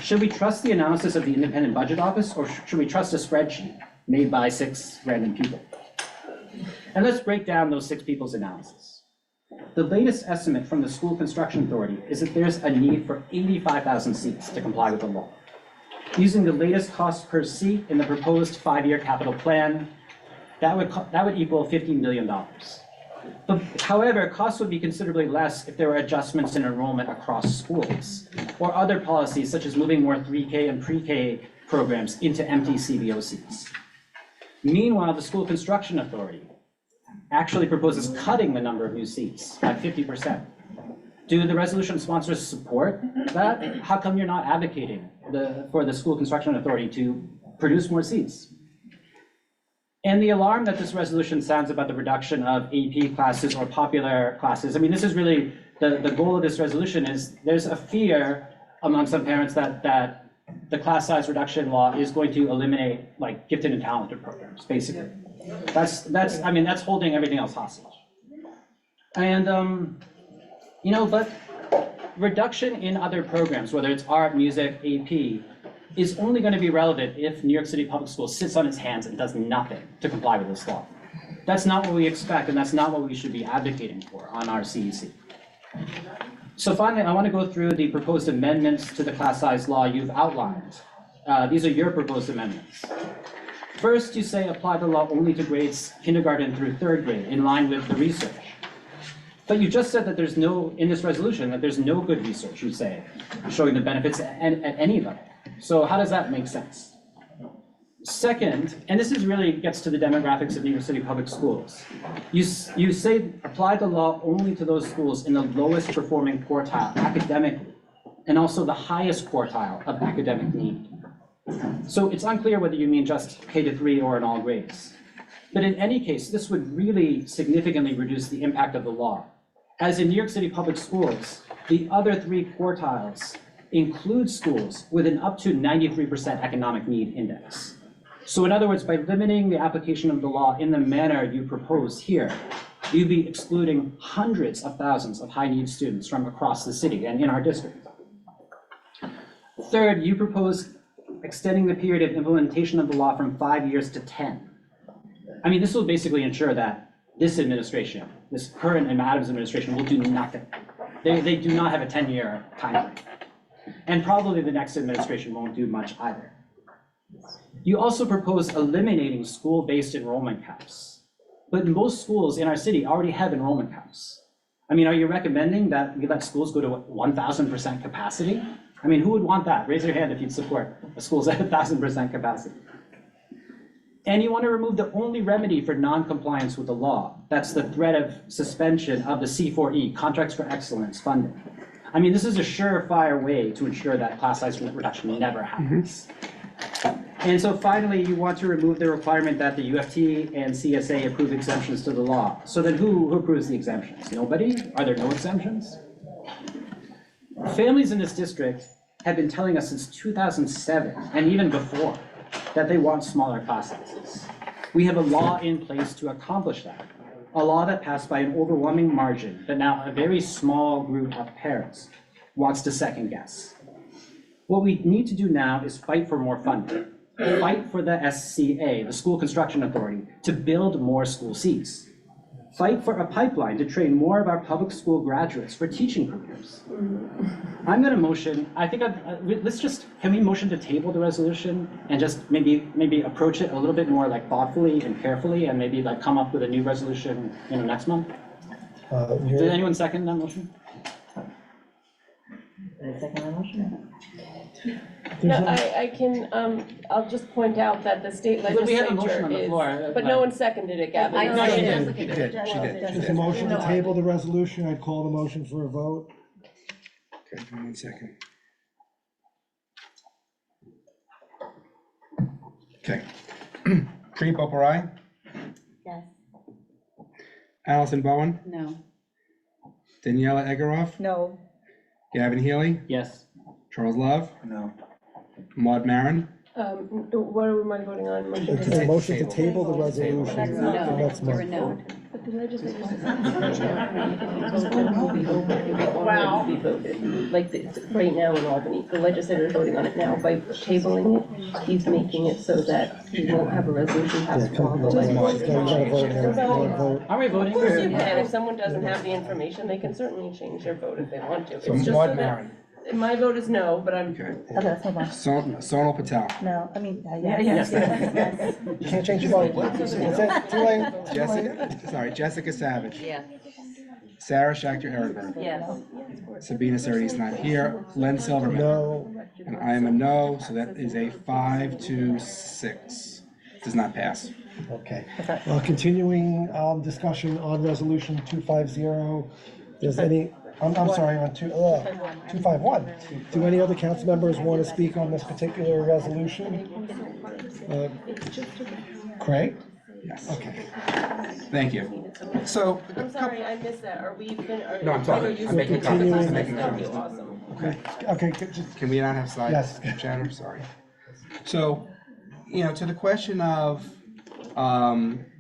Should we trust the analysis of the independent budget office, or should we trust a spreadsheet made by 6 random people? And let's break down those 6 people's analysis. The latest estimate from the School Construction Authority is that there's a need for 85,000 seats to comply with the law. Using the latest cost per seat in the proposed 5-year capital plan, that would equal $15 million. But, however, costs would be considerably less if there were adjustments in enrollment across schools, or other policies such as moving more 3K and pre-K programs into empty CBO seats. Meanwhile, the School Construction Authority actually proposes cutting the number of new seats by 50%. Do the resolution sponsors support that? How come you're not advocating for the School Construction Authority to produce more seats? And the alarm that this resolution sounds about the reduction of AP classes or popular classes, I mean, this is really, the goal of this resolution is there's a fear among some parents that the class size reduction law is going to eliminate like gifted and talented programs, basically. That's holding everything else hostage. And, but reduction in other programs, whether it's art, music, AP, is only going to be relevant if New York City Public Schools sits on its hands and does nothing to comply with this law. That's not what we expect, and that's not what we should be advocating for on our CEC. So finally, I want to go through the proposed amendments to the class size law you've outlined. These are your proposed amendments. First, you say apply the law only to grades kindergarten through 3rd grade, in line with the research. But you just said that there's no, in this resolution, that there's no good research, you say, showing the benefits at any level. So how does that make sense? Second, and this really gets to the demographics of New York City Public Schools. You say apply the law only to those schools in the lowest performing quartile academically, and also the highest quartile of academic need. So it's unclear whether you mean just K-3 or in all grades. But in any case, this would really significantly reduce the impact of the law. As in New York City Public Schools, the other 3 quartiles include schools with an up to 93% economic need index. So in other words, by limiting the application of the law in the manner you propose here, You'd be excluding hundreds of thousands of high-need students from across the city and in our district. Third, you propose extending the period of implementation of the law from 5 years to 10. I mean, this will basically ensure that this administration, this current and Adams administration, will do nothing. They do not have a 10-year timeframe. And probably the next administration won't do much either. You also propose eliminating school-based enrollment caps. But most schools in our city already have enrollment caps. I mean, are you recommending that we let schools go to 1,000% capacity? I mean, who would want that? Raise your hand if you'd support a school's at 1,000% capacity. And you want to remove the only remedy for non-compliance with the law. That's the threat of suspension of the C4E, Contracts for Excellence funding. I mean, this is a surefire way to ensure that class size reduction never happens. And so finally, you want to remove the requirement that the UFT and CSA approve exemptions to the law. So then who approves the exemptions? Nobody? Are there no exemptions? Families in this district have been telling us since 2007, and even before, that they want smaller class sizes. We have a law in place to accomplish that. A law that passed by an overwhelming margin, but now a very small group of parents wants to second guess. What we need to do now is fight for more funding. Fight for the SCA, the School Construction Authority, to build more school seats. Fight for a pipeline to train more of our public school graduates for teaching careers. I'm gonna motion, I think, can we motion to table the resolution and just maybe approach it a little bit more like thoughtfully and carefully and maybe like come up with a new resolution, next month? Did anyone second that motion? Second that motion? No, I can, I'll just point out that the state But we have a motion legislature on the is, floor. but no one seconded it, Gavin. No, she did. She did. There's a motion to table the resolution. I'd call the motion for a vote. Okay, give me 1 second. Okay. Tree Booker, aye? Yes. Allison Bowen? No. Daniela Egoroff? No. Gavin Healy? Yes. Charles Love? No. Maud Maron? What am I voting on? Motion It's a motion to table the resolution Next for month. next You're a month. no. But the legislature. Wow. Like, right now in Albany, the legislator is voting on it now. By tabling it, he's making it so that he won't have a resolution passed for all the No, you legislators. gotta vote now. You gotta vote. Are we voting? And if someone doesn't have the information, they can certainly change their vote if they want to. It's So just Maud so that, Maron. my vote is no, but I'm. Okay. Okay, let's move on. Sonal Patel? No, I mean, Yes. yes. You can't change your vote. That's it. Too late. Jessica Savage? Yes. Sarah Schechter Ehrenberg? Yes. Sabina Sari's not here. Len Silverman? No. And I am a no, so that is a 5-6. Does not pass. Okay. Continuing discussion on resolution 250. Does any, I'm sorry, on 251. Do any other council members want to speak on this particular resolution? Craig? Yes. Okay. Thank you. So, I'm sorry, I missed that. Are we No, I'm talking. I'm making comments. I'm making comments. Awesome. Okay, Can we not have side Yes. chatter? Sorry. So, to the question of,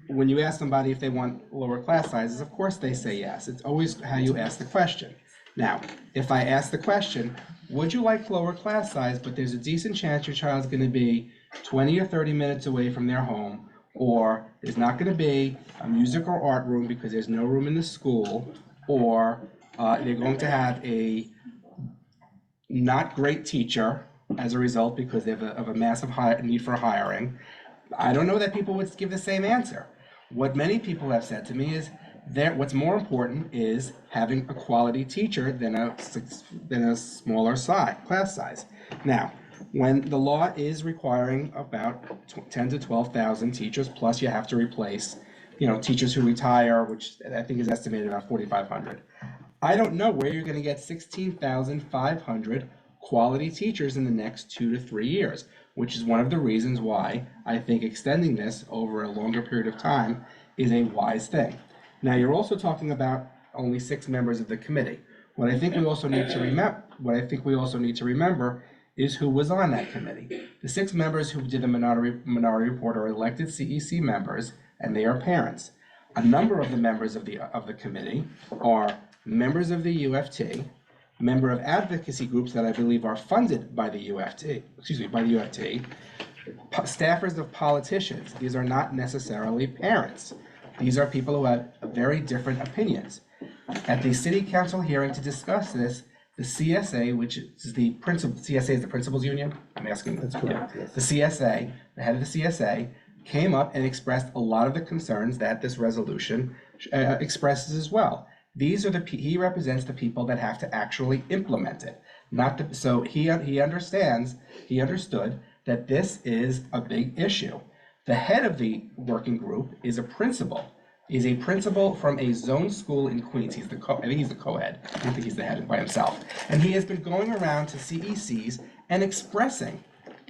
when you ask somebody if they want lower class sizes, of course they say yes. It's always how you ask the question. Now, if I ask the question, would you like lower class size, but there's a decent chance your child's gonna be 20 or 30 minutes away from their home, or there's not gonna be a music or art room because there's no room in the school, or they're going to have a not great teacher as a result because they have a massive need for hiring, I don't know that people would give the same answer. What many people have said to me is that what's more important is having a quality teacher than a smaller class size. Now, when the law is requiring about 10 to 12,000 teachers, plus you have to replace, teachers who retire, which I think is estimated about 4,500. I don't know where you're going to get 16,500 quality teachers in the next 2 to 3 years, which is one of the reasons why I think extending this over a longer period of time is a wise thing. Now, you're also talking about only 6 members of the committee. What I think we also need to remember is who was on that committee. The 6 members who did the minority report are elected CEC members, and they are parents. A number of the members of the committee are members of the UFT, member of advocacy groups that I believe are funded by the UFT, staffers of politicians. These are not necessarily parents. These are people who have very different opinions. At the city council hearing to discuss this, the CSA, which is the principal, CSA is the principals union? I'm asking. That's correct, yes. The CSA, the head of the CSA, came up and expressed a lot of the concerns that this resolution expresses as well. These are he represents the people that have to actually implement it. So he understood that this is a big issue. The head of the working group is a principal from a zone school in Queens. I think he's the co-head. I don't think he's the head by himself. And he has been going around to CECs and expressing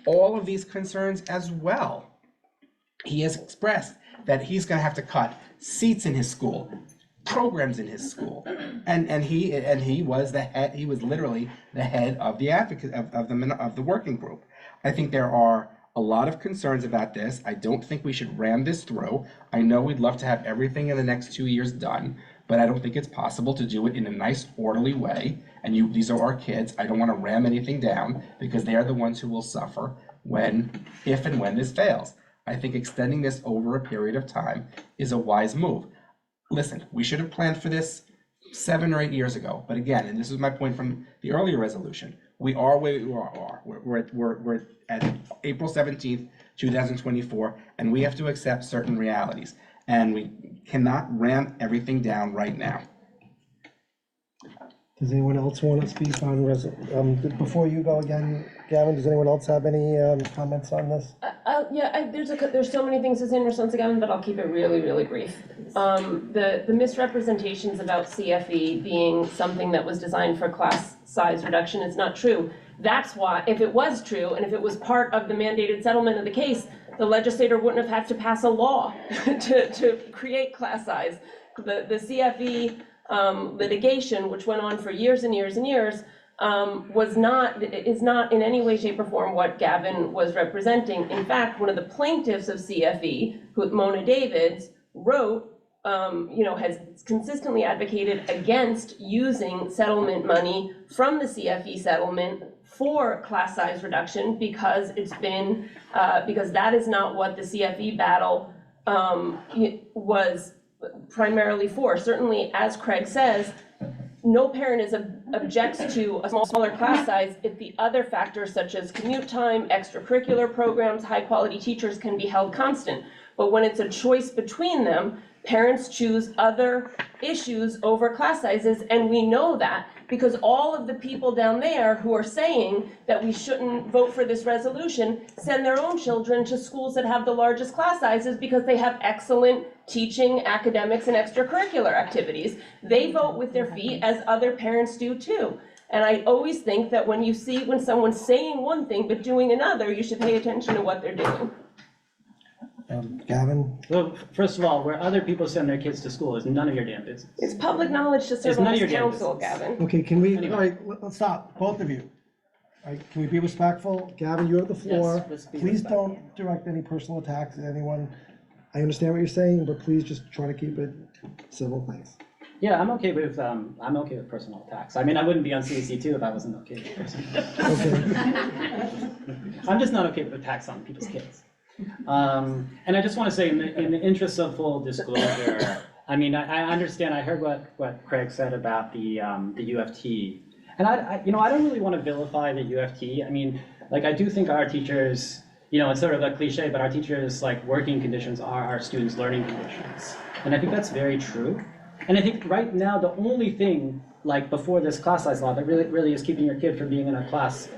all of these concerns as well. He has expressed that he's going to have to cut seats in his school, programs in his school, and he was the head. He was literally the head of the advocate of the working group. I think there are a lot of concerns about this. I don't think we should ram this through. I know we'd love to have everything in the next 2 years done, but I don't think it's possible to do it in a nice, orderly way. And these are our kids. I don't want to ram anything down because they are the ones who will suffer if and when this fails. I think extending this over a period of time is a wise move. Listen, we should have planned for this 7 or 8 years ago. But again, and this is my point from the earlier resolution, we are where we are. We're at April 17th, 2024, and we have to accept certain realities. And we cannot ram everything down right now. Does anyone else want to speak on before you go again, Gavin, does anyone else have any comments on this? There's so many things to say in response to Gavin, but I'll keep it really, really brief. The misrepresentations about CFE being something that was designed for class size reduction is not true. That's why, if it was true, and if it was part of the mandated settlement of the case, the legislator wouldn't have had to pass a law to create class size. The CFE litigation, which went on for years and years and years, is not in any way, shape, or form what Gavin was representing. In fact, one of the plaintiffs of CFE, Mona Davids, wrote, has consistently advocated against using settlement money from the CFE settlement for class size reduction because because that is not what the CFE battle was primarily for. Certainly, as Craig says, no parent objects to a smaller class size if the other factors such as commute time, extracurricular programs, high-quality teachers can be held constant. But when it's a choice between them, parents choose other issues over class sizes, and we know that because all of the people down there who are saying that we shouldn't vote for this resolution send their own children to schools that have the largest class sizes because they have excellent teaching, academics, and extracurricular activities. They vote with their feet, as other parents do too. And I always think that when someone's saying one thing but doing another, you should pay attention to what they're doing. Gavin? So first of all, where other people send their kids to school is none of your damn business. It's public knowledge to serve on this council, Gavin. Okay, can we, all right, let's stop, both of you. All right, can we be respectful? Gavin, you have the floor. Yes, let's be Please respectful. don't direct any personal attacks at anyone. I understand what you're saying, but please just try to keep it civil, thanks. Yeah, I'm okay with personal attacks. I mean, I wouldn't be on CEC2 if I wasn't okay with personal attacks. I'm just not okay with attacks on people's kids. And I just want to say, in the interest of full disclosure, I mean, I understand. I heard what Craig said about the UFT, and I don't really want to vilify the UFT. I mean, I do think our teachers, it's sort of a cliche, but our teachers' working conditions are our students' learning conditions, and I think that's very true. And I think right now the only thing before this class size law that really is keeping your kid from being in a class,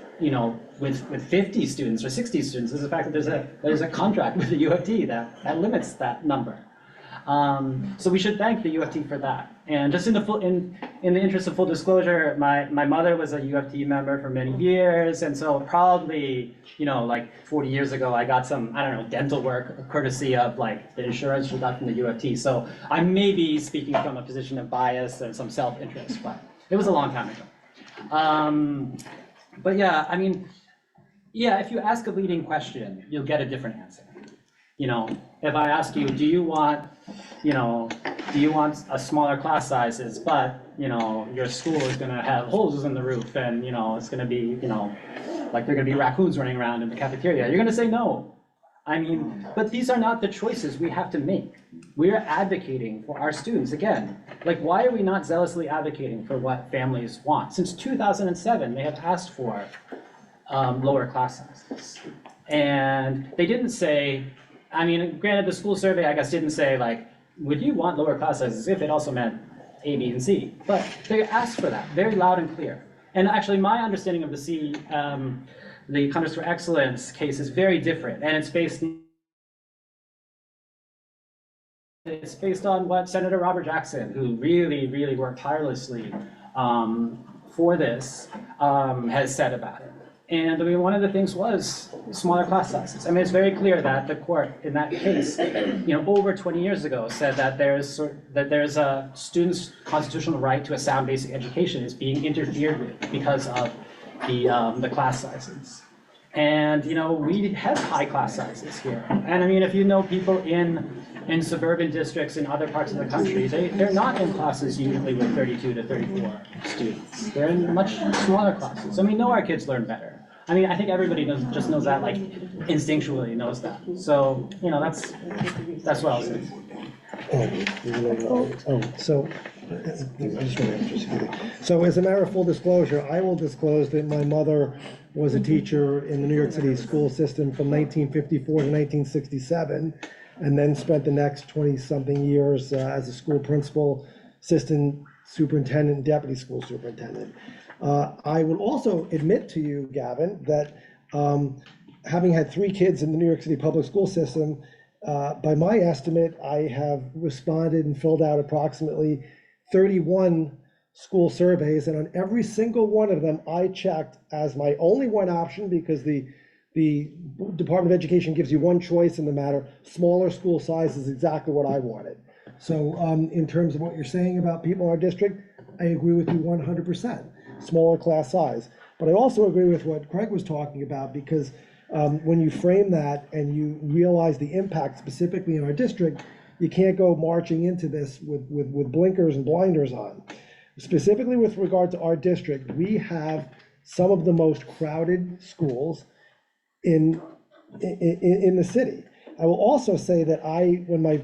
with 50 students or 60 students is the fact that there's a contract with the UFT that limits that number. So we should thank the UFT for that. And just in the interest of full disclosure, my mother was a UFT member for many years, and so probably 40 years ago I got some dental work courtesy of the insurance she got from the UFT. So I may be speaking from a position of bias and some self-interest, but it was a long time ago. But yeah, I mean, if you ask a leading question, you'll get a different answer. if I ask you, do you want a smaller class sizes, but, your school is gonna have holes in the roof and, it's gonna be, like there are gonna be raccoons running around in the cafeteria, you're gonna say no. I mean, but these are not the choices we have to make. We're advocating for our students. Again, like, why are we not zealously advocating for what families want? Since 2007, they have asked for lower class sizes. And they didn't say, I mean, granted, the school survey, I guess, didn't say, like, would you want lower class sizes if it also meant A, B, and C? But they asked for that very loud and clear. And actually, my understanding of the Contest for Excellence case is very different, and it's based on what Senator Robert Jackson, who really, really worked tirelessly for this, has said about it. And I mean, one of the things was smaller class sizes. I mean, it's very clear that the court in that case, over 20 years ago, said that there's a student's constitutional right to a sound basic education is being interfered with because of the class sizes. And we have high class sizes here. And I mean, if you know people in suburban districts in other parts of the country, they're not in classes usually with 32 to 34 students. They're in much smaller classes. And we know our kids learn better. I mean, I think everybody just knows that, like, instinctually knows that. So, that's what I'll say. So as a matter of full disclosure, I will disclose that my mother was a teacher in the New York City school system from 1954 to 1967, and then spent the next 20-something years as a school principal, assistant superintendent, deputy school superintendent. I would also admit to you, Gavin, that having had 3 kids in the New York City public school system, by my estimate, I have responded and filled out approximately 31 school surveys, and on every single one of them, I checked as my only one option, because the Department of Education gives you one choice in the matter. Smaller school size is exactly what I wanted. So in terms of what you're saying about people in our district, I agree with you 100%, smaller class size. But I also agree with what Craig was talking about, because when you frame that and you realize the impact specifically in our district, you can't go marching into this with blinkers and blinders on. Specifically with regard to our district, we have some of the most crowded schools in the city. I will also say that when my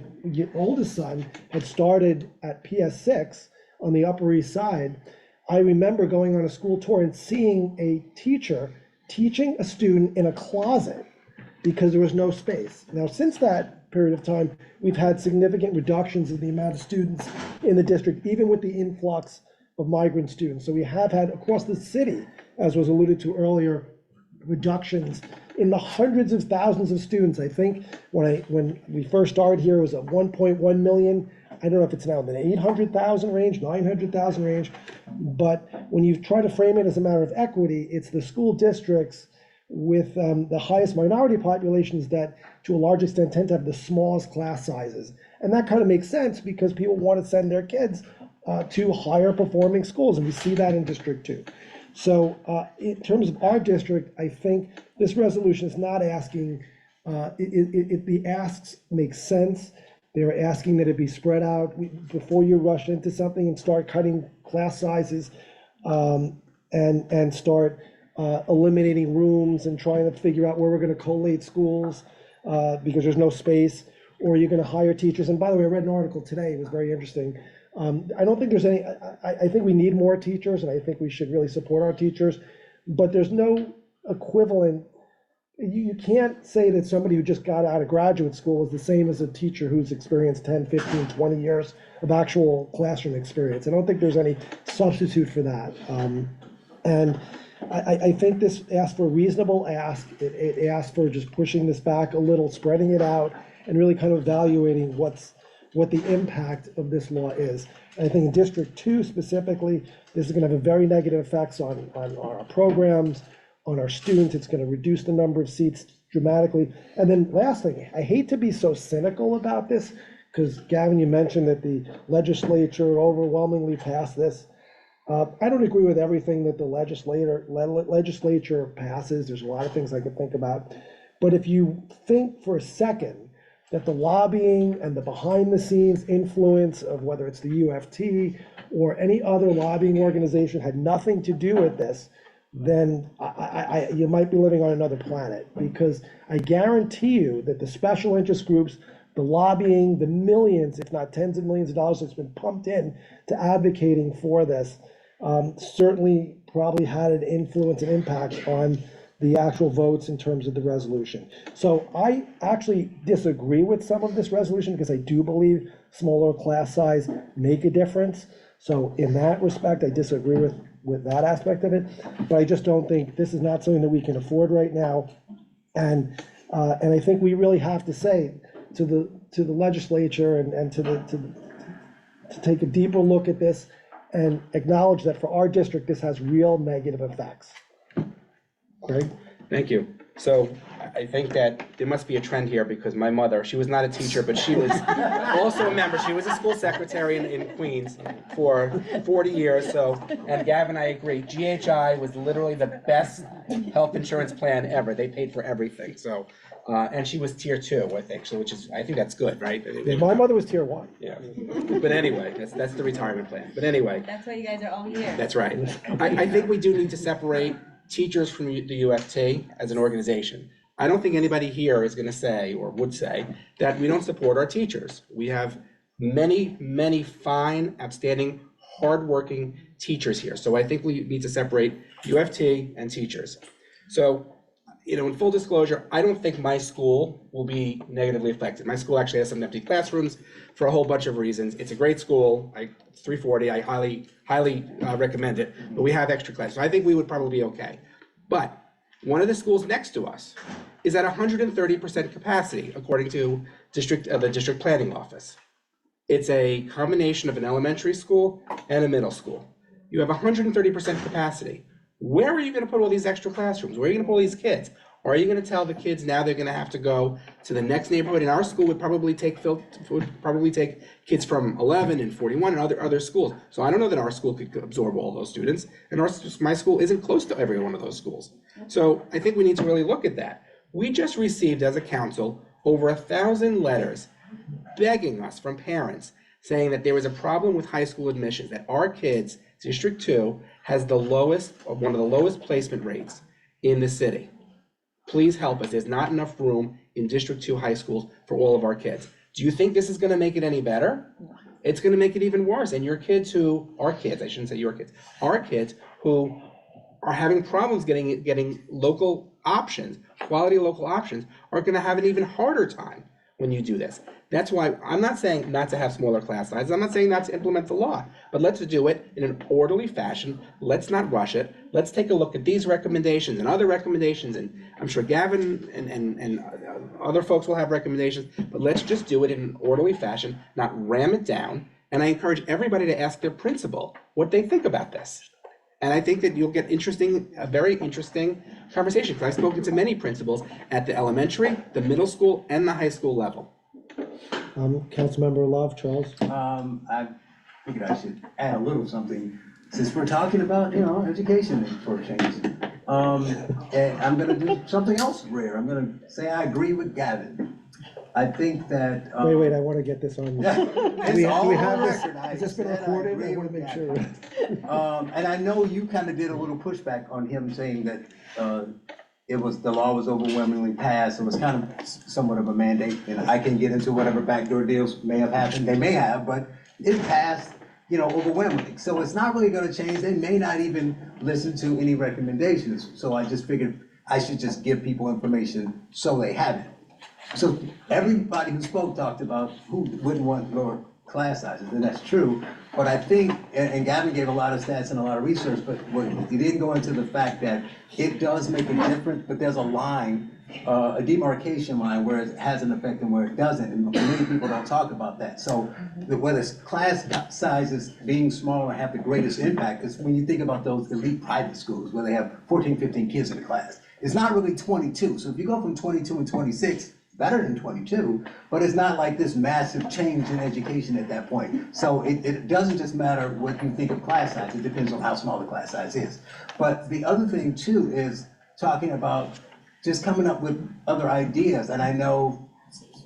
oldest son had started at PS6 on the Upper East Side, I remember going on a school tour and seeing a teacher teaching a student in a closet because there was no space. Now, since that period of time, we've had significant reductions in the amount of students in the district, even with the influx of migrant students. So we have had across the city, as was alluded to earlier, reductions in the hundreds of thousands of students. I think when we first started here, it was at 1.1 million. I don't know if it's now in the 800,000 range, 900,000 range. But when you try to frame it as a matter of equity, it's the school districts with the highest minority populations that, to a large extent, tend to have the smallest class sizes. And that kind of makes sense because people want to send their kids to higher performing schools, and we see that in District 2. So in terms of our district, I think this resolution is not asking, the asks make sense. They're asking that it be spread out before you rush into something and start cutting class sizes and start eliminating rooms and trying to figure out where we're going to collate schools because there's no space, or you're going to hire teachers. And by the way, I read an article today, it was very interesting. I don't think there's any, I think we need more teachers, and I think we should really support our teachers, but there's no equivalent. You can't say that somebody who just got out of graduate school is the same as a teacher who's experienced 10, 15, 20 years of actual classroom experience. I don't think there's any substitute for that. And I think this asks for a reasonable ask. It asks for just pushing this back a little, spreading it out, and really kind of evaluating what the impact of this law is. And I think in District 2 specifically, this is going to have a very negative effects on our programs, on our students. It's going to reduce the number of seats dramatically. And then last thing, I hate to be so cynical about this, because Gavin, you mentioned that the legislature overwhelmingly passed this. I don't agree with everything that the legislature passes. There's a lot of things I could think about. But if you think for a second that the lobbying and the behind-the-scenes influence of whether it's the UFT or any other lobbying organization had nothing to do with this, then you might be living on another planet. Because I guarantee you that the special interest groups, the lobbying, the millions, if not tens of millions of dollars that's been pumped in to advocating for this, certainly probably had an influence and impact on the actual votes in terms of the resolution. So I actually disagree with some of this resolution because I do believe smaller class size make a difference. So in that respect, I disagree with that aspect of it, but I just don't think this is not something that we can afford right now. And I think we really have to say to the legislature and to take a deeper look at this and acknowledge that for our district, this has real negative effects. Greg? Thank you. So I think that there must be a trend here because my mother, she was not a teacher, but she was also a member. She was a school secretary in Queens for 40 years. So, and Gavin, I agree. GHI was literally the best health insurance plan ever. They paid for everything. So, and she was tier 2, I think. So, I think that's good, right? Yeah, my mother was tier 1. Yeah. But anyway, that's the retirement plan. But anyway. That's why you guys are all here. That's right. I think we do need to separate teachers from the UFT as an organization. I don't think anybody here is going to say or would say that we don't support our teachers. We have many, many fine, upstanding, hardworking teachers here. So I think we need to separate UFT and teachers. So, in full disclosure, I don't think my school will be negatively affected. My school actually has some empty classrooms for a whole bunch of reasons. It's a great school. It's 340. I highly recommend it. But we have extra classes. So I think we would probably be okay. But one of the schools next to us is at 130% capacity, according to the district planning office. It's a combination of an elementary school and a middle school. You have 130% capacity. Where are you going to put all these extra classrooms? Where are you going to put all these kids? Or are you going to tell the kids now they're going to have to go to the next neighborhood? And our school would probably take kids from 11 and 41 and other schools. So I don't know that our school could absorb all those students. And my school isn't close to every one of those schools. So I think we need to really look at that. We just received as a council over 1,000 letters begging us from parents saying that there was a problem with high school admissions, that our kids, District 2, has one of the lowest placement rates in the city. Please help us. There's not enough room in District 2 high schools for all of our kids. Do you think this is going to make it any better? It's going to make it even worse. And our kids who are having problems getting local options, quality local options, are going to have an even harder time when you do this. That's why I'm not saying not to have smaller class sizes. I'm not saying not to implement the law, but let's do it in an orderly fashion. Let's not rush it. Let's take a look at these recommendations and other recommendations. And I'm sure Gavin and other folks will have recommendations, but let's just do it in an orderly fashion, not ram it down. And I encourage everybody to ask their principal what they think about this. And I think that you'll get a very interesting conversation, because I've spoken to many principals at the elementary, the middle school, and the high school level. Councilmember Love, Charles. I figured I should add a little something, since we're talking about, education for a change. And I'm gonna do something else rare. I'm gonna say I agree with Gavin. I think that. Wait, I want to get this on. It's all on record. Has this been recorded? I want to make sure. And I know you kind of did a little pushback on him saying that the law was overwhelmingly passed. It was kind of somewhat of a mandate, and I can get into whatever backdoor deals may have happened. They may have, but it passed, overwhelmingly. So it's not really going to change. They may not even listen to any recommendations. So I just figured I should just give people information so they have it. So everybody who spoke talked about who wouldn't want lower class sizes, and that's true. But I think, and Gavin gave a lot of stats and a lot of research, but he didn't go into the fact that it does make a difference, but there's a line, a demarcation line where it has an effect and where it doesn't, and many people don't talk about that. So whether class sizes being smaller have the greatest impact is when you think about those elite private schools where they have 14, 15 kids in a class. It's not really 22, so if you go from 22 and 26, better than 22, but it's not like this massive change in education at that point. So it doesn't just matter what you think of class size, it depends on how small the class size is. But the other thing too is talking about just coming up with other ideas, and I know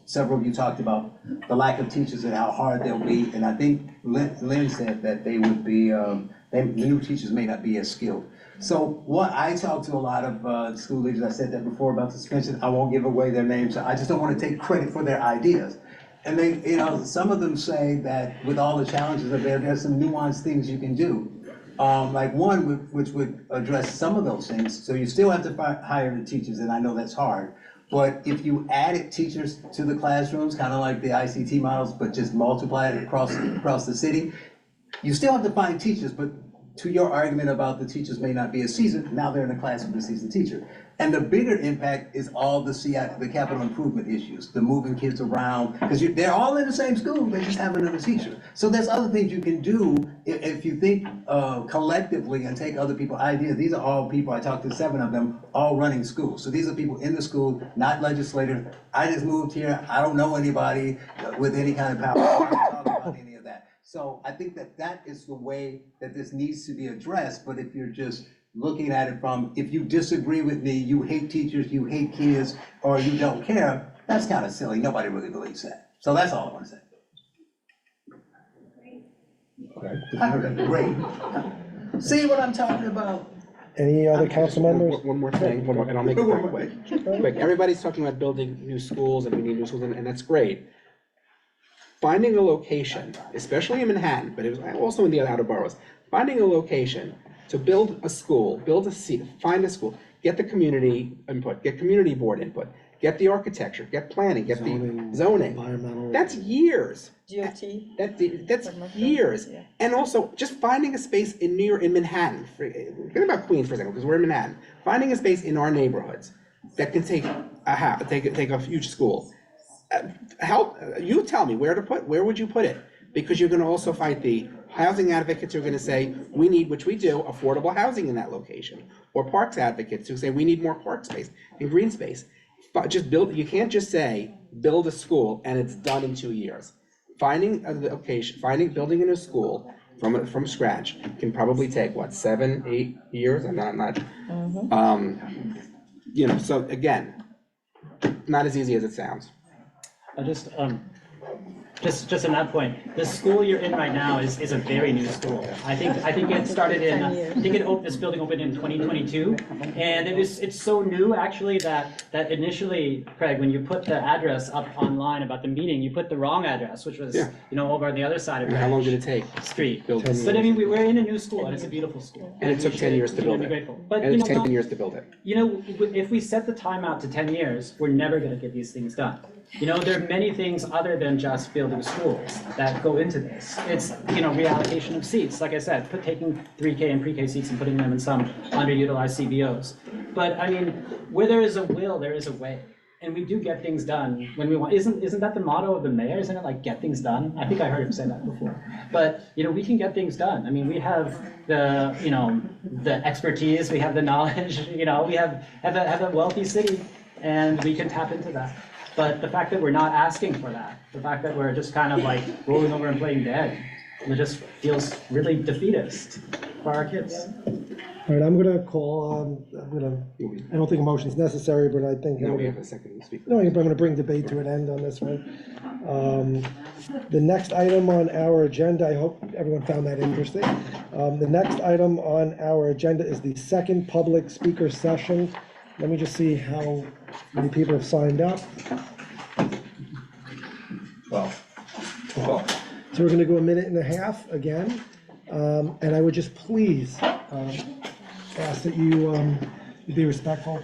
several of you talked about the lack of teachers and how hard they'll be. And I think Lynn said that they would be, the new teachers may not be as skilled. So what I talked to a lot of school leaders, I said that before about suspension, I won't give away their names, so I just don't want to take credit for their ideas. And they, some of them say that with all the challenges of there's some nuanced things you can do. Like one which would address some of those things. So you still have to hire the teachers, and I know that's hard. But if you added teachers to the classrooms, kind of like the ICT models, but just multiply it across the city, you still have to find teachers, but to your argument about the teachers may not be as seasoned, now they're in a class with a seasoned teacher. And the bigger impact is all the capital improvement issues, the moving kids around, because they're all in the same school, they just have another teacher. So there's other things you can do if you think collectively and take other people's ideas. These are all people, I talked to 7 of them, all running schools. So these are people in the school, not legislators. I just moved here, I don't know anybody with any kind of power. I don't talk about any of that. So I think that is the way that this needs to be addressed, but if you're just looking at it from, if you disagree with me, you hate teachers, you hate kids, or you don't care, that's kind of silly. Nobody really believes that. So that's all I want to say. Great. See what I'm talking about? Any other council members? One more thing, and I'll make it very quick. Everybody's talking about building new schools, and we need new schools, and that's great. Finding a location, especially in Manhattan, but it was also in the outer boroughs, finding a location to build a school, find a school, get the community input, get community board input, get the architecture, get planning, get the zoning. Environmental. That's years. DOT. That's years. And also, just finding a space in New York, in Manhattan, forget about Queens for a second, because we're in Manhattan, finding a space in our neighborhoods that can take a huge school. You tell me where would you put it? Because you're gonna also fight the housing advocates who are gonna say, we need, which we do, affordable housing in that location. Or parks advocates who say, we need more park space and green space. But just build, you can't just say, build a school and it's done in 2 years. Finding a location, building a new school from scratch can probably take, what, 7, 8 years? I'm not. So again, not as easy as it sounds. Just on that point, the school you're in right now is a very new school. I think it started in, this building opened in 2022, and it's so new actually that initially, Craig, when you put the address up online about the meeting, you put the wrong address, which was over on the other side of the how long did it take? Street. But I mean, we're in a new school, and it's a beautiful school. And it took 10 years to build it. Grateful. But And it took 10 years to build it. If we set the time out to 10 years, we're never going to get these things done. There are many things other than just building schools that go into this. It's, reallocation of seats, like I said, taking 3K and pre-K seats and putting them in some underutilized CBOs. But I mean, where there is a will, there is a way. And we do get things done when we want. Isn't that the motto of the mayor? Isn't it like get things done? I think I heard him say that before. But we can get things done. I mean, we have the the expertise, we have the knowledge. We have a wealthy city, and we can tap into that. But the fact that we're not asking for that, the fact that we're just kind of like rolling over and playing dead, it just feels really defeatist for our kids. All right, I'm gonna call, I don't think a motion is necessary, but I think. No, we have a second speaker. No, I'm gonna bring debate to an end on this one. The next item on our agenda, I hope everyone found that interesting. The next item on our agenda is the second public speaker session. Let me just see how many people have signed up. 12. So we're gonna go 1.5 minutes again. And I would just please ask that you be respectful.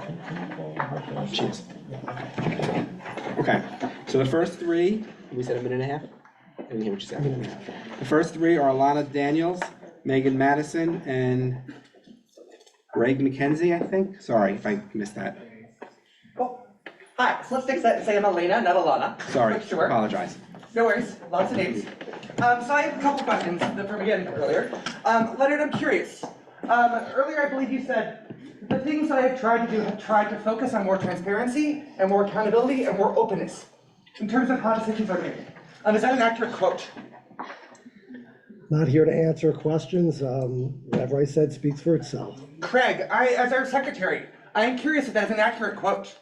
Cheers. Okay, so the first 3, we said 1.5 minutes? I didn't hear what you said. The first 3 are Alana Daniels, Megan Madison, and Greg McKenzie, I think? Sorry if I missed that. Hi, so let's fix that and say I'm Elena, not Alana. Sorry, Sure. apologize. No worries, lots of names. So I have a couple questions from again earlier. Leonard, I'm curious. Earlier I believe you said the things that I have tried to do have tried to focus on more transparency and more accountability and more openness in terms of how decisions are made. Is that an accurate quote? Not here to answer questions. Whatever I said speaks for itself. Craig, as our secretary, I am curious if that is an accurate quote.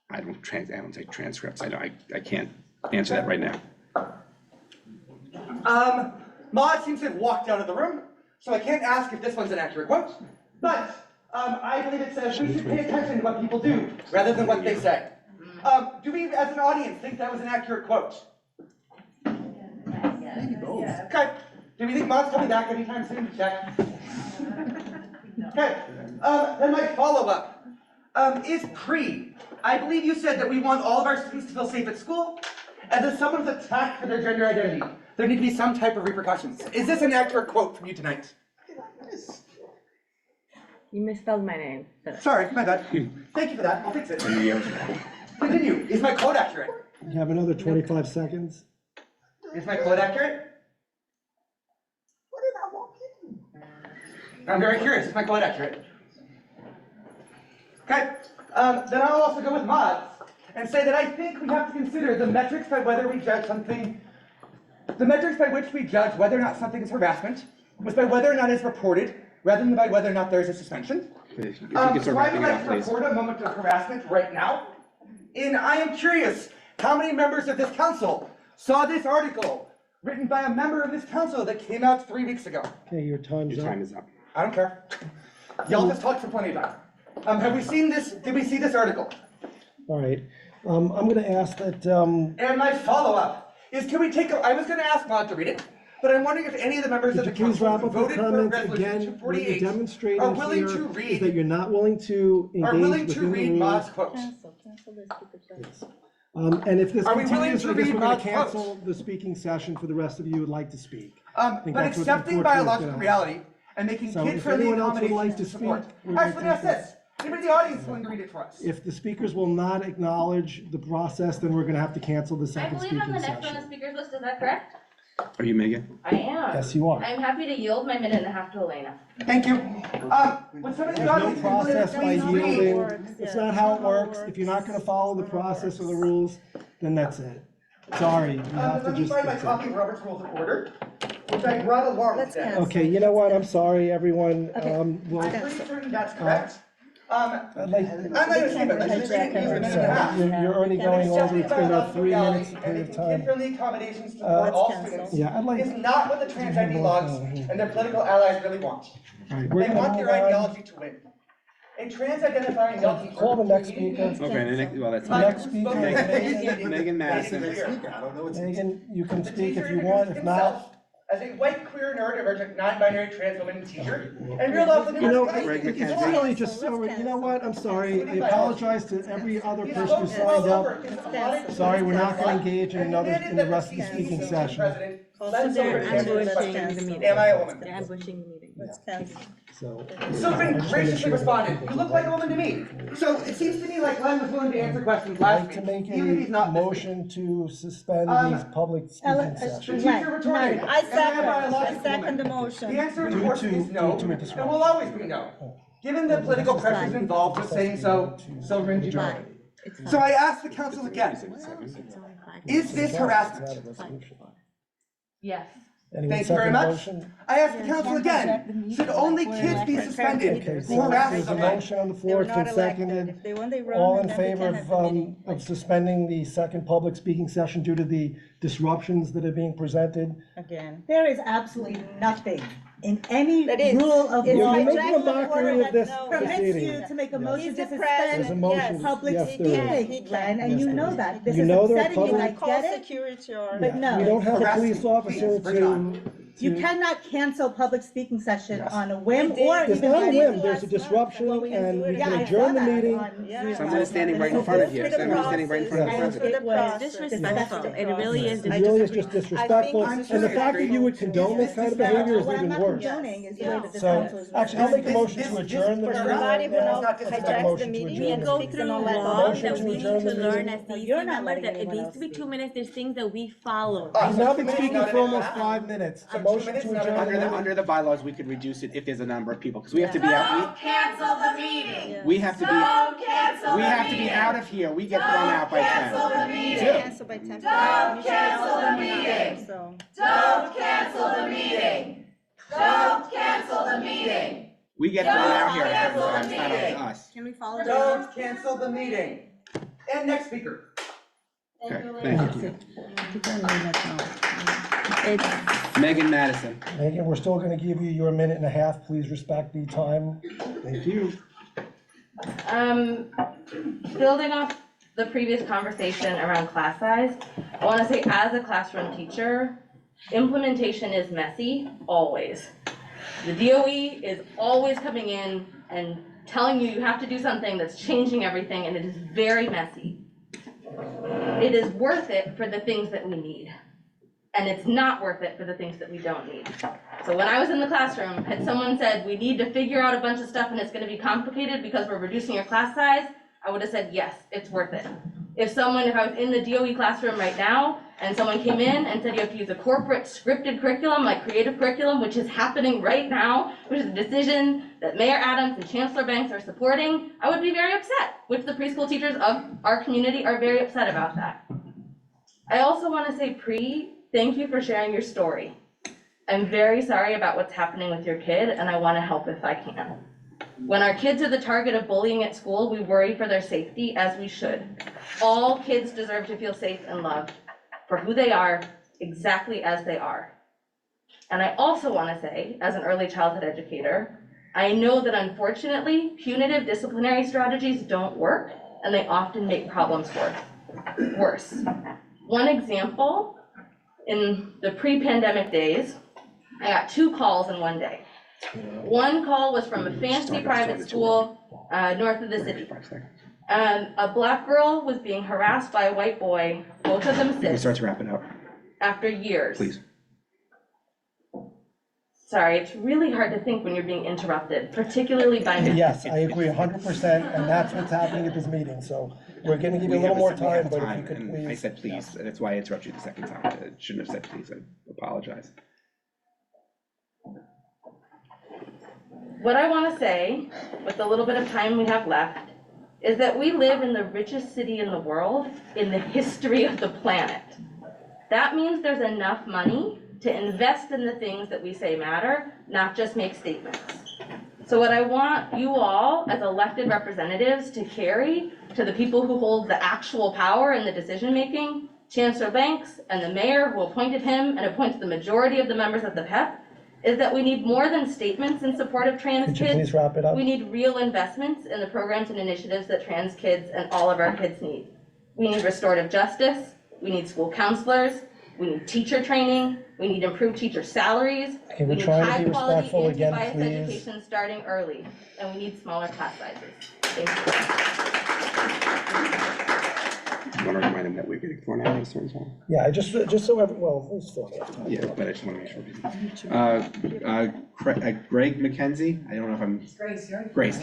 I don't take transcripts. I can't answer that right now. Maud seems to have walked out of the room, so I can't ask if this one's an accurate quote, but I believe it says we should pay attention to what people do rather than what they say. Do we, as an audience, think that was an accurate quote? Maybe both. Okay. Do we think Maud's coming back anytime soon? Check. Okay. Then my follow-up is Cree. I believe you said that we want all of our students to feel safe at school, and if someone's attacked for their gender identity, there need to be some type of repercussions. Is this an accurate quote from you tonight? You misspelled my name. Sorry, my bad. Thank you for that. I'll fix it. Continue. Is my quote accurate? You have another 25 seconds. Is my quote accurate? I'm very curious. Is my quote accurate? Okay. Then I'll also go with mods and say that I think we have to consider the metrics by whether we judge something. The metrics by which we judge whether or not something is harassment was by whether or not it's reported, rather than by whether or not there's a suspension. So I would like to report a moment of harassment right now. And I am curious, how many members of this council saw this article written by a member of this council that came out 3 weeks ago? Okay, your time's up. Your time is up. I don't care. Y'all just talked for plenty of time. Have we seen this? Did we see this article? All right. I'm going to ask that. And my follow-up is, can we take I was going to ask Maud to read it, but I'm wondering if any of the members of the council who voted for Resolution 248 are willing to read. Is that you're not willing to engage Are willing within to the read rules. Maud's quote. And if this Are we willing continues, to I guess read we're going Maud's to cancel the speaking session for the rest of you who would like to speak. I think But that's what's accepting unfortunate biological about it. reality and making So if kid-friendly anyone else would like accommodations to to support. speak, we're gonna Actually, that's take that. this. Anybody in the audience willing to read it for us? If the speakers will not acknowledge the process, then we're going to have to cancel the I second believe I'm speaking the next on the session. speakers list, is that correct? Are you Megan? I am. Yes, you are. I'm happy to yield my minute and a half to Elena. Thank you. Would somebody in There's the no audience be willing to process by please read? yielding. It's not how it works. If you're not going to follow the process or the rules, then that's it. Sorry, you have to Let me just. find my fix it. copy of Robert's Rules of Order, which I brought along with that. Okay, you know what? I'm sorry, everyone. I'm pretty certain that's correct. I'd like- I'm not gonna skip it, let's just read it. It's a minute and a half. You're already going over, it's been about 3 minutes period of time. Kid-friendly accommodations to support all students Yeah, I'd like- is not what the trans ID logs and their political allies really want. All right, we're They gonna want their move on. ideology to win. A trans-identifying young teacher. Call the next speaker. Okay, the next, well, that's. The next speaker, Megan Madison. Megan, you can speak if you want, if not. As a white, queer, neurodivergent, non-binary trans woman and teacher, and real love with You know, it's really just so, you know what, I'm sorry, I apologize to every other person who signed up. Sorry, we're not gonna engage in the rest of the speaking session. Also, they're ambushing the meeting. Am I a woman? They're ambushing the meeting. So. Sylvan graciously responded, "You look like a woman to me." So it seems to me like Len was willing to answer questions last week, To make even if he's a not this week. motion to suspend these public speaking sessions. Teacher retorted, I "Am I a biological second woman?" the motion. The answer, Due of course, to- is no, due to a disruption. and will always be no. Given the political pressures involved with saying so, Sylvan departed. So I ask the council again, is this harassment? Yes. Anyone Thank you very second much. motion? I ask the council again, should only kids be suspended Okay, who so harass there's a someone? motion on the floor, it's been seconded. All in favor of suspending the second public speaking session due to the disruptions that are being presented? Again. There is absolutely nothing in any That is- rule of it's law. You're making a mockery of this Permits proceeding. you to make a motion to There's a suspend motion, public yes, there is. speaking, Len, and Yes, you there know is. that. This You is know they're upsetting you, I public- get it, Security or. but no. We don't have a Harassment, police officer please, bring it on. to. You cannot cancel public speaking session on a whim or It's even. not a on- whim, there's a disruption and we Yeah, can I adjourn the saw that meeting. on- Someone is standing right in front of you. Someone's standing right in front of the And president. it was It's disrespectful. It really is It really is just disrespectful. disrespectful, and the fact that you would condone this kind of behavior is What I'm even not worse. condoning is the way that this So, council is. actually, I'll make a motion to adjourn the For meeting. somebody who knows Let's make a hijacks the motion to meeting adjourn We the go meeting. through Motion laws to that we need adjourn to the learn meeting. as You're CEC not members, letting that it anyone needs else to be speak. 2 minutes, there's things that we follow. He's now been So 2 minutes, speaking not for an almost hour. 5 minutes. So A 2 motion minutes, to not an adjourn the Under the, meeting. under the bylaws, we could reduce it if there's a number of people, because we have to be out, Don't cancel the meeting. we have to Don't be, cancel we the have to be meeting. out of here. We get thrown out by Cancel the 10. meeting. Cancel by 10. Don't cancel the meeting. So. Don't cancel the meeting. Don't cancel the meeting. We get thrown out here at certain times, not up to us. Can we follow the Don't cancel the meeting. And next speaker. Okay, thank you. It's Megan Madison. Megan, we're still gonna give you your minute and a half. Please respect the time. Thank you. Building off the previous conversation around class size, I wanna say as a classroom teacher, implementation is messy, always. The DOE is always coming in and telling you you have to do something that's changing everything, and it is very messy. It is worth it for the things that we need, and it's not worth it for the things that we don't need. So when I was in the classroom, had someone said, we need to figure out a bunch of stuff and it's gonna be complicated because we're reducing your class size, I would have said, yes, it's worth it. If I was in the DOE classroom right now, and someone came in and said you have to use a corporate scripted curriculum, like creative curriculum, which is happening right now, which is a decision that Mayor Adams and Chancellor Banks are supporting, I would be very upset, which the preschool teachers of our community are very upset about that. I also want to say, thank you for sharing your story. I'm very sorry about what's happening with your kid, and I want to help if I can. When our kids are the target of bullying at school, we worry for their safety, as we should. All kids deserve to feel safe and loved for who they are, exactly as they are. And I also want to say, as an early childhood educator, I know that unfortunately, punitive disciplinary strategies don't work, and they often make problems worse. One example, in the pre-pandemic days, I got 2 calls in one day. One call was from a fancy private school north of the city. A black girl was being harassed by a white boy, both of them We sick, start to wrap it up, after years. please. Sorry, it's really hard to think when you're being interrupted, particularly by me. Yes, I agree 100%, and that's what's happening at this meeting, so we're gonna give you a little more time, but if you could And please. I said please, that's why I interrupted you the second time. I shouldn't have said please, I apologize. What I want to say, with the little bit of time we have left, is that we live in the richest city in the world, in the history of the planet. That means there's enough money to invest in the things that we say matter, not just make statements. So what I want you all, as elected representatives, to carry to the people who hold the actual power in the decision-making, Chancellor Banks and the mayor who appointed him and appoints the majority of the members of the PEP, is that we need more than statements in support of trans Could you kids. please wrap it up? We need real investments in the programs and initiatives that trans kids and all of our kids need. We need restorative justice, we need school counselors, we need teacher training, we need improved teacher salaries, Okay, we we're need trying to be high-quality respectful again, anti-bias please. education starting early, and we need smaller class sizes. Thank you. I want to remind him that we're getting thrown out at a certain time. Yeah, just so we'll still have time. Yeah, but I just want to make sure. Greg McKenzie, I don't know if I'm. Grace, you're Grace.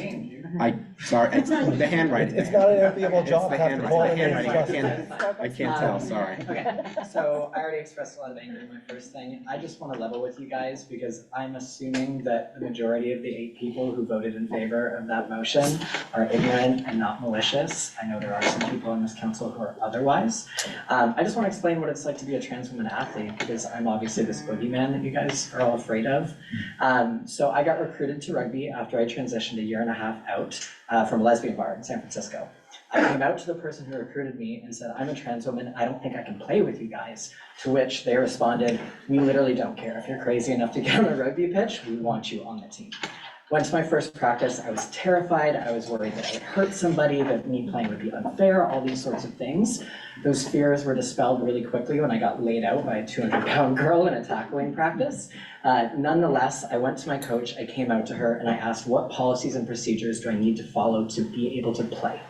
Sorry, it's the handwriting. It's not an enviable It's job the to have to call handwriting. in The and handwriting. I can't tell, sorry. Okay, so I already expressed a lot of anger in my first thing. I just want to level with you guys because I'm assuming that the majority of the 8 people who voted in favor of that motion are ignorant and not malicious. I know there are some people on this council who are otherwise. I just want to explain what it's like to be a trans woman athlete because I'm obviously this boogeyman that you guys are all afraid of. So I got recruited to rugby after I transitioned a year and a half out from a lesbian bar in San Francisco. I came out to the person who recruited me and said, I'm a trans woman, I don't think I can play with you guys. To which they responded, we literally don't care. If you're crazy enough to get on a rugby pitch, we want you on the team. Went to my first practice, I was terrified, I was worried that I would hurt somebody, that me playing would be unfair, all these sorts of things. Those fears were dispelled really quickly when I got laid out by a 200-pound girl in a tackling practice. Nonetheless, I went to my coach, I came out to her, and I asked, what policies and procedures do I need to follow to be able to play?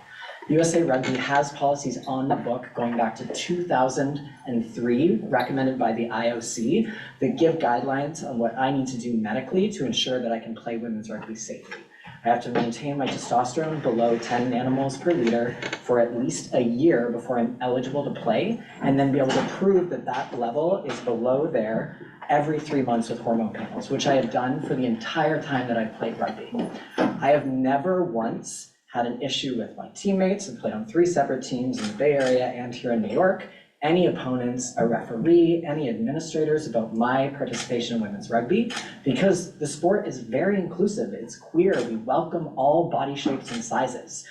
USA Rugby has policies on the book going back to 2003, recommended by the IOC, that give guidelines on what I need to do medically to ensure that I can play women's rugby safely. I have to maintain my testosterone below 10 nanomoles per liter for at least a year before I'm eligible to play, and then be able to prove that that level is below there every 3 months with hormone panels, which I have done for the entire time that I've played rugby. I have never once had an issue with my teammates. I've played on 3 separate teams in the Bay Area and here in New York. Any opponents, a referee, any administrators about my participation in women's rugby, because the sport is very inclusive. It's queer. We welcome all body shapes and sizes.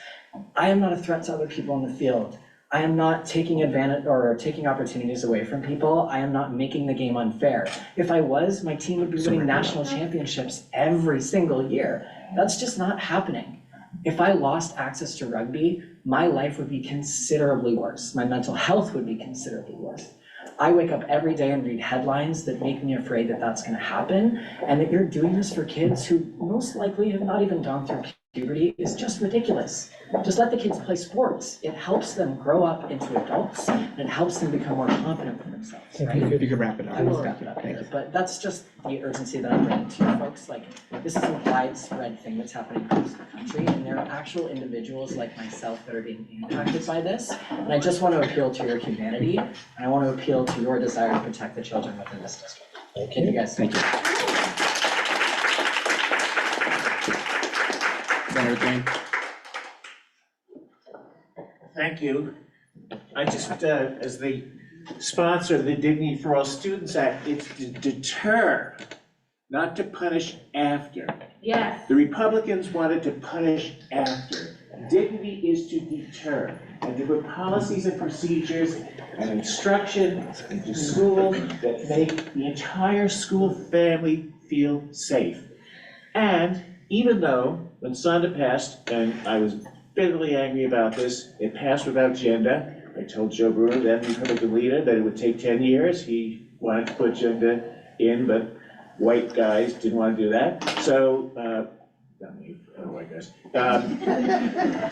I am not a threat to other people in the field. I am not taking advantage or taking opportunities away from people. I am not making the game unfair. If I was, my team would be winning national championships every single year. That's just not happening. If I lost access to rugby, my life would be considerably worse. My mental health would be considerably worse. I wake up every day and read headlines that make me afraid that that's going to happen, and that you're doing this for kids who most likely have not even gone through puberty is just ridiculous. Just let the kids play sports. It helps them grow up into adults, and it helps them become more confident in themselves, right? You can wrap it up. I will wrap it up here, but that's just the urgency that I'm bringing to you folks. Like, this is a widespread thing that's happening across the country, and there are actual individuals like myself that are being impacted by this. And I just want to appeal to your humanity, and I want to appeal to your desire to protect the children within this district. Thank you guys. Thank you. Senator Green. Thank you. I just, as the sponsor of the Dignity for All Students Act, it's to deter, not to punish after. Yes. The Republicans wanted to punish after. Dignity is to deter and to put policies and procedures and instruction into school that make the entire school family feel safe. And even though when Sonda passed, and I was bitterly angry about this, it passed without gender. I told Joe Brewer, then Republican leader, that it would take 10 years. He wanted to put gender in, but white guys didn't want to do that. So, not me, other white guys.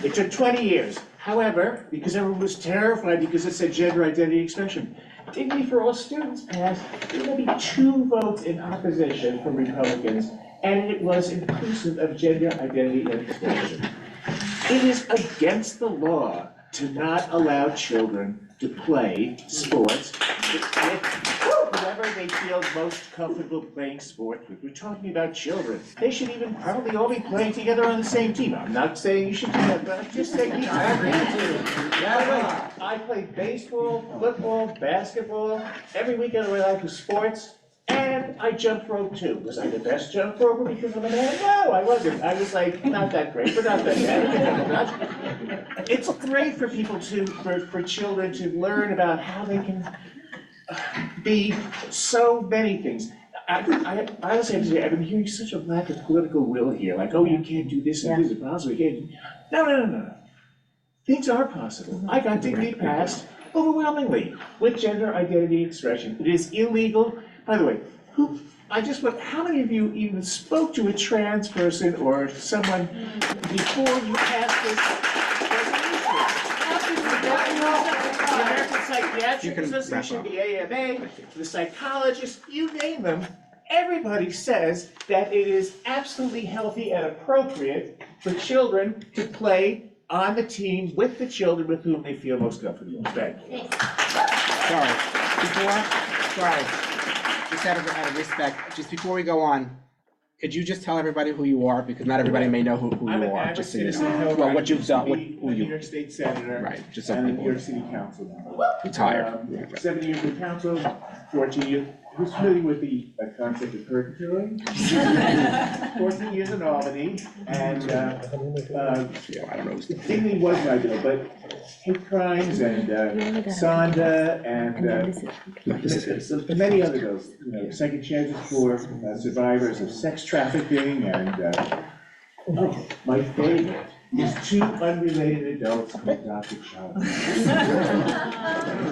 It took 20 years. However, because everyone was terrified because it said gender identity expression, Dignity for All Students passed. There were going to be 2 votes in opposition from Republicans, and it was inclusive of gender identity and expression. It is against the law to not allow children to play sports with whoever they feel most comfortable playing sports with. We're talking about children. They should even probably all be playing together on the same team. I'm not saying you should do that, but I'm just saying. I played baseball, football, basketball, every weekend of my life was sports. And I jumped rope too. Was I the best jump roper because I'm a man? No, I wasn't. I was like, not that great, but not that bad. It's great for people to, for children to learn about how they can be so many things. I honestly have to say, I've been hearing such a lack of political will here. Like, oh, you can't do this and this is possible. You can't. No. Things are possible. I got Dignity passed overwhelmingly with gender identity expression. It is illegal. By the way, how many of you even spoke to a trans person or someone before you passed this resolution? The American Psychiatric Association, the AMA, the psychologists, you name them, everybody says that it is absolutely healthy and appropriate for children to play on the team with the children with whom they feel most comfortable. Thank you. Sorry. Just out of respect, just before we go on, could you just tell everybody who you are? Because not everybody may know who I'm you an are. avid Just so you citizen, know. however, Well, I what you've used to done, be who a New you York State Senator. Right, just so and a people- New York City Councilman. retired. 7 years in council, 14 years. Who's familiar with the concept of purgatory? 14 years in Albany, and Yeah, I don't know. Dignity was my bill, but hate crimes and Sonda and many other bills, second chances for survivors of sex trafficking and my favorite is 2 unrelated adults who adopt a child.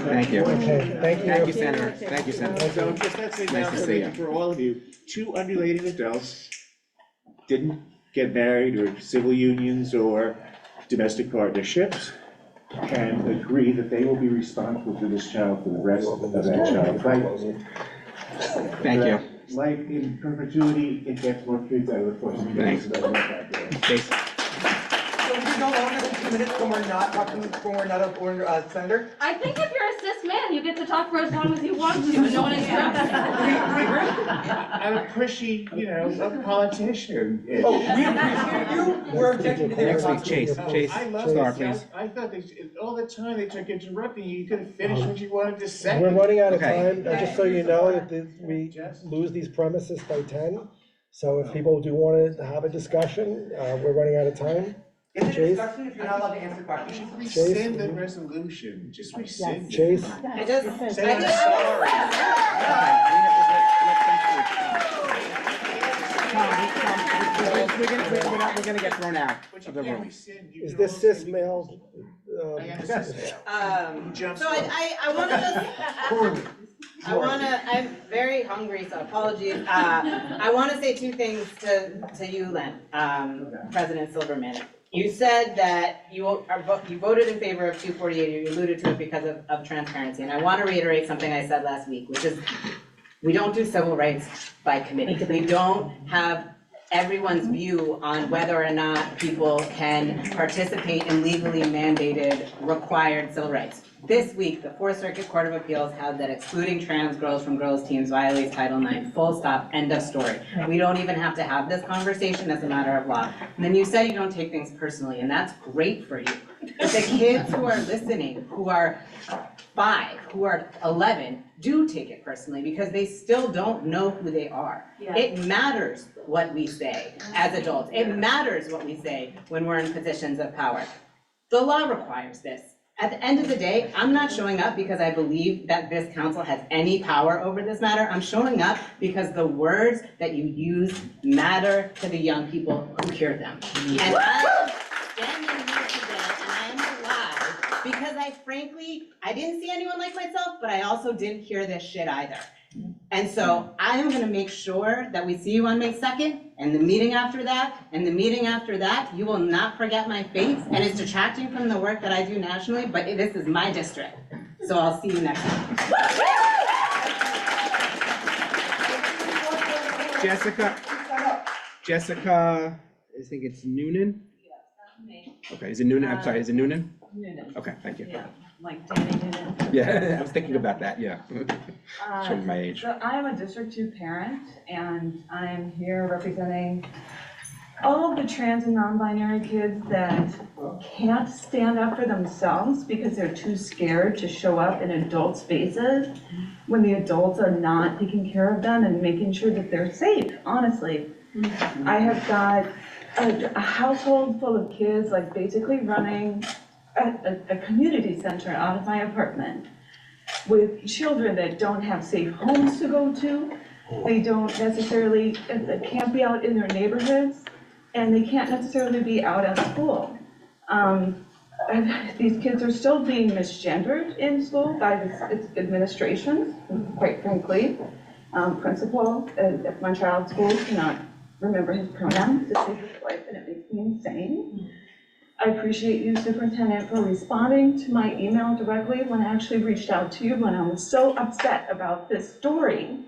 Thank you. Okay, thank you. Thank you, Senator. Thank you, Senator. So just that's an Nice to see you. announcement for all of you. 2 unrelated adults didn't get married or civil unions or domestic partnerships can agree that they will be responsible for this child for the rest of that child's life. Thank you. Life in perpetuity, it gets more kids out of the force. Thanks. So we no longer than 2 minutes when we're not talking, when we're not a senator? I think if you're a cis man, you get to talk for as long as you want to, and no one interrupts you. I'm a pushy, politician. Oh, we appreciate you, we're objecting to their Next week, Chase, I love Star, this. please. I thought all the time they took interrupting you, you could have finished what you wanted to say. We're running out of Okay. time, just so you know, that we lose these premises by 10. So if people do want to have a discussion, we're running out of time. Is it a Chase? discussion if you're not allowed to answer questions? Rescind the resolution, just rescind it. Chase? I just, Say I'm sorry. We're gonna get thrown out of the room. Is this cis male? so I wanna just, I'm very hungry, so apologies. I wanna say two things to you, Len, President Silverman. You said that you voted in favor of 248, you alluded to it because of transparency, and I wanna reiterate something I said last week, which is, we don't do civil rights by committee. We don't have everyone's view on whether or not people can participate in legally mandated, required civil rights. This week, the Fourth Circuit Court of Appeals held that excluding trans girls from girls' teams violates Title IX, full stop, end of story. We don't even have to have this conversation as a matter of law. And then you said you don't take things personally, and that's great for you. But the kids who are listening, who are 5, who are 11, do take it personally because they still don't know who they are. Yeah. It matters what we say as adults. It matters what we say when we're in positions of power. The law requires this. At the end of the day, I'm not showing up because I believe that this council has any power over this matter. I'm showing up because the words that you use matter to the young people who hear them. And I'm standing here today and I am alive because I didn't see anyone like myself, but I also didn't hear this shit either. And so I am gonna make sure that we see you on May 2nd, and the meeting after that, and the meeting after that. You will not forget my face, and it's detracting from the work that I do nationally, but this is my district. So I'll see you next time. Jessica, I think it's Noonan? Okay, is it Noonan? I'm sorry, is it Noonan? Noonan. Okay, thank you. Yeah, like Danny Noonan. Yeah, I was thinking about that, yeah. Showing my age. So I am a District 2 parent, and I am here representing all of the trans and non-binary kids that can't stand up for themselves because they're too scared to show up in adult spaces when the adults are not taking care of them and making sure that they're safe, honestly. I have got a household full of kids, like basically running a community center out of my apartment with children that don't have safe homes to go to. They don't necessarily, they can't be out in their neighborhoods, and they can't necessarily be out at school. These kids are still being misgendered in school by this administration, quite frankly. Principal at my child's school cannot remember his pronouns to save his life, and it makes me insane. I appreciate you, Superintendent, for responding to my email directly when I actually reached out to you when I was so upset about this story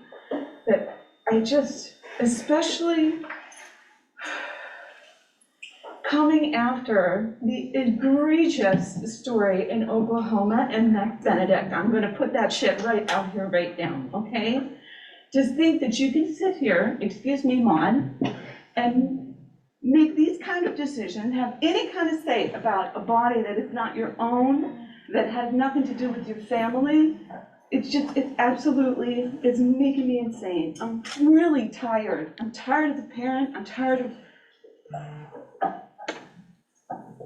that I just, especially coming after the egregious story in Oklahoma and Benedict. I'm gonna put that shit right out here right now, okay? Just think that you can sit here, excuse me, Mon, and make these kind of decisions, have any kind of say about a body that is not your own, that has nothing to do with your family. It's absolutely, it's making me insane. I'm really tired. I'm tired as a parent. I'm tired of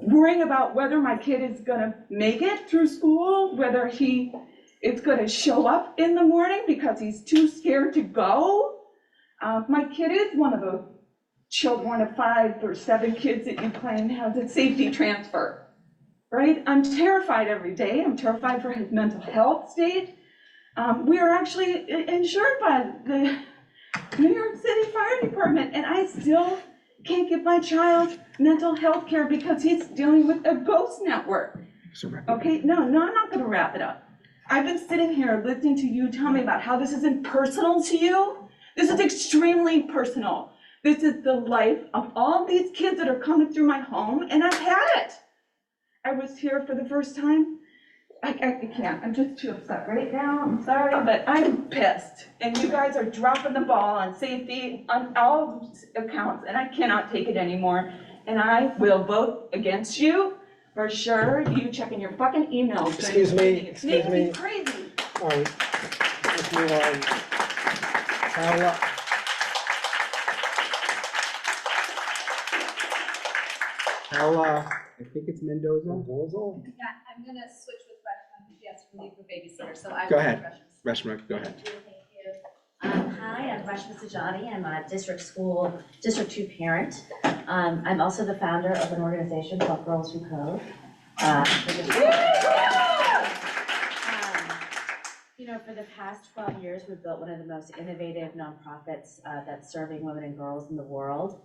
worrying about whether my kid is gonna make it through school, whether it's gonna show up in the morning because he's too scared to go. My kid is one of those children, one of 5 or 7 kids that you claim has a safety transfer, right? I'm terrified every day. I'm terrified for his mental health state. We are actually insured by the New York City Fire Department, and I still can't give my child mental health care because he's dealing with a ghost network. Okay, no, I'm not gonna wrap it up. I've been sitting here listening to you tell me about how this isn't personal to you. This is extremely personal. This is the life of all these kids that are coming through my home, and I've had it. I was here for the first time. I can't, I'm just too upset right now, I'm sorry, but I'm pissed. And you guys are dropping the ball on safety on all accounts, and I cannot take it anymore. And I will vote against you, for sure. You checking your fucking emails. Excuse me, It's making me crazy. All right, let's move on. I think it's Mendoza. Yeah, I'm gonna switch with Reshma, she has to leave for babysitter, so I. Go ahead. Reshma, go ahead. Hi, I'm Reshma Sajani. I'm a District 2 parent. I'm also the founder of an organization called Girls Who Code. For the past 12 years, we've built one of the most innovative nonprofits that's serving women and girls in the world.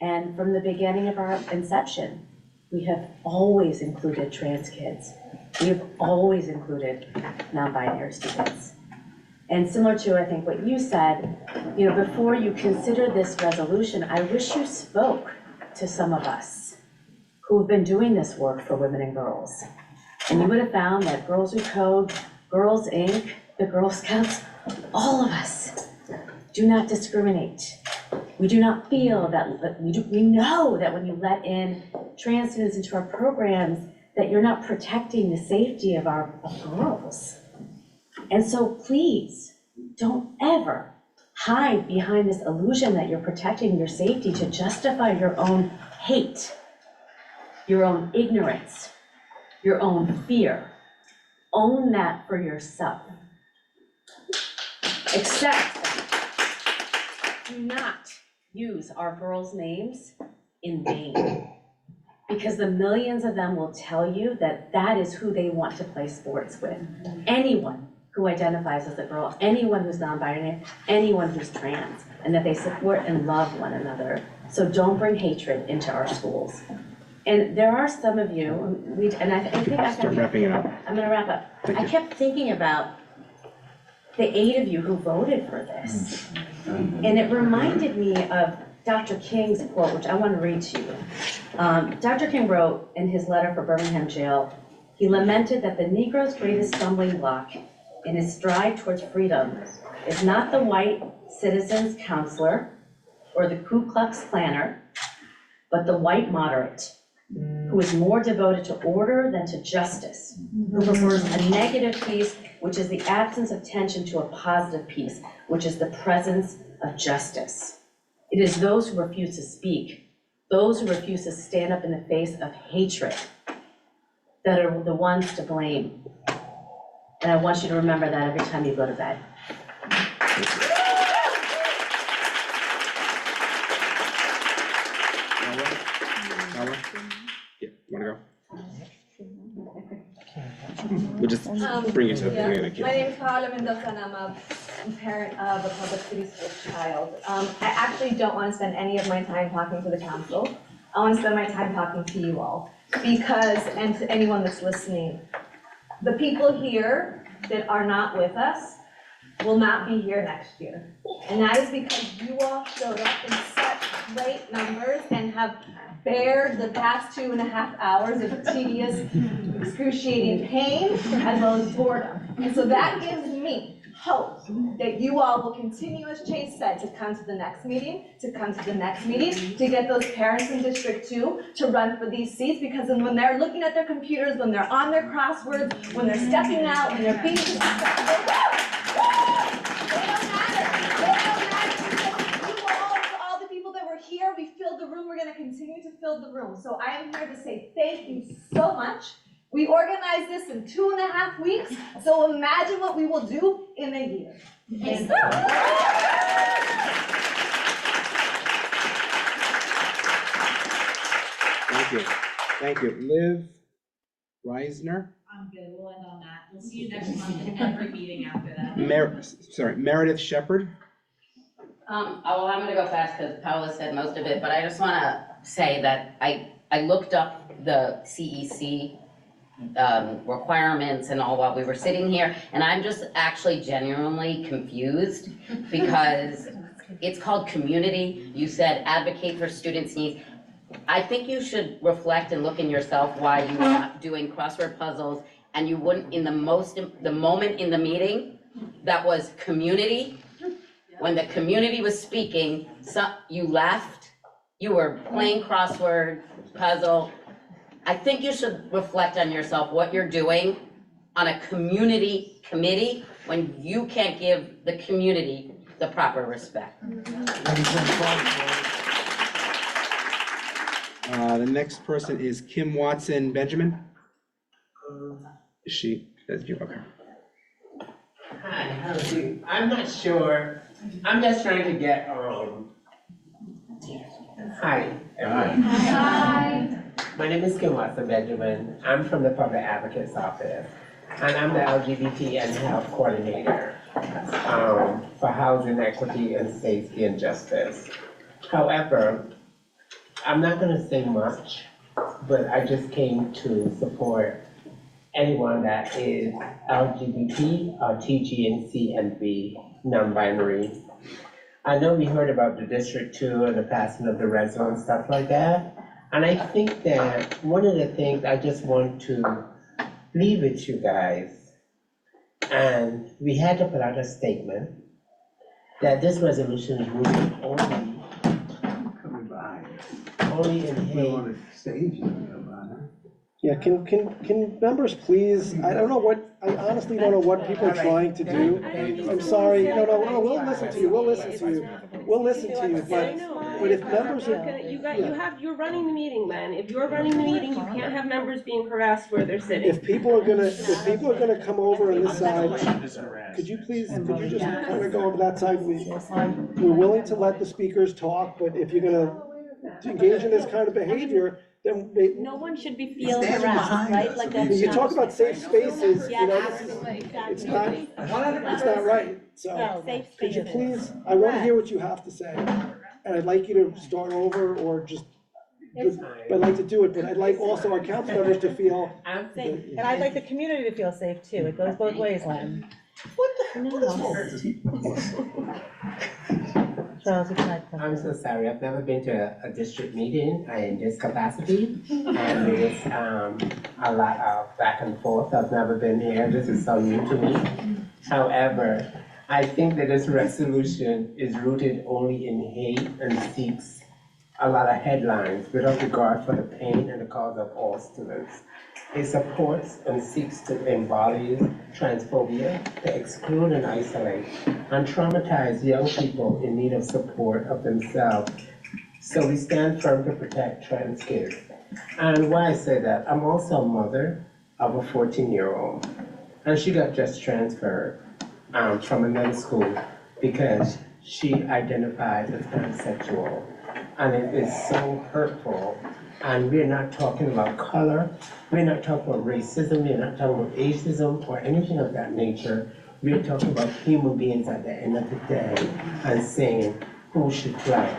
And from the beginning of our inception, we have always included trans kids. We have always included non-binary students. And similar to, I think, what you said, before you consider this resolution, I wish you spoke to some of us who have been doing this work for women and girls. And you would have found that Girls Who Code, Girls Inc., the Girl Scouts, all of us do not discriminate. We do not feel that, we know that when you let in trans students into our programs, that you're not protecting the safety of our girls. And so please, don't ever hide behind this illusion that you're protecting your safety to justify your own hate, your own ignorance, your own fear. Own that for yourself. Except, do not use our girls' names in vain. Because the millions of them will tell you that that is who they want to play sports with. Anyone who identifies as a girl, anyone who's non-binary, anyone who's trans, and that they support and love one another. So don't bring hatred into our schools. And there are some of you, and I think Start wrapping it up. I'm gonna wrap up. I kept thinking about the 8 of you who voted for this. And it reminded me of Dr. King's quote, which I want to read to you. Dr. King wrote in his letter for Birmingham jail, he lamented that the Negro's greatest stumbling block in his stride towards freedom is not the white citizen's counselor or the Ku Klux Klanner, but the white moderate, who is more devoted to order than to justice, who prefers a negative peace, which is the absence of tension, to a positive peace, which is the presence of justice. It is those who refuse to speak, those who refuse to stand up in the face of hatred, that are the ones to blame. And I want you to remember that every time you go to bed. Yeah, wanna go? We'll just bring you to the beginning of the queue. My name is Paola Mendoza, and I'm a parent of a public city school child. I actually don't want to spend any of my time talking to the council. I want to spend my time talking to you all, because, and to anyone that's listening, the people here that are not with us will not be here next year. And that is because you all showed up in such great numbers and have bared the past 2.5 hours of tedious, excruciating pain, as well as boredom. And so that gives me hope that you all will continue, as Chase said, to come to the next meeting, to come to the next meeting, to get those parents in District 2 to run for these seats, because then when they're looking at their computers, when they're on their crosswords, when they're stepping out, when they're being they don't matter. You all the people that were here, we filled the room, we're gonna continue to fill the room. So I am here to say thank you so much. We organized this in 2.5 weeks, so imagine what we will do in a year. Thank you. Thank you. Thank you. Liv Reisner? I'm good, we'll end on that. We'll see you next month in every meeting after that. Meredith Shepherd? Well, I'm gonna go fast because Paola said most of it, but I just wanna say that I looked up the CEC requirements and all while we were sitting here, and I'm just actually genuinely confused because it's called community. You said advocate for students' needs. I think you should reflect and look in yourself why you were not doing crossword puzzles, and you wouldn't the moment in the meeting that was community. When the community was speaking, you left, you were playing crossword puzzle. I think you should reflect on yourself, what you're doing on a community committee when you can't give the community the proper respect. The next person is Kim Watson Benjamin. Is she? That's you, okay. Hi, how are you? I'm not sure. I'm just trying to get, hi, everyone. Hi. My name is Kim Watson Benjamin. I'm from the Public Advocate's Office, and I'm the LGBT and Health Coordinator for Housing Equity and Safety and Justice. However, I'm not gonna say much, but I just came to support anyone that is LGBT or TGNC and B, non-binary. I know we heard about the District 2 and the passing of the red zone and stuff like that. And I think that one of the things I just want to leave with you guys, and we had to put out a statement that this resolution is rooted only in hate. Yeah, can members please, I don't know what, I honestly don't know what people are trying to do. I'm sorry, no, we'll listen to you, we'll listen to you, but if members are. You're running the meeting, then. If you're running the meeting, you can't have members being harassed where they're sitting. If people are gonna come over on this side, could you just kind of go over that side? We're willing to let the speakers talk, but if you're gonna engage in this kind of behavior, then No one should be feeling harassed, right? Like that's you not. talk about safe spaces, you know, this is, Exactly. it's not right, so. No, safe Could you spaces. please, I want to hear what you have to say, and I'd like you to start over or just, I'd like to do it, but I'd like also our council members to feel. Safe. And I'd like the community to feel safe too. It goes both ways, Len. Charles, would you like to? I'm so sorry, I've never been to a district meeting in this capacity. And there's a lot of back and forth. I've never been here. This is so new to me. However, I think that this resolution is rooted only in hate and seeks a lot of headlines without regard for the pain and the cause of all students. It supports and seeks to embody transphobia, to exclude and isolate, and traumatize young people in need of support of themselves. So we stand firm to protect trans kids. And why I say that, I'm also a mother of a 14-year-old, and she got just transferred from another school because she identifies as pansexual. And it is so hurtful. And we're not talking about color, we're not talking about racism, we're not talking about ageism or anything of that nature. We're talking about human beings at the end of the day and saying who should play.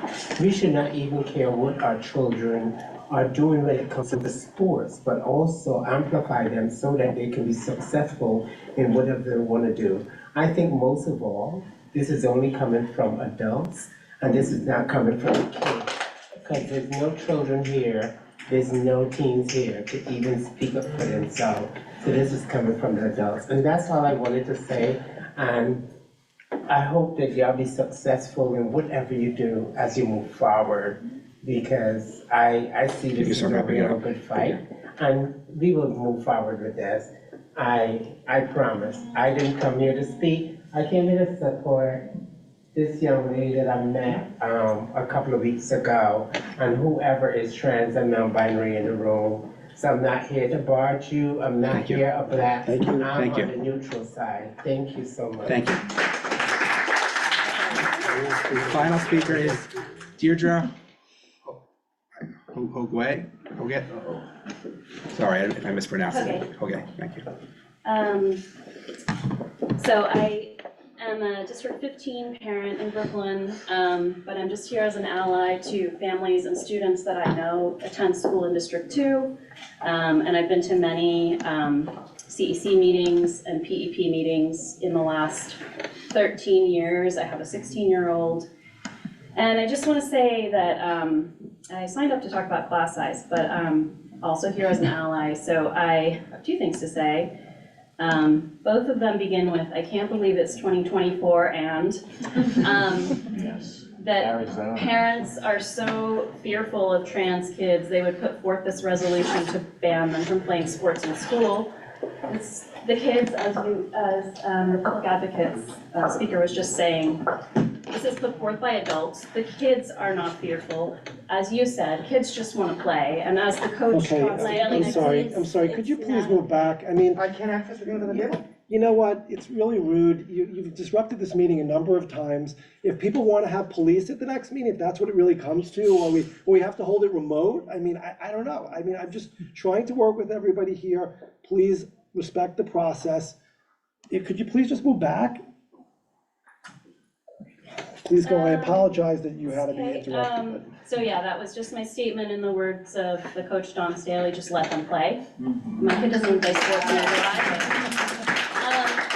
We should not even care what our children are doing when it comes to the sports, but also amplify them so that they can be successful in whatever they want to do. I think most of all, this is only coming from adults, and this is not coming from the kids. Because there's no children here, there's no teens here to even speak up for themselves. So this is coming from the adults. And that's all I wanted to say. And I hope that y'all be successful in whatever you do as you move forward. Because I see this as a real good fight. And we will move forward with this. I promise. I didn't come here to speak. I came here to support this young lady that I met a couple of weeks ago, and whoever is trans and non-binary in the room. So I'm not here to barge you, I'm not here a black, I'm on the neutral side. Thank you so much. Thank you. The final speaker is Deirdre Hogwe. Sorry if I mispronounced it. Okay, thank you. So I am a District 15 parent in Brooklyn, but I'm just here as an ally to families and students that I know attend school in District 2. And I've been to many CEC meetings and PEP meetings in the last 13 years. I have a 16-year-old. And I just want to say that I signed up to talk about class size, but also here as an ally. So I have two things to say. Both of them begin with, I can't believe it's 2024, and that parents are so fearful of trans kids, they would put forth this resolution to ban them from playing sports in school. It's the kids, as the public advocates speaker was just saying, the this is put forth by adults. The kids are not fearful. As you said, kids just want to play, and as the coach Okay, talks daily. I'm sorry, could you please move back? I mean, I can't access the to the table? you know what, it's really rude, you've disrupted this meeting a number of times. If people wanna have police at the next meeting, if that's what it really comes to, or we have to hold it remote, I mean, I don't know. I mean, I'm just trying to work with everybody here, please respect the process. Could you please just move back? Please go, I apologize that you had to be interrupted. So yeah, that was just my statement in the words of the coach Don Staley, just let them play. My kid doesn't play sports in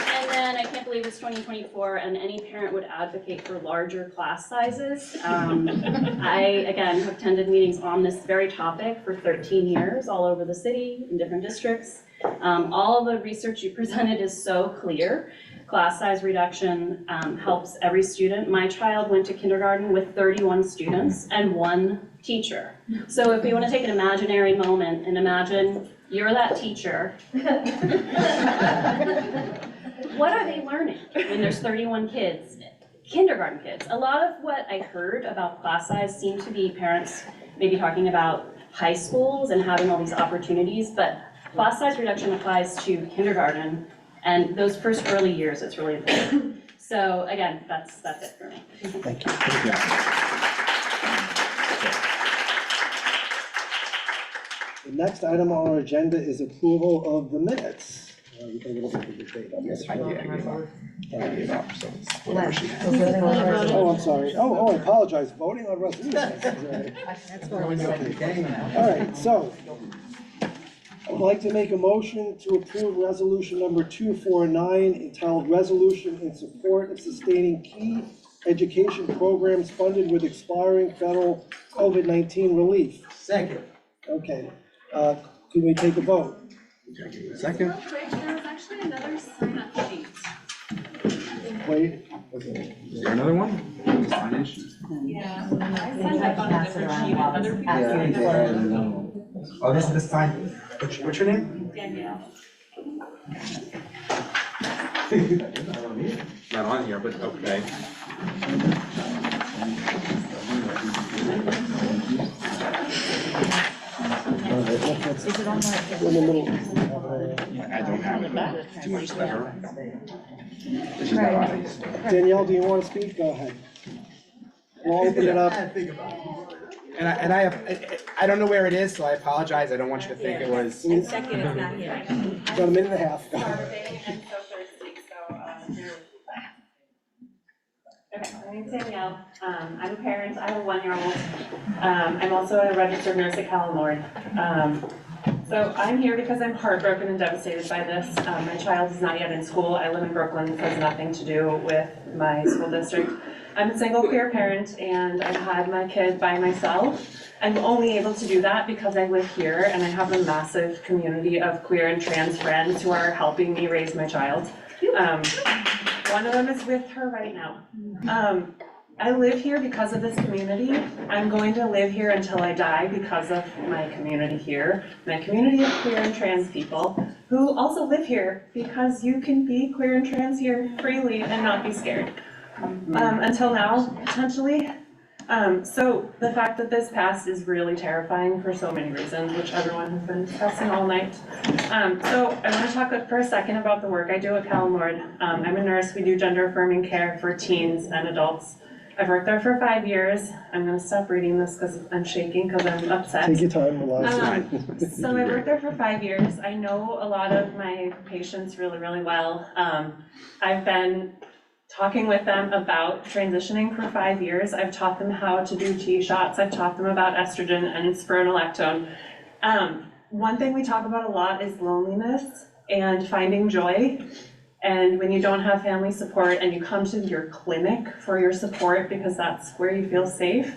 and then I can't believe it's 2024 and any parent would advocate for larger class sizes. I, again, have attended meetings on this very topic for 13 years all over the city in different districts. All of the research you presented is so clear. Class size reduction helps every student. My child went to kindergarten with 31 students and 1 teacher. So if we want to take an imaginary moment and imagine you're that teacher, what are they learning when there's 31 kids? Kindergarten kids. A lot of what I heard about class size seemed to be parents maybe talking about high schools and having all these opportunities, but class size reduction applies to kindergarten, and those first early years, it's really important. So again, that's it for me. Thank you. The next item on our agenda is approval of the minutes. We got a little bit of debate on this. I gave up, so it's whatever she has. Oh, I'm sorry. Oh, I apologize. Voting on resolutions. All right, so I would like to make a motion to approve resolution number 249 entitled Resolution in Support of Sustaining Key Education Programs Funded with Expiring Federal COVID-19 Relief. Second. Okay, can we take a vote? Second. Real quick, there was actually another sign-up sheet. Wait. Is there another one? Signage? Yeah. I signed up on a different sheet, other people signed up. Oh, this is the sign. What's your name? Danielle. Not on here, but okay. Is it on in the middle? I don't have it, but it's too much better. This is not on it. Danielle, do you want to speak? Go ahead. We'll open it up. And I don't know where it is, so I apologize. I don't want you to think it was. Second is not here. Got a minute and a half. Saturday and so Thursday, so, Okay, my name's Danielle. I'm a parent, I have a 1-year-old. I'm also a registered nurse at Calamore. So I'm here because I'm heartbroken and devastated by this. My child is not yet in school. I live in Brooklyn. This has nothing to do with my school district. I'm a single queer parent and I've had my kid by myself. I'm only able to do that because I live here and I have a massive community of queer and trans friends who are helping me raise my child. One of them is with her right now. I live here because of this community. I'm going to live here until I die because of my community here. My community of queer and trans people who also live here because you can be queer and trans here freely and not be scared. Until now, potentially. So the fact that this passed is really terrifying for so many reasons, which everyone has been discussing all night. So I want to talk for a second about the work I do at Calamore. I'm a nurse. We do gender affirming care for teens and adults. I've worked there for 5 years. I'm going to stop reading this because I'm shaking because I'm upset. Take your time, So I worked there for 5 years. I know a lot of my patients really, really well. I've been talking with them about transitioning for 5 years. I've taught them how to do T-shots. I've taught them about estrogen and spironolactone. One thing we talk about a lot is loneliness and finding joy. And when you don't have family support and you come to your clinic for your support because that's where you feel safe,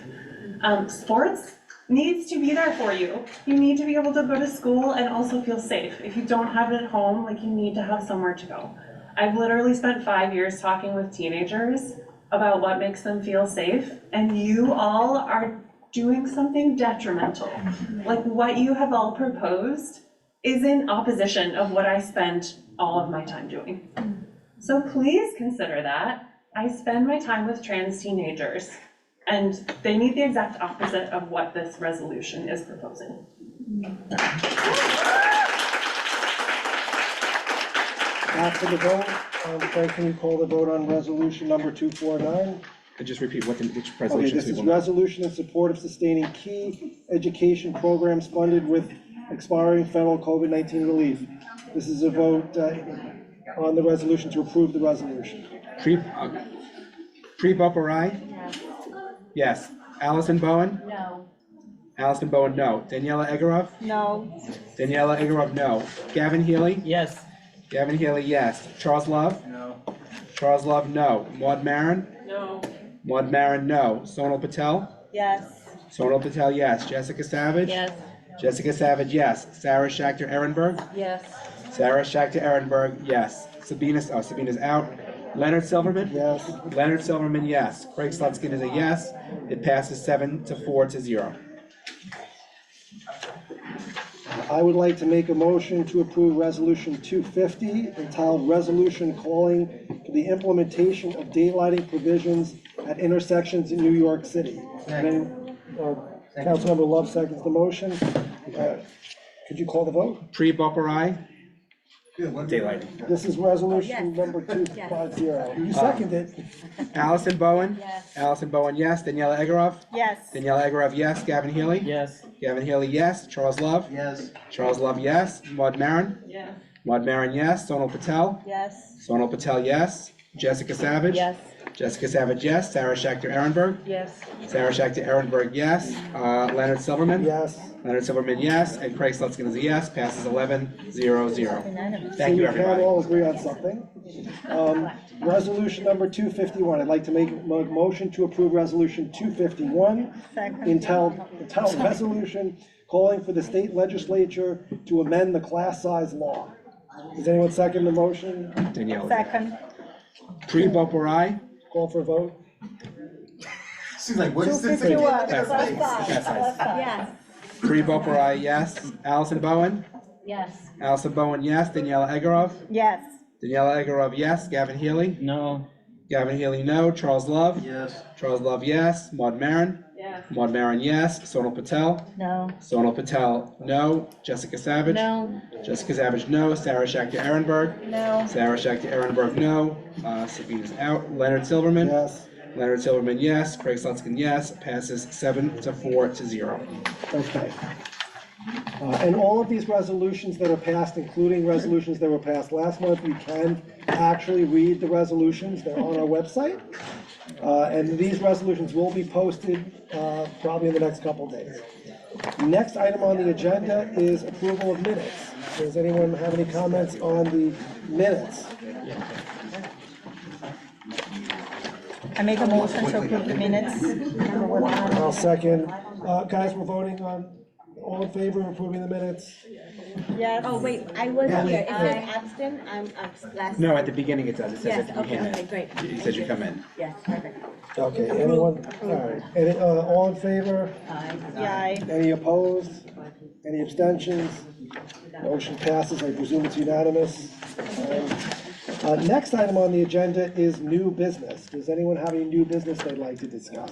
sports needs to be there for you. You need to be able to go to school and also feel safe. If you don't have it at home, like you need to have somewhere to go. I've literally spent 5 years talking with teenagers about what makes them feel safe, and you all are doing something detrimental. Like what you have all proposed is in opposition of what I spent all of my time doing. So please consider that I spend my time with trans teenagers, and they need the exact opposite of what this resolution is proposing. After the vote, Frank, can you call the vote on resolution number 249? Could just repeat which Okay, resolutions this we is will. resolution in support of sustaining key education programs funded with expiring federal COVID-19 relief. This is a vote on the resolution to approve the resolution. Tree Bumper, aye? Yes. Allison Bowen? No. Allison Bowen, no. Daniela Egorov? No. Daniela Egorov, no. Gavin Healy? Yes. Gavin Healy, yes. Charles Love? No. Charles Love, no. Maud Maron? No. Maud Maron, no. Sonal Patel? Yes. Sonal Patel, yes. Jessica Savage? Yes. Jessica Savage, yes. Sarah Schechter Ehrenberg? Yes. Sarah Schechter Ehrenberg, yes. Sabina's out. Leonard Silverman? Yes. Leonard Silverman, yes. Craig Slutskin is a yes. It passes 7-4-0. I would like to make a motion to approve resolution 250, entitled Resolution Calling for the Implementation of Daylighting Provisions at Intersections in New York City. Councilmember Love seconds the motion. Could you call the vote? Tree Bumper, aye? Daylighting. This is resolution number 250. You seconded. Allison Bowen? Yes. Allison Bowen, yes. Daniela Egorov? Yes. Daniela Egorov, yes. Gavin Healy? Yes. Gavin Healy, yes. Charles Love? Yes. Charles Love, yes. Maud Maron? Yes. Maud Maron, yes. Sonal Patel? Yes. Sonal Patel, yes. Jessica Savage? Yes. Jessica Savage, yes. Sarah Schechter Ehrenberg? Yes. Sarah Schechter Ehrenberg, yes. Leonard Silverman? Yes. Leonard Silverman, yes. And Craig Slutskin is a yes. Passes 11-0-0. Thank you, So we can everybody. all agree on something. Resolution number 251, I'd like to make a motion to approve resolution 251, entitled Resolution Calling for the State Legislature to amend the class size law. Does anyone second the motion? Daniela. Second. Tree Bumper, aye? Call for a vote? She's like, what is this? 251, Yes. plus five, Yes. plus five. Yes. Tree Bumper, aye, yes. Allison Bowen? Yes. Allison Bowen, yes. Daniela Egorov? Yes. Daniela Egorov, yes. Gavin Healy? No. Gavin Healy, no. Charles Love? Yes. Charles Love, yes. Maud Maron? Yes. Maud Maron, yes. Sonal Patel? No. Sonal Patel, no. Jessica Savage? No. Jessica Savage, no. Sarah Schechter Ehrenberg? No. Sarah Schechter Ehrenberg, no. Sabina's out. Leonard Silverman? Yes. Leonard Silverman, yes. Craig Slutskin, yes. Passes 7-4-0. Okay. And all of these resolutions that are passed, including resolutions that were passed last month, you can actually read the resolutions. They're on our website. And these resolutions will be posted probably in the next couple days. Next item on the agenda is approval of minutes. Does anyone have any comments on the minutes? I make a motion to approve the minutes. I'll second. Guys, we're voting on, all in favor of approving the minutes? Yes. Oh, wait, I was here. It says absent, I'm last. No, at the beginning it does. It says Yes, that you okay, came okay, in. great. It says you come in. Yes, perfect. Okay, anyone, all right. All in favor? Aye. Any opposed? Any abstentions? Motion passes, I presume it's unanimous. Next item on the agenda is new business. Does anyone have any new business they'd like to discuss?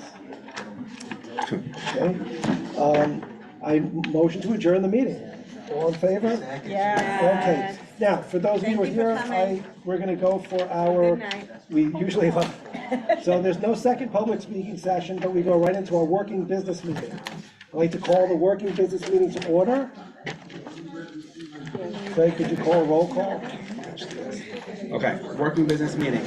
Okay. I motion to adjourn the meeting. All in favor? Yes. Okay. Now, for those of you who are here, we're gonna go for our, we usually have, so there's no second public speaking session, but we go right into our working business meeting. I'd like to call the working business meeting to order. Craig, could you call a roll call? Okay, working business meeting.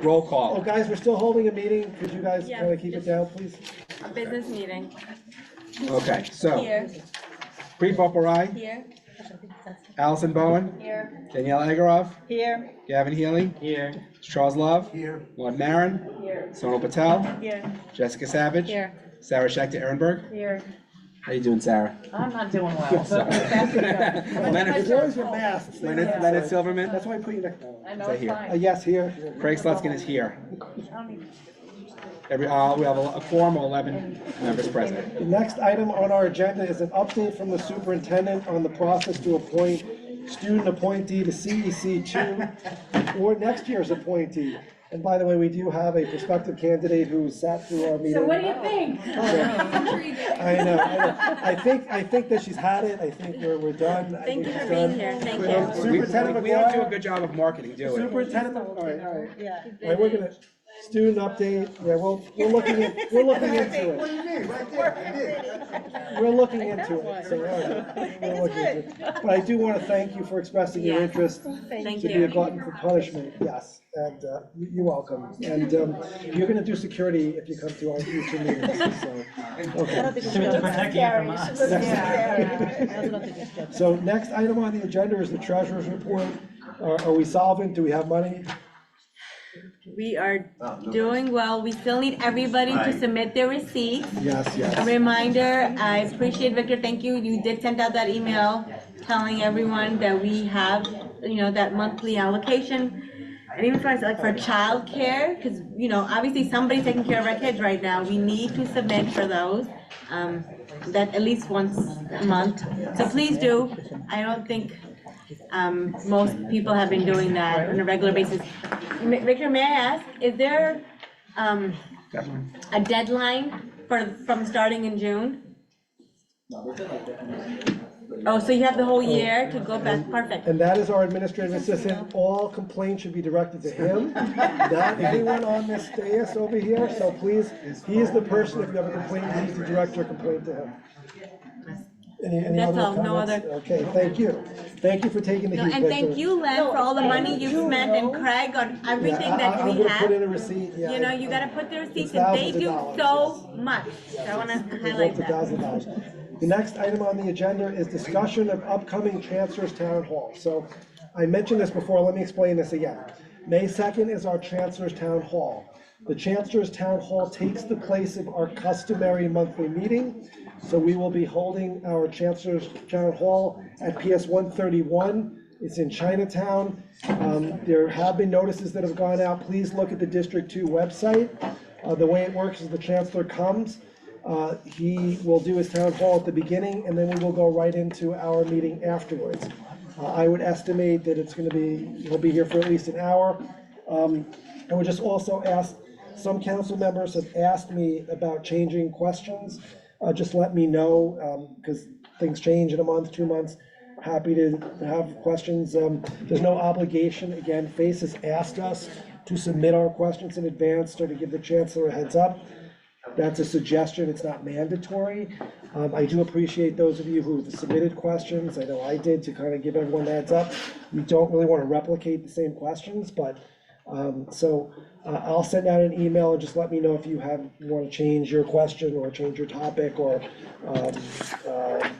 Roll Oh, call. guys, we're still holding a meeting. Could you guys kind of keep it down, please? Business meeting. Okay, so, Here. Tree Bumper, aye? Here. Allison Bowen? Here. Danielle Egorov? Here. Gavin Healy? Here. Charles Love? Here. Maud Maron? Here. Sonal Patel? Here. Jessica Savage? Here. Sarah Schechter Ehrenberg? Here. How you doing, Sarah? I'm not doing well. Leonard, Where's your mask? Leonard Silverman? That's why I put you next. I know, it's fine. Yes, here. Craig Slutskin is here. We have a quorum of 11 members present. The next item on our agenda is an update from the superintendent on the process to appoint student appointee to CEC2 or next year's appointee. And by the way, we do have a prospective candidate who sat through our meeting. So what do you think? I know. I think that she's had it. I think we're done. I Thank think you for she's being done. here, thank We you. don't- Superintendent We don't do a McGuire. good job of marketing, do we? Superintendent, all right. Yeah. All right, we're gonna, student update, yeah, we're looking into it. What do you mean, right there, I did. We're looking into it, so, all right, we're looking into it. But I do want to thank you for expressing your Yeah. interest Thank to be you. a glutton for punishment, yes, and you're welcome. And you're gonna do security if you come to our future meetings, so, okay. To protect you from us. So next item on the agenda is the treasurer's report. Are we solvent? Do we have money? We are doing well. We still need everybody to submit their receipts. Yes, A yes. reminder, I appreciate, Victor, thank you. You did send out that email telling everyone that we have, that monthly allocation. And even for childcare, because, obviously somebody's taking care of our kids right now. We need to submit for those, that at least once a month. So please do. I don't think, most people have been doing that on a regular basis. Victor, may I ask, is there, a deadline from starting in June? Oh, so you have the whole year to go back, perfect. And that is our administrative assistant. All complaints should be directed to him, not anyone on this dais over here. So please, he is the person, if you have a complaint, you need to direct your complaint to him. Any That's other all, no comments? other. Okay, thank you. Thank you for taking the No, heat, and Victor. thank you, Len, for all the money you've spent, and Craig on everything that I'm we gonna put in have. a receipt, yeah. You gotta put the receipts, It's and they thousands of do dollars, so much. So I wanna highlight that. $1,000. The next item on the agenda is discussion of upcoming Chancellor's Town Hall. So I mentioned this before, let me explain this again. May 2nd is our Chancellor's Town Hall. The Chancellor's Town Hall takes the place of our customary monthly meeting. So we will be holding our Chancellor's Town Hall at PS 131. It's in Chinatown. There have been notices that have gone out. Please look at the District 2 website. The way it works is the Chancellor comes. He will do his town hall at the beginning, and then we will go right into our meeting afterwards. I would estimate that he'll be here for at least an hour. I would just also ask, some council members have asked me about changing questions. Just let me know, because things change in a month, 2 months. Happy to have questions. There's no obligation. Again, FACE has asked us to submit our questions in advance, so to give the chancellor a heads up. That's a suggestion, it's not mandatory. I do appreciate those of you who've submitted questions. I know I did, to kind of give everyone the heads up. We don't really want to replicate the same questions, but, I'll send out an email and just let me know if you want to change your question or change your topic or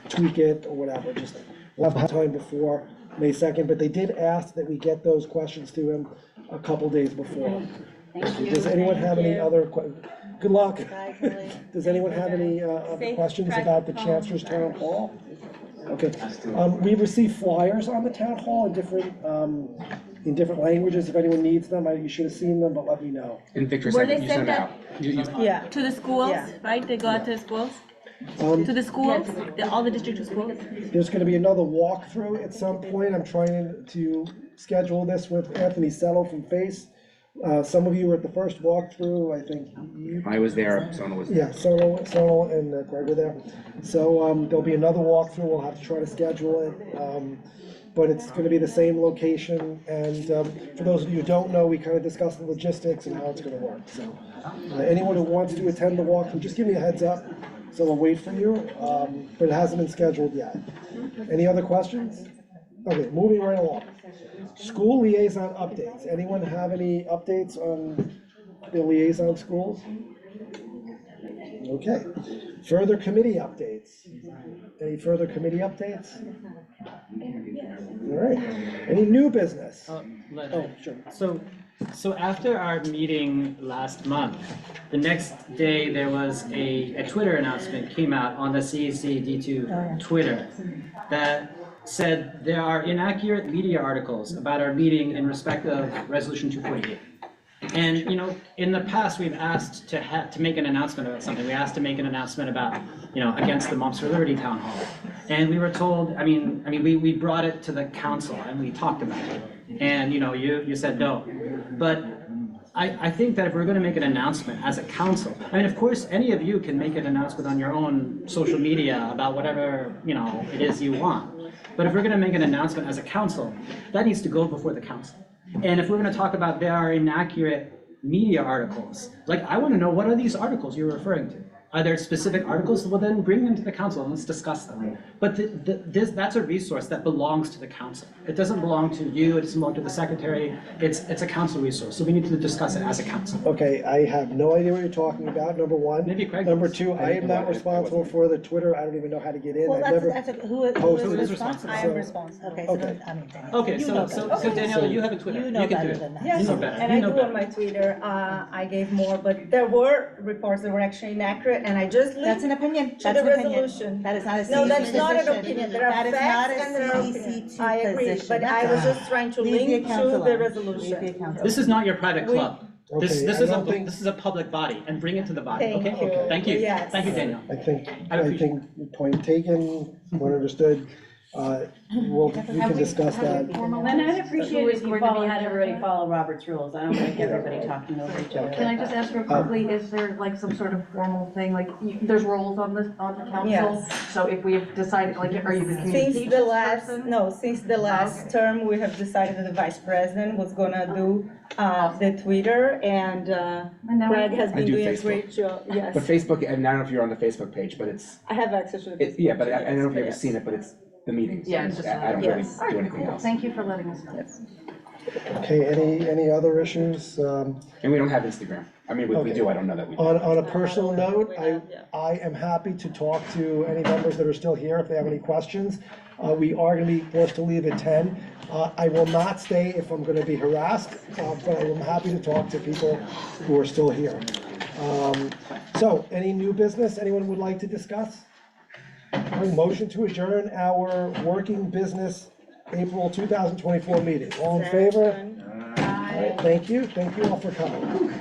tweak it or whatever. Just, we'll have time before May 2nd, but they did ask that we get those questions to him a couple days before. Does anyone have any other good luck. Does anyone have any other questions about the Chancellor's Town Hall? Okay, we've received flyers on the town hall in different languages. If anyone needs them, you should have seen them, but let me know. And Victor Were sent, they you sent sent out? out. Yeah. To the schools, Yeah. right? They go out to the schools? To the schools, all the district schools? There's gonna be another walkthrough at some point. I'm trying to schedule this with Anthony Settle from FACE. Some of you were at the first walkthrough, I think you. I was there, Sona was there. Yeah, Sonal and Greg were there. So there'll be another walkthrough, we'll have to try to schedule it. But it's gonna be the same location, and for those of you who don't know, we kind of discussed the logistics and how it's gonna work. So anyone who wants to attend the walkthrough, just give me a heads up, so we'll wait for you, but it hasn't been scheduled yet. Any other questions? Okay, moving right along. School liaison updates. Anyone have any updates on the liaison schools? Okay. Further committee updates. Any further committee updates? All right. Any new business? Oh, sure. So after our meeting last month, the next day there was a Twitter announcement came out on the CECD2 Twitter that said there are inaccurate media articles about our meeting in respect of Resolution 248. And, in the past, we've asked to make an announcement about something. We asked to make an announcement about, against the Moms for Liberty Town Hall. And we were told, we brought it to the council and we talked about it. And, you said no. But I think that if we're gonna make an announcement as a council, I mean, of course, any of you can make an announcement on your own social media about whatever, it is you want. But if we're gonna make an announcement as a council, that needs to go before the council. And if we're gonna talk about there are inaccurate media articles, like, I wanna know, what are these articles you're referring to? Are there specific articles? Well, then bring them to the council and let's discuss them. But that's a resource that belongs to the council. It doesn't belong to you, it doesn't belong to the secretary, it's a council resource, so we need to discuss it as a council. Okay, I have no idea what you're talking about, number one. Maybe Craig Number knows. two, I am not responsible for the Twitter, I don't even know how to get in. Well, I've never who is posted it. responsible? I am responsible. Okay, so Okay. then, I mean, Danielle. Okay, You so know so better. so Daniela, you have a Twitter, You you know can do better it. than that. You know better, And you I know do better. on my Twitter, I gave more, but there were reports that were actually inaccurate, and I just That's linked an opinion. to That's the an opinion. resolution. That is not a No, CEC that's not an position. opinion, there are That is not facts a and there are opinions. CEC2 I agree, position. but I was just trying to Leave the link to council the alone. Leave the resolution. council. This is not your private club. This Okay, this I is a don't think- this is a public body, and bring it to the body, Thank okay? you. Thank you, Yes. thank you, Daniel. I think, I appreciate point taken, point understood. We can discuss that. And I'd appreciate it if you had everybody follow Robert's rules. I don't like everybody talking over each other. Can I just ask real quickly, is there like some sort of formal thing, like, there's roles on the council? Yes. So if we have decided, like, are you the Since communications the last, person? no, since the last term, we have decided that the vice president was gonna do the Twitter, and Greg has I been do doing a Facebook. great job, yes. But Facebook, and I don't know if you're on the Facebook page, but it's, I have access to the Facebook. yeah, but I don't know if you've ever yes. seen it, but it's the meetings. Yeah, it's just. I don't really Yes. do anything else. Thank you for letting us know. Okay, any other issues? And we don't have Instagram. I mean, we Okay. do, I don't know that we do. On a personal note, I am happy to talk to any members that are still here if they have any questions. We are gonna be forced to leave at 10. I will not stay if I'm gonna be harassed, but I am happy to talk to people who are still here. So, any new business anyone would like to discuss? Motion to adjourn our working business April 2024 meeting. All in favor? All right, thank you all for coming.